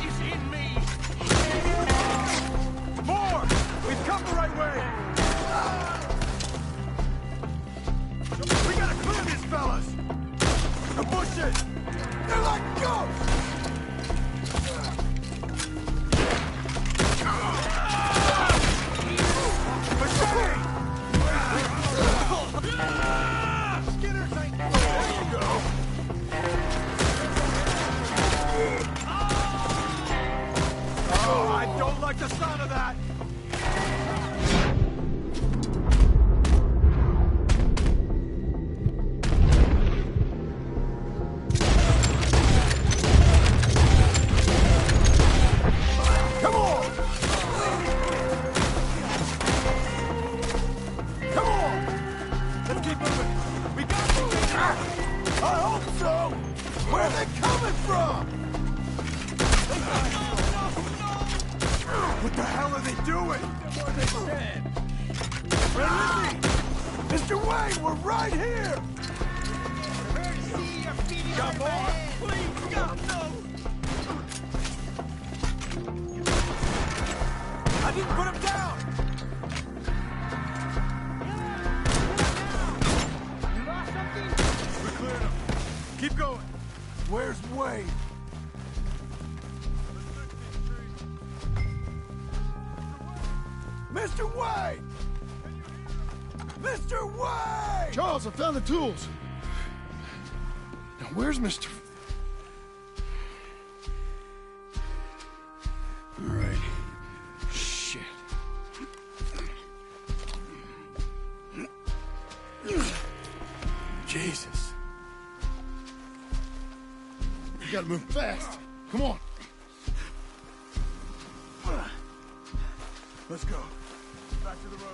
He's in me! More! We've come the right way! We gotta clear these fellas! The bushes! They're like ghosts! Machete! Skinners ain't... There you go! Oh, I don't like the sound of that! Come on! Come on! Let's keep moving! We got to... I hope so! Where are they coming from? are they doing? What they said. Where is he? Mr. Wayne, we're right here! Come on, please, God, no! I didn't put him down! You lost something? We cleared him. Keep going. Where's Wayne? Mr. Wayne! Mr. Wayne! Charles, I found the tools. Now, where's Mr. All right. Shit. Jesus. You gotta move fast. Come on. Let's go. Back to the road.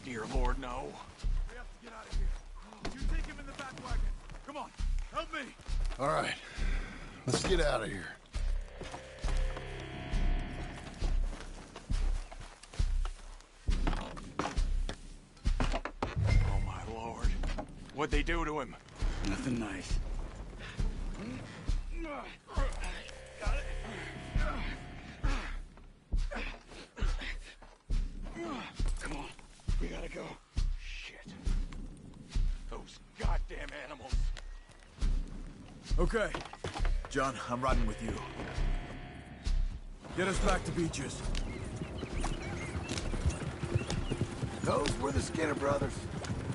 Dear Lord, no. We have to get out of here. You take him in the back wagon. Come on, help me. All right, let's get out of here. Oh, my Lord. What'd they do to him? Nothing nice. Come on. We gotta go. Shit. Those goddamn animals. Okay. John, I'm riding with you. Get us back to Beaches. Those were the Skinner brothers?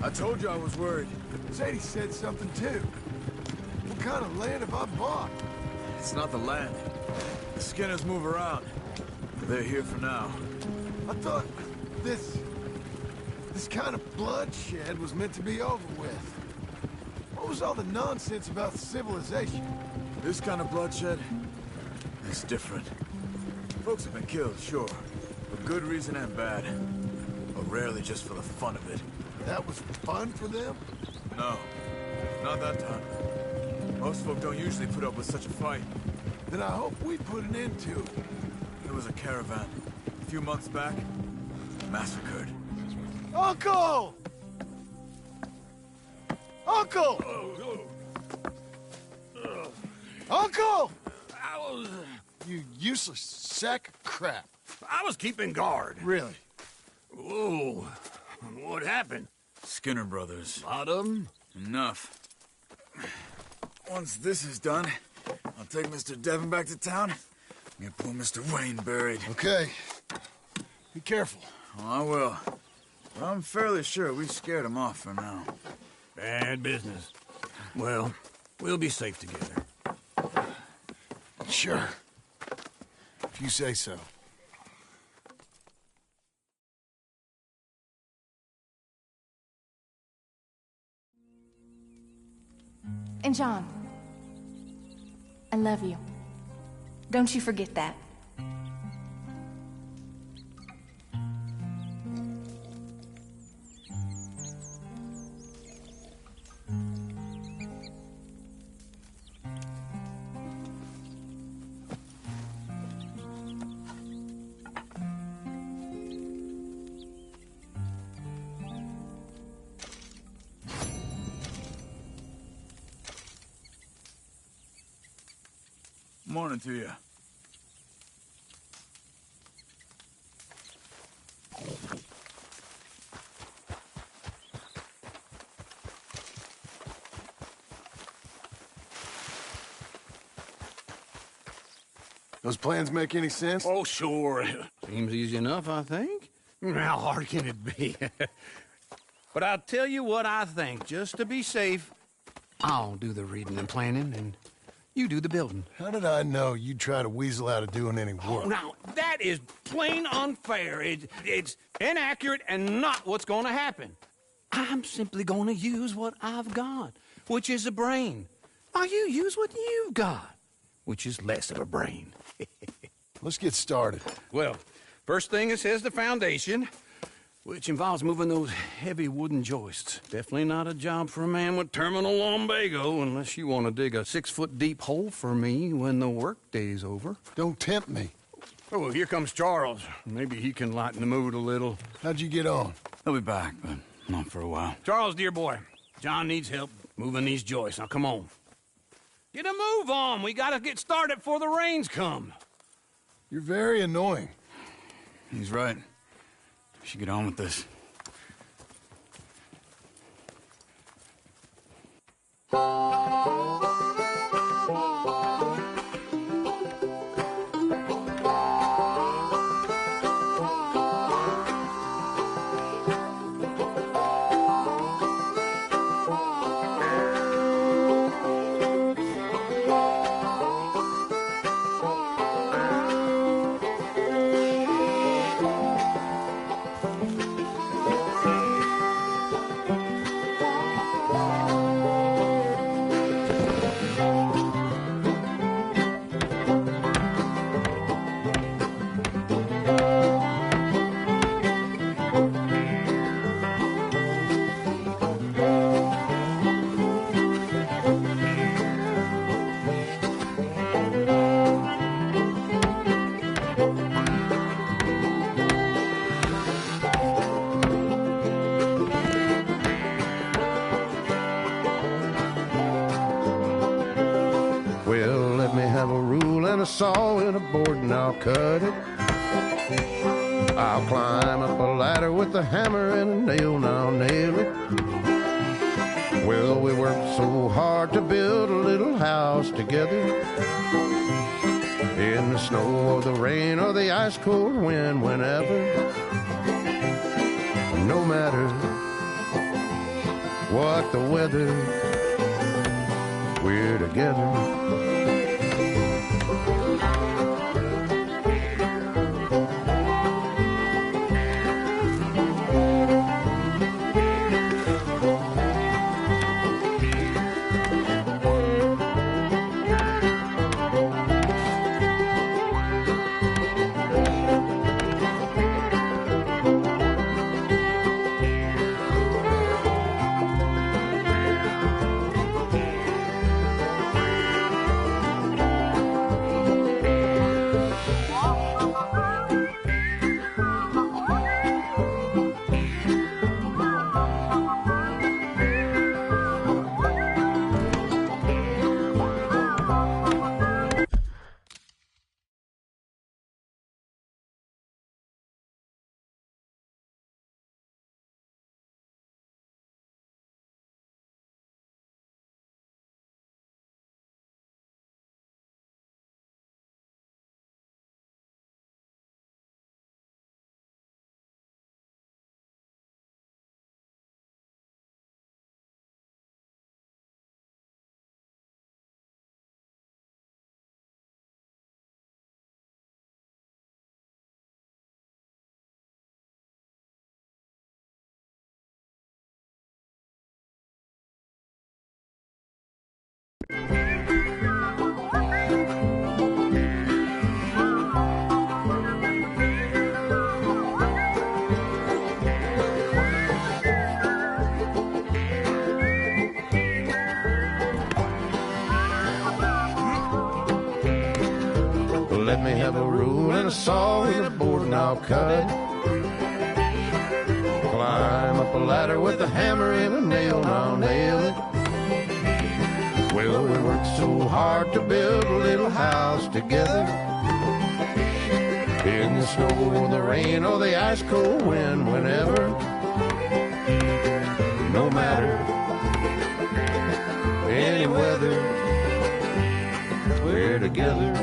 I told you I was worried. Sadie said something too. What kind of land have I bought? It's not the land. The Skinners move around. They're here for now. I thought this kind of bloodshed was meant to be over with. What was all the nonsense about civilization? This kind of bloodshed is different. Folks have been killed, sure. For good reason and bad. But rarely just for the fun of it. That was fun for them? No. Not that time. Most folk don't usually put up with such a fight. Then I hope we put an end to it. There was a caravan. A few months back. Massacred. Uncle! Uncle! Uncle! You useless sack of crap. I was keeping guard. Really? Whoa. What happened? Skinner brothers. Lot of them? Enough. Once this is done, I'll take Mr. Devon back to town and get poor Mr. Wayne buried. Okay. Be careful. Oh, I will. But I'm fairly sure we scared him off for now. Bad business. Well, we'll be safe together. Sure. If you say so. And John, I love you. Don't you forget that. Morning to you. Those plans make any sense? Oh, sure. Seems easy enough, I think. How hard can it be? But I'll tell you what I think. Just to be safe, I'll do the reading and planning, and you do the building. How did I know you'd try to weasel out of doing any work? Oh, now, that is plain unfair. It's inaccurate and not what's going to happen. I'm simply going to use what I've got, which is a brain. While you use what you've got, which is less of a brain. Let's get started. Well, first thing it says the foundation, which involves moving those heavy wooden joists. Definitely not a job for a man with terminal lumbago, unless you want to dig a 6-foot deep hole for me when the workday's over. Don't tempt me. Oh, here comes Charles. Maybe he can lighten the mood a little. How'd you get on? He'll be back, but not for a while. Charles, dear boy, John needs help moving these joists. Now, come on. Get a move on. We gotta get started before the rains come. You're very annoying. He's right. We should get on with this. Saw and a board and I'll cut it. I'll climb up a ladder with a hammer and a nail and I'll nail it. Well, we worked so hard to build a little house together. In the snow or the rain or the ice cold wind, whenever. No matter what the weather, we're together. Let me have a rule and a saw and a board and I'll cut. Climb up a ladder with a hammer and a nail and I'll nail it. Well, we worked so hard to build a little house together. In the snow or the rain or the ice cold wind, whenever. No matter any weather, we're together.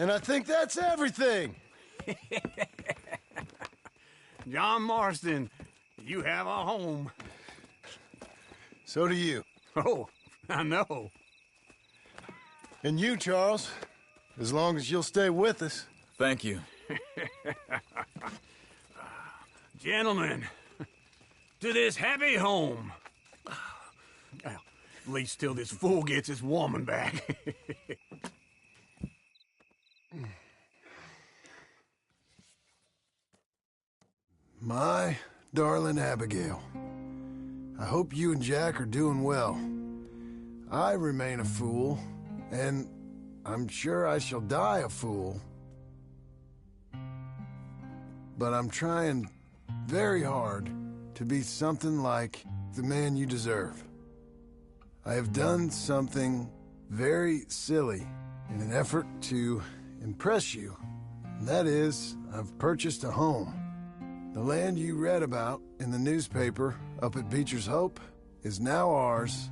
And I think that's everything. John Marston, you have a home. So do you. Oh, I know. And you, Charles, as long as you'll stay with us. Thank you. Gentlemen, to this happy home. Well, at least till this fool gets his woman back. My darling Abigail, I hope you and Jack are doing well. I remain a fool, and I'm sure I shall die a fool. But I'm trying very hard to be something like the man you deserve. I have done something very silly in an effort to impress you. And that is, I've purchased a home. The land you read about in the newspaper up at Beecher's Hope is now ours,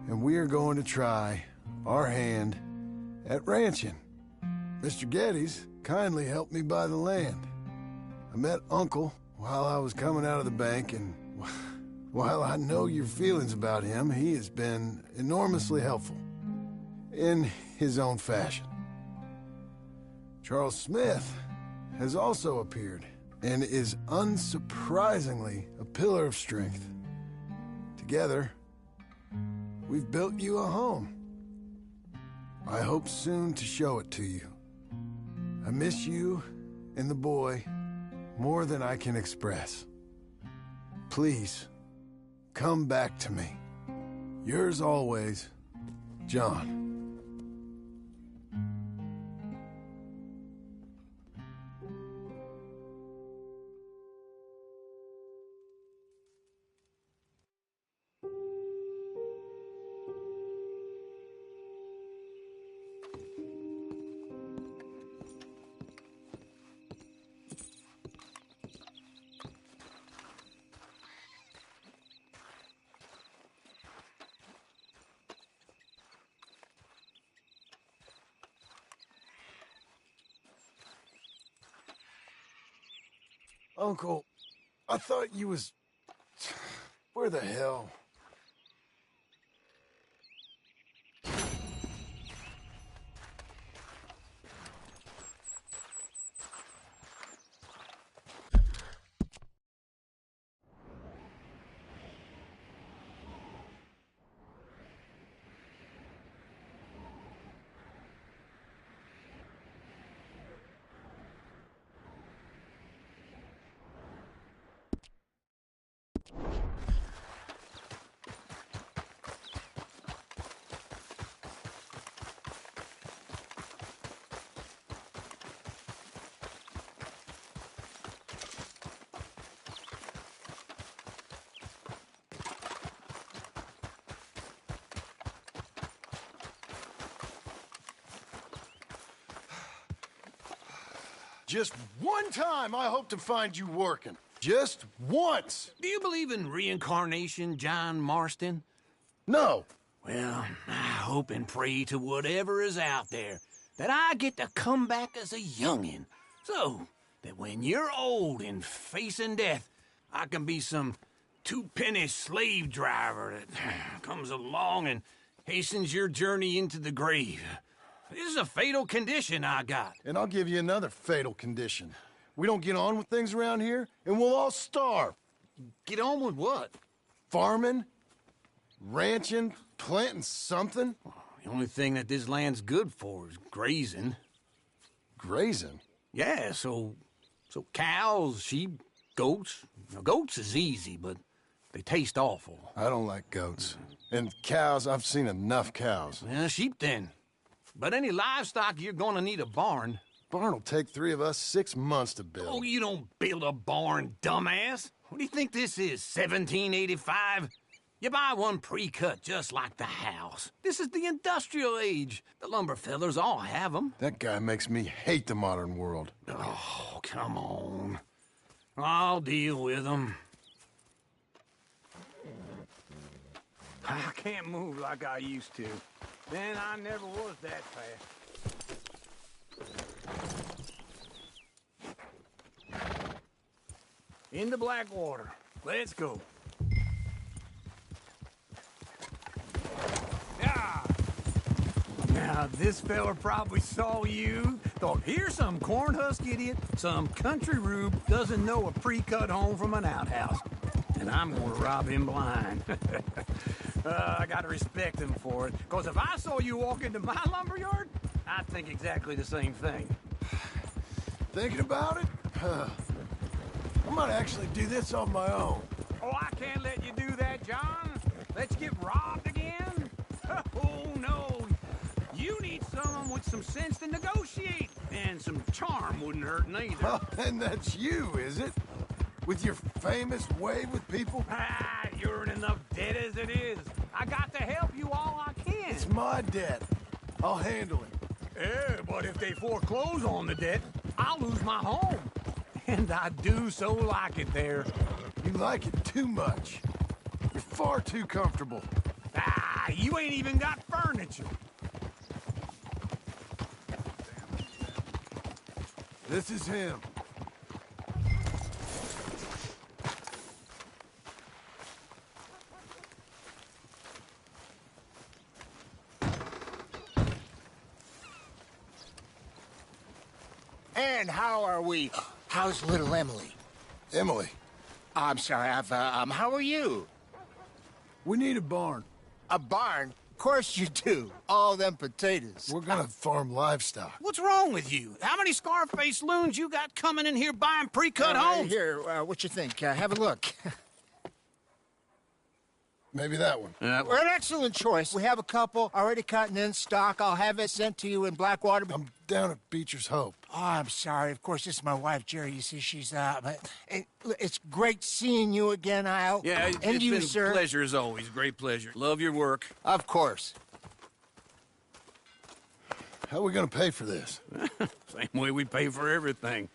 and we are going to try our hand at ranching. Mr. Geddes kindly helped me buy the land. I met Uncle while I was coming out of the bank, and while I know your feelings about him, he has been enormously helpful in his own fashion. Charles Smith has also appeared and is unsurprisingly a pillar of strength. Together, we've built you a home. I hope soon to show it to you. I miss you and the boy more than I can express. Please, come back to me. Yours always, John. Uncle, I thought you was... Where the hell? Just one time I hope to find you working. Just once. Do you believe in reincarnation, John Marston? No. Well, I hope and pray to whatever is out there that I get to come back as a youngin', so that when you're old and facing death, I can be some two-penny slave driver that comes along and hastens your journey into the grave. This is a fatal condition I got. And I'll give you another fatal condition. We don't get on with things around here, and we'll all starve. Get on with what? Farming, ranching, planting something. The only thing that this land's good for is grazing. Grazing? Yeah, so cows, sheep, goats. Now, goats is easy, but they taste awful. I don't like goats. And cows, I've seen enough cows. Yeah, sheep then. But any livestock, you're gonna need a barn. Barn will take 3 of us 6 months to build. Oh, you don't build a barn, dumbass. What do you think this is, 1785? You buy one pre-cut just like the house. This is the industrial age. The lumber fellers all have them. That guy makes me hate the modern world. Oh, come on. I'll deal with them. I can't move like I used to. Man, I never was that fast. into Blackwater. Let's go. Yeah. Now, this fella probably saw you, thought, here's some cornhusk idiot, some country rube doesn't know a pre-cut home from an outhouse. And I'm gonna rob him blind. I gotta respect him for it, because if I saw you walk into my lumberyard, I'd think exactly the same thing. Thinking about it? I might actually do this on my own. Oh, I can't let you do that, John. Let's get robbed again? Oh, no. You need someone with some sense to negotiate. And some charm wouldn't hurt neither. Oh, and that's you, is it? With your famous way with people? Ah, you're in enough debt as it is. I got to help you all I can. It's my debt. I'll handle it. Yeah, but if they foreclose on the debt, I'll lose my home. And I do so like it there. You like it too much. You're far too comfortable. Ah, you ain't even got furniture. This is him. And how are we? How's little Emily? Emily. I'm sorry, how are you? We need a barn. A barn? Of course you do. All them potatoes. We're gonna farm livestock. What's wrong with you? How many Scarface loons you got coming in here buying pre-cut homes? Here, what you think? Have a look. Maybe that one. We're an excellent choice. We have a couple already cut and in stock. I'll have it sent to you in Blackwater. I'm down at Beecher's Hope. Oh, I'm sorry. Of course, this is my wife, Jerry. You see, she's it's great seeing you again, Al. Yeah, and it's you, been sir. a pleasure as always. Great pleasure. Love your work. Of course. How are we gonna pay for this? Same way we pay for everything.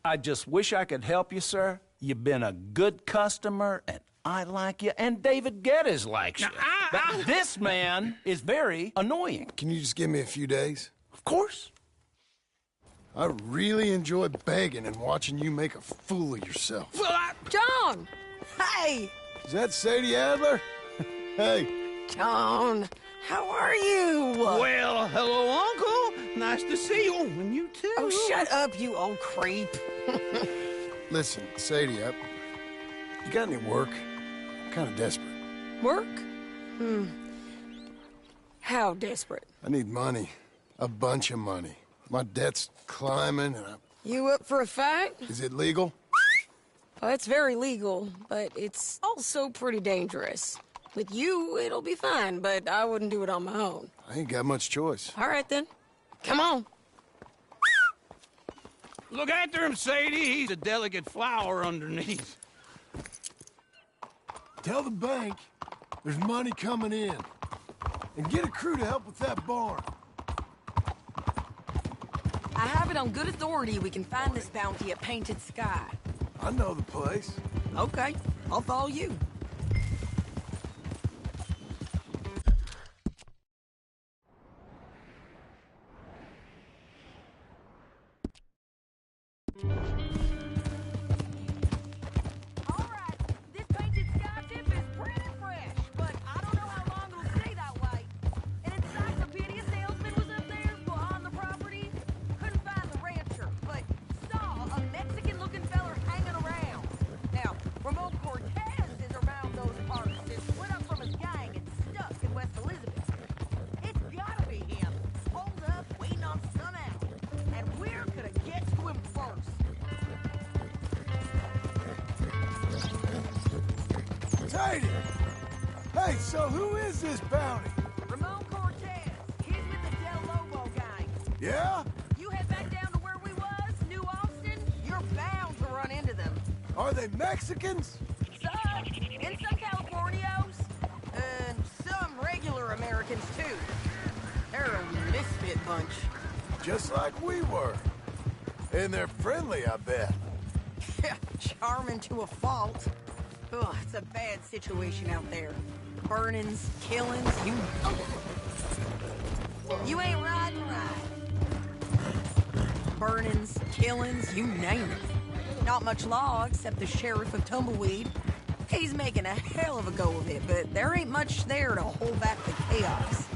I just wish I could help you, sir. You've been a good customer, and I like you, and David Geddes likes you. But this man is very annoying. Can you just give me a few days? Of course. I really enjoy begging and watching you make a fool of yourself. John! Hey! Is that Sadie Adler? Hey. John, how are you? Well, hello, Uncle. Nice to see you. And you too. Oh, shut up, you old creep. Listen, Sadie, you got any work? I'm kind of desperate. Work? How desperate? I need money. A bunch of money. My debt's climbing and You up for a fight? Is it legal? Well, it's very legal, but it's also pretty dangerous. With you, it'll be fine, but I wouldn't do it on my own. I ain't got much choice. All right, then. Come on. Look after him, Sadie. He's a delicate flower underneath. Tell the bank there's money coming in. And get a crew to help with that barn. I have it on good authority we can find this bounty at Painted Sky. I know the place. Okay, I'll follow you. Sadie! Hey, so who is this bounty? Ramon Cortez. He's with the Del Lobo gang. Yeah? You head back down to where we was, New Austin, you're bound to run into them. Are they Mexicans? Some, and some Californios, and some regular Americans too. They're a misfit bunch. Just like we were. And they're friendly, I bet. Yeah, charming to a fault. Ugh, it's a bad situation out there. Burnings, killings, you ain't riding right. Burnings, killings, you name it. not much law except the sheriff of Tumbleweed. He's making a hell of a go of it, but there ain't much there to hold back the chaos.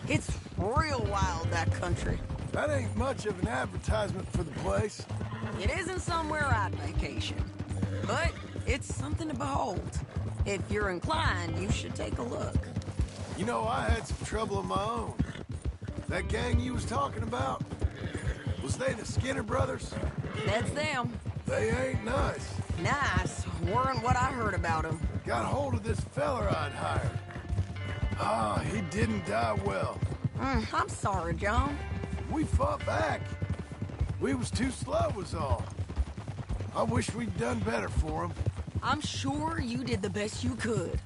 It's real wild, that country. That ain't much of an advertisement for the place. It isn't somewhere I'd vacation, but it's something to behold. If you're inclined, you should take a look. You know, I had some trouble of my own. That gang you was talking about, was they the Skinner brothers? That's them. They ain't nice. Nice. Weren't what I heard about them. Got hold of this feller I'd hired. Ah, he didn't die well. I'm sorry, John. We fought back. We was too slow was all. I wish we'd done better for him. I'm sure you did the best you could.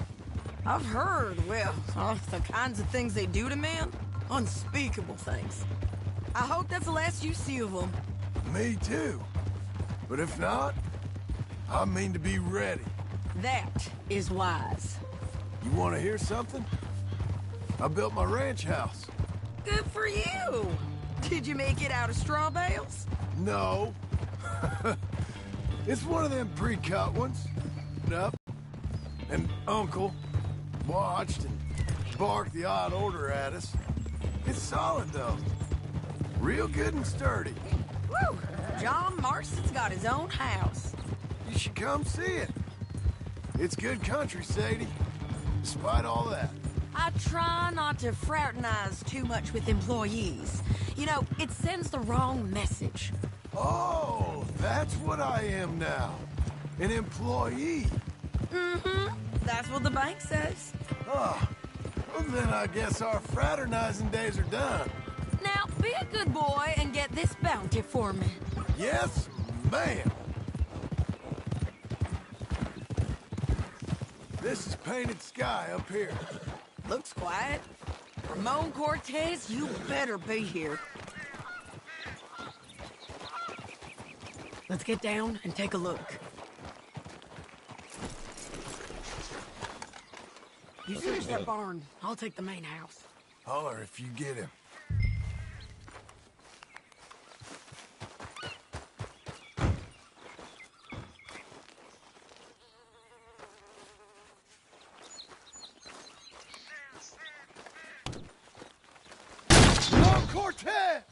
I've heard, well, the kinds of things they do to men. Unspeakable things. I hope that's the last you see of them. Me too. But if not, I mean to be ready. That is wise. You want to hear something? I built my ranch house. Good for you. Did you make it out of straw bales? No. It's one of them pre-cut ones. Up. And Uncle watched and barked the odd order at us. It's solid, though. Real good and sturdy. Woo! John Marston's got his own house. You should come see it. It's good country, Sadie. Despite all that. I try not to fraternize too much with employees. You know, it sends the wrong message. Oh, that's what I am now. An employee. Mm-hmm. That's what the bank says. Oh, well then I guess our fraternizing days are done. Now, be a good boy and get this bounty for me. Yes, ma'am. This is Painted Sky up here. Looks quiet. Ramon Cortez, you better be here. Let's get down and take a look. You search that barn. I'll take the main house. Holler if you get him. Ramon Cortez!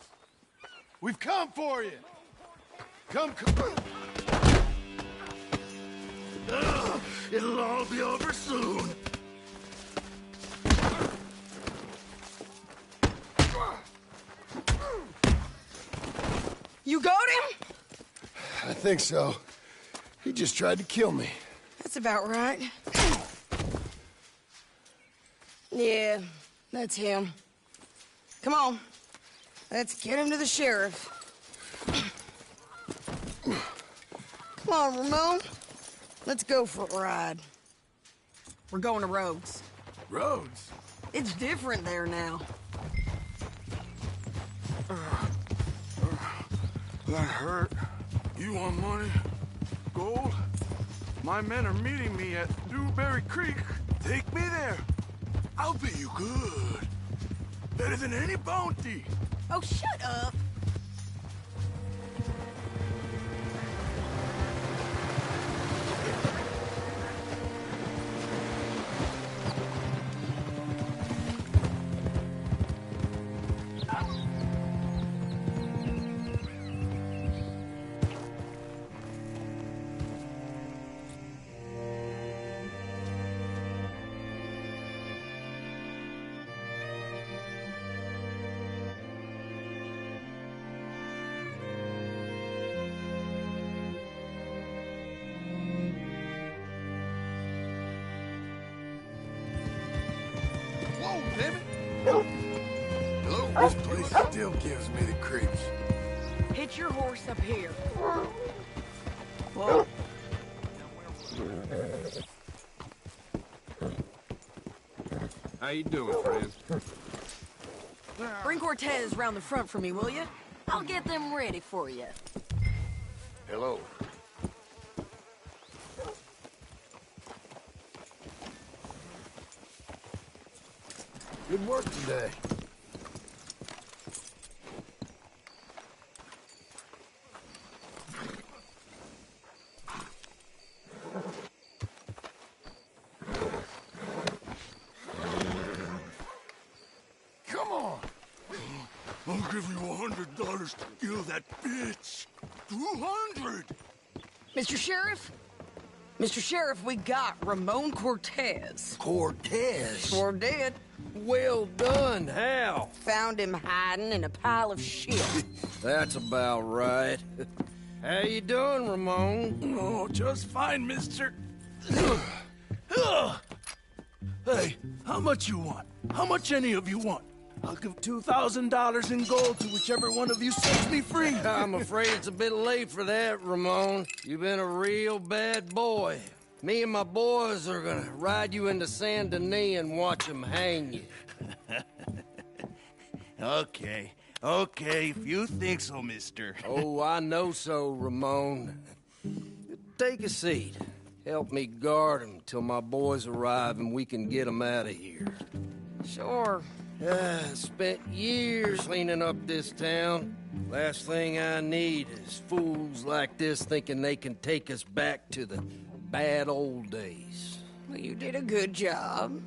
We've come for you! Come. It'll all be over soon. You got him? I think so. He just tried to kill me. That's about right. Yeah, that's him. Come on. Let's get him to the sheriff. Come on, Ramon. Let's go for a ride. We're going to Rhodes. Rhodes? It's different there now. That hurt. You want money? Gold? My men are meeting me at Dewberry Creek. Take me there. I'll pay you good. Better than any bounty. Oh, shut up. Whoa, damn it! Hello? This place still gives me the creeps. Hitch your horse up here. Whoa. How you doing, friends? Bring Cortez round the front for me, will you? I'll get them ready for you. Hello. Good work today. give you $100 to kill that bitch. 200. Mr. Sheriff? Mr. Sheriff, we got Ramon Cortez. Cortez? Sure did. Well done. How? Found him hiding in a pile of shit. That's about right. How you doing, Ramon? Oh, just fine, mister. Hey, how much you want? How much any of you want? I'll give $2,000 in gold to whichever one of you sets me free. I'm afraid it's a bit late for that, Ramon. You've been a real bad boy. Me and my boys are gonna ride you into Saint Denis and watch them hang you. Okay, if you think so, mister. Oh, I know so, Ramon. Take a seat. Help me guard him till my boys arrive and we can get them out of here. Sure. Spent years cleaning up this town. Last thing I need is fools like this thinking they can take us back to the bad old days. Well, you did a good job.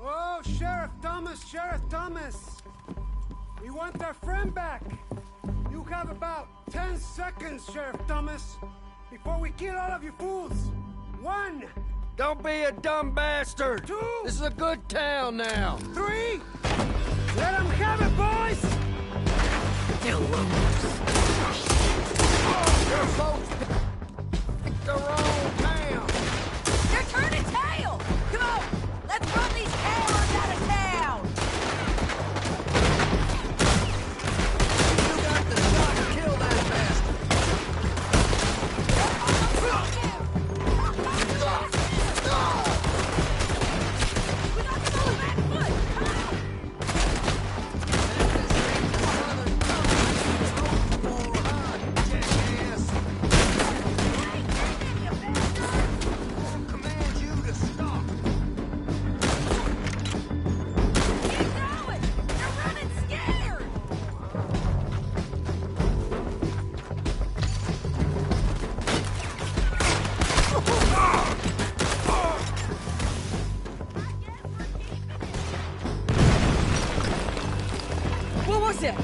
Oh, Sheriff Thomas! We want our friend back! You have about 10 seconds, Sheriff Thomas, before we kill all of you fools! 1! Don't be a dumb bastard! 2! This is a good town now! 3! Let them have it, boys! Your folks picked the wrong town! They're turning tail! Come on! Let's run these cowards out of town! You got the shot to kill that bastard! What was it?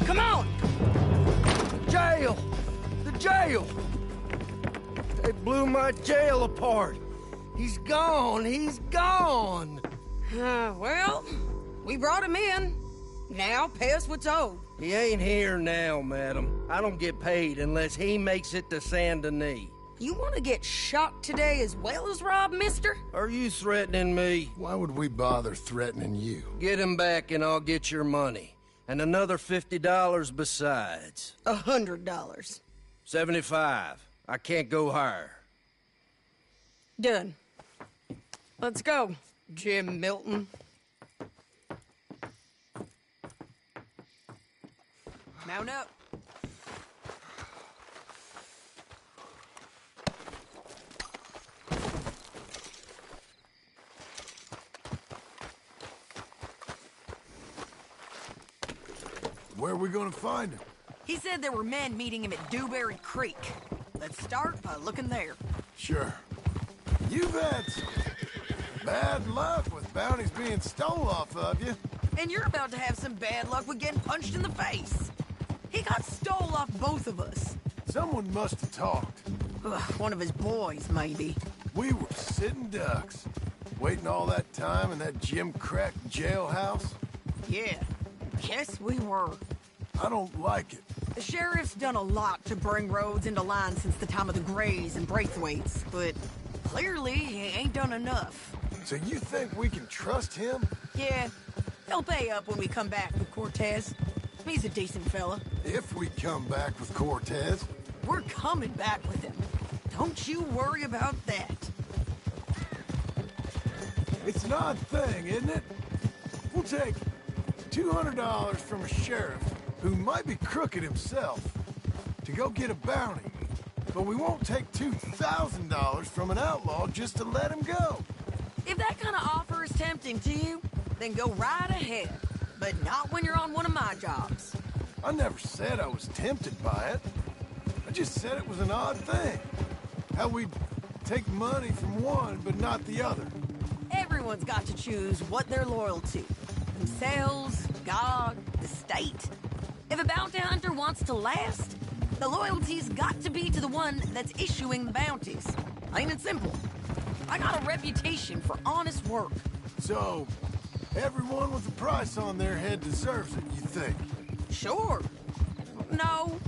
Come on! Jail! The jail! They blew my jail apart. He's gone! He's gone! Well, we brought him in. Now pay us what's owed. He ain't here now, madam. I don't get paid unless he makes it to Saint Denis. You want to get shot today as well as Rob, mister? Are you threatening me? Why would we bother threatening you? Get him back and I'll get your money. And another $50 besides. $100. 75. I can't go higher. Done. Let's go, Jim Milton. Mount up. Where are we gonna find him? He said there were men meeting him at Dewberry Creek. Let's start by looking there. Sure. You've had some bad luck with bounties being stole off of you. And you're about to have some bad luck with getting punched in the face. He got stole off both of us. Someone must have talked. Ugh, one of his boys, maybe. We were sitting ducks, waiting all that time in that Jim Crack jailhouse. Yeah, yes we were. I don't like it. The sheriff's done a lot to bring roads into line since the time of the Grays and Braithwaites, but clearly he ain't done enough. So you think we can trust him? Yeah, he'll pay up when we come back with Cortez. He's a decent fella. If we come back with Cortez. We're coming back with him. Don't you worry about that. It's an odd thing, isn't it? We'll take $200 from a sheriff who might be crooked himself to go get a bounty. But we won't take $2,000 from an outlaw just to let him go. If that kind of offer is tempting to you, then go right ahead. But not when you're on one of my jobs. I never said I was tempted by it. I just said it was an odd thing. How we'd take money from one but not the other. Everyone's got to choose what they're loyal to. Themselves, God, the state. If a bounty hunter wants to last, the loyalty's got to be to the one that's issuing the bounties. Plain and simple. I got a reputation for honest work. So, everyone with a price on their head deserves it, you think? Sure. No,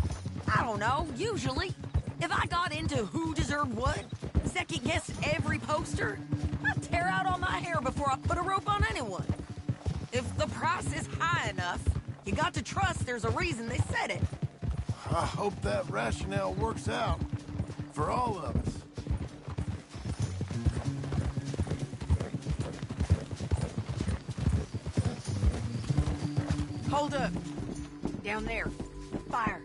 I don't know, usually. If I got into who deserved what, second-guessed every poster, I'd tear out all my hair before I put a rope on anyone. If the price is high enough, you got to trust there's a reason they said it. I hope that rationale works out for all of us. Hold up. Down there. Fire.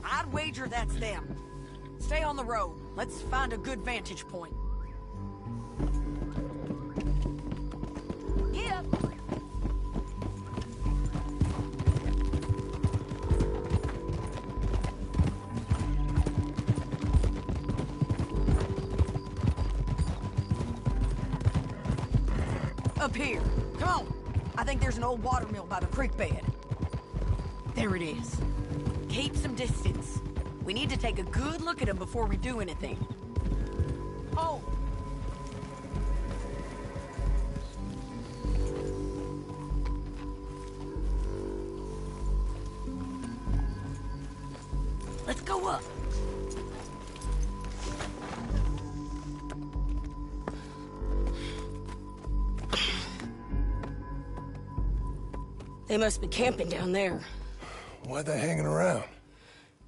I'd wager that's them. Stay on the road. Let's find a good vantage point. Yeah. Up here. Come on. I think there's an old water mill by the creek bed. There it is. Keep some distance. We need to take a good look at him before we do anything. Oh! Let's go up. They must be camping down there. Why are they hanging around?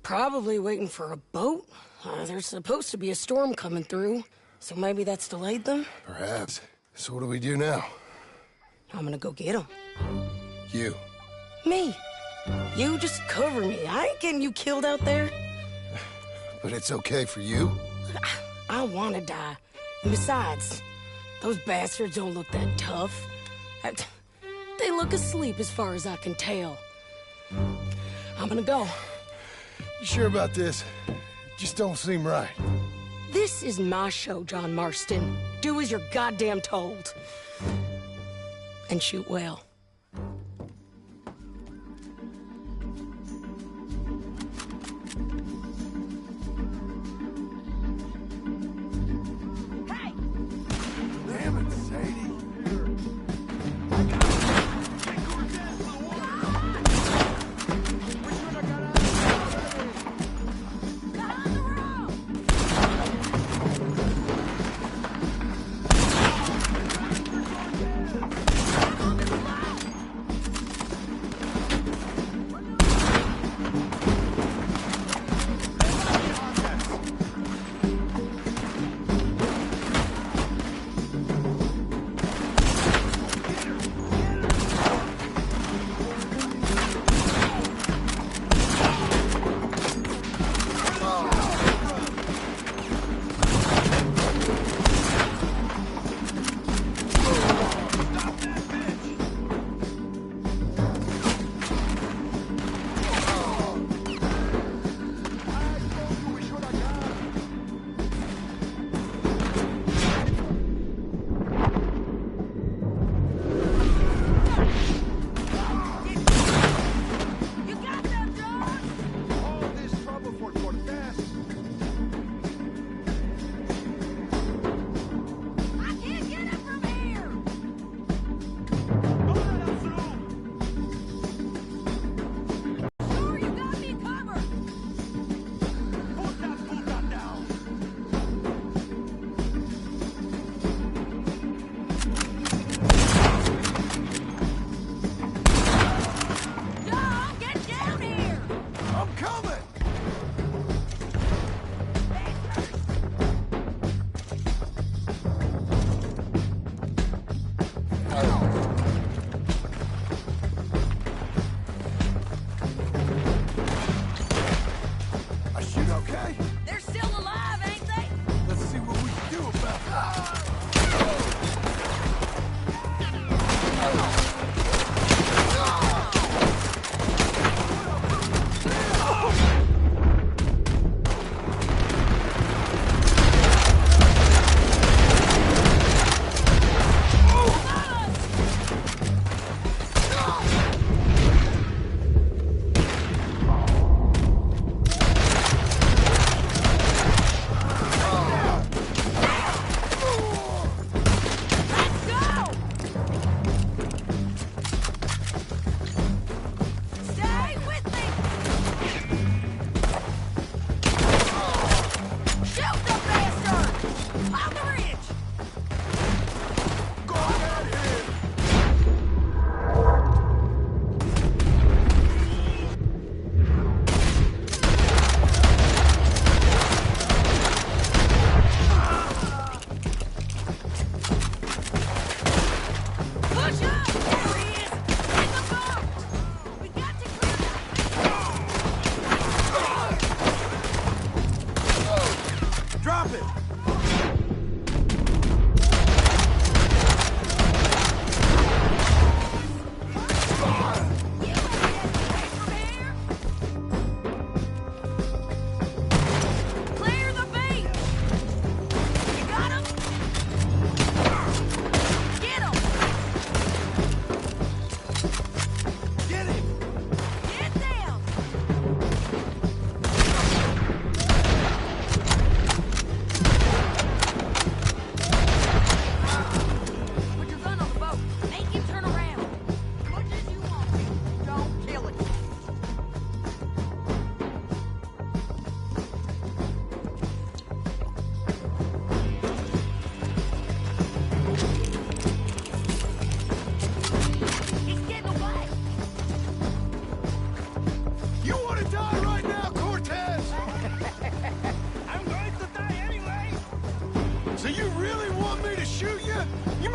Probably waiting for a boat. There's supposed to be a storm coming through, so maybe that's delayed them? Perhaps. So what do we do now? I'm gonna go get them. You. Me. You just cover me. I ain't getting you killed out there. But it's okay for you? I want to die. And besides, those bastards don't look that tough. They look asleep as far as I can tell. I'm gonna go. You sure about this? Just don't seem right. This is my show, John Marston. Do as you're goddamn told. And shoot well. Damn it, Sadie.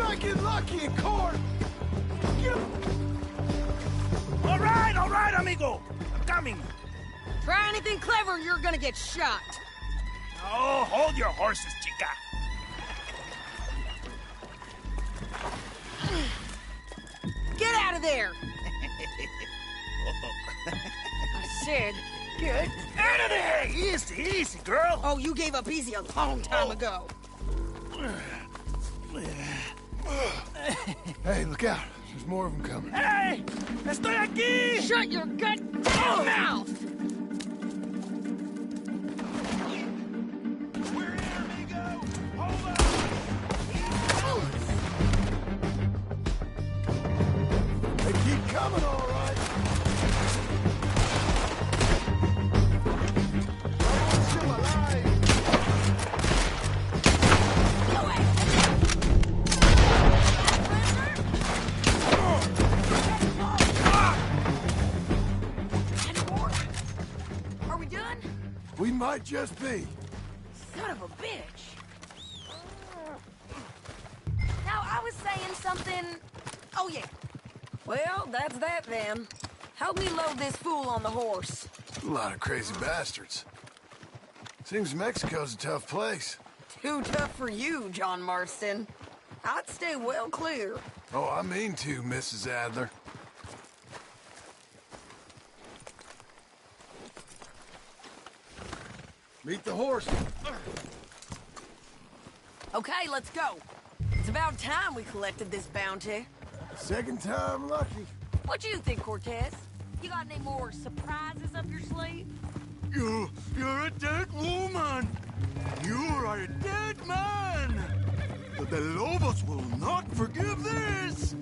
might get lucky in court. Get him. All right, amigo. I'm coming. Try anything clever, you're gonna get shot. Oh, hold your horses, chica. Get out of there! I said, get out of there! Easy, easy, girl. Oh, you gave up easy a long time ago. Hey, look out. There's more of them coming. Hey! Estoy aquí! Shut your goddamn mouth! We're here, amigo! Hold on! They keep coming, all right. Someone's still alive. Are we done? We might just be. Son of a bitch. Now, I was saying something... Oh, yeah. Well, that's that then. Help me load this fool on the horse. A lot of crazy bastards. Seems Mexico's a tough place. Too tough for you, John Marston. I'd stay well clear. Oh, I mean to, Mrs. Adler. Meet the horse. Okay, let's go. It's about time we collected this bounty. Second time lucky. What do you think, Cortez? You got any more surprises up your sleeve? You're a dead woman. You are a dead man. The Lobos will not forgive this.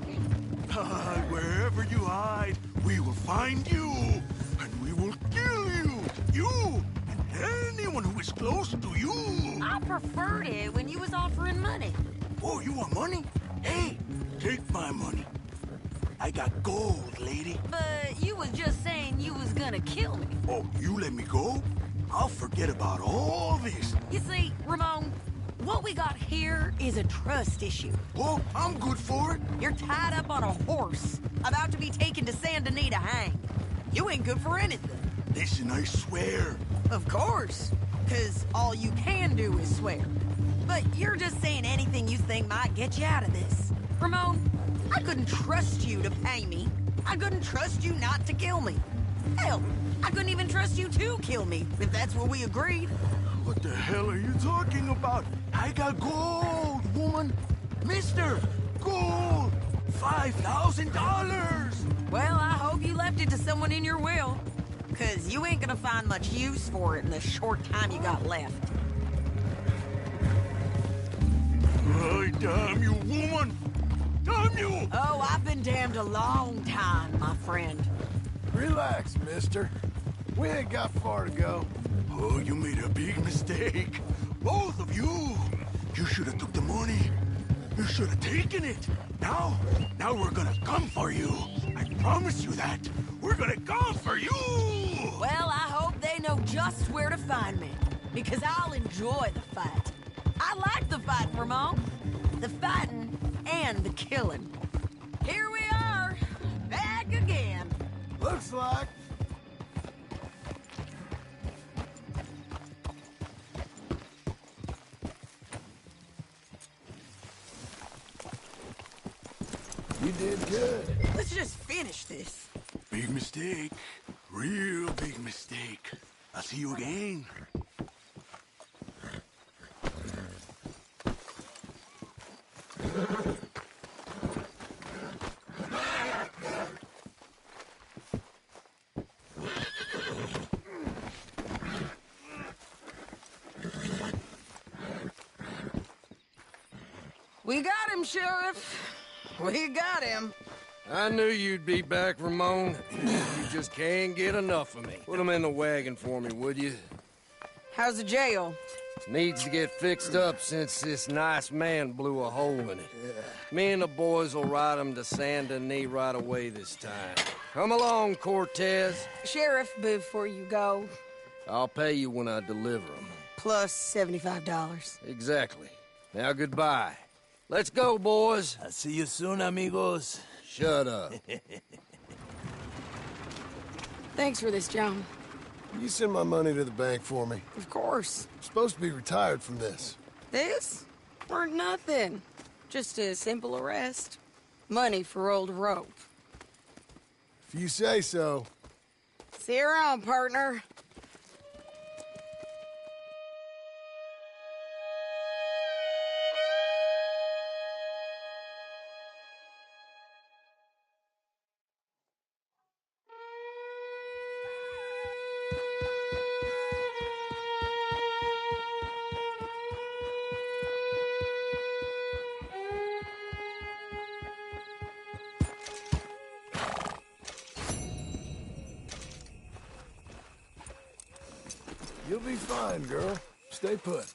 Wherever you hide, we will find you, and we will kill you. You and anyone who is close to you. I preferred it when you was offering money. Oh, you want money? Hey, take my money. I got gold, lady. But you was just saying you was gonna kill me. Oh, you let me go? I'll forget about all this. You see, Ramon, what we got here is a trust issue. Oh, I'm good for it. You're tied up on a horse, about to be taken to Saint Denis to hang. You ain't good for anything. Listen, I swear. Of course, because all you can do is swear. But you're just saying anything you think might get you out of this. Ramon, I couldn't trust you to pay me. I couldn't trust you not to kill me. Hell, I couldn't even trust you to kill me, if that's what we agreed. What the hell are you talking about? I got gold, woman. Mister, gold. $5,000. Well, I hope you left it to someone in your will. Because you ain't gonna find much use for it in the short time you got left. Oh, damn you, woman! Damn you! Oh, I've been damned a long time, my friend. Relax, mister. We ain't got far to go. Oh, you made a big mistake. Both of you. You should have took the money. You should have taken it. Now we're gonna come for you. I promise you that. We're gonna come for you! Well, I hope they know just where to find me. Because I'll enjoy the fight. I like the fighting, Ramon. The fighting and the killing. Here we are, back again. Looks like. You did good. Let's just finish this. Big mistake. Real big mistake. I'll see you again. We got him, Sheriff. We got him. I knew you'd be back, Ramon. You just can't get enough of me. Put him in the wagon for me, would you? How's the jail? Needs to get fixed up since this nice man blew a hole in it. Me and the boys will ride him to Saint Denis right away this time. Come along, Cortez. Sheriff, before you go... I'll pay you when I deliver him. Plus $75. Exactly. Now, goodbye. Let's go, boys. I'll see you soon, amigos. Shut up. Thanks for this, John. You send my money to the bank for me. Of course. I'm supposed to be retired from this. This? Weren't nothing. Just a simple arrest. Money for old rope. If you say so. See you around, partner. You'll be fine, girl. Stay put.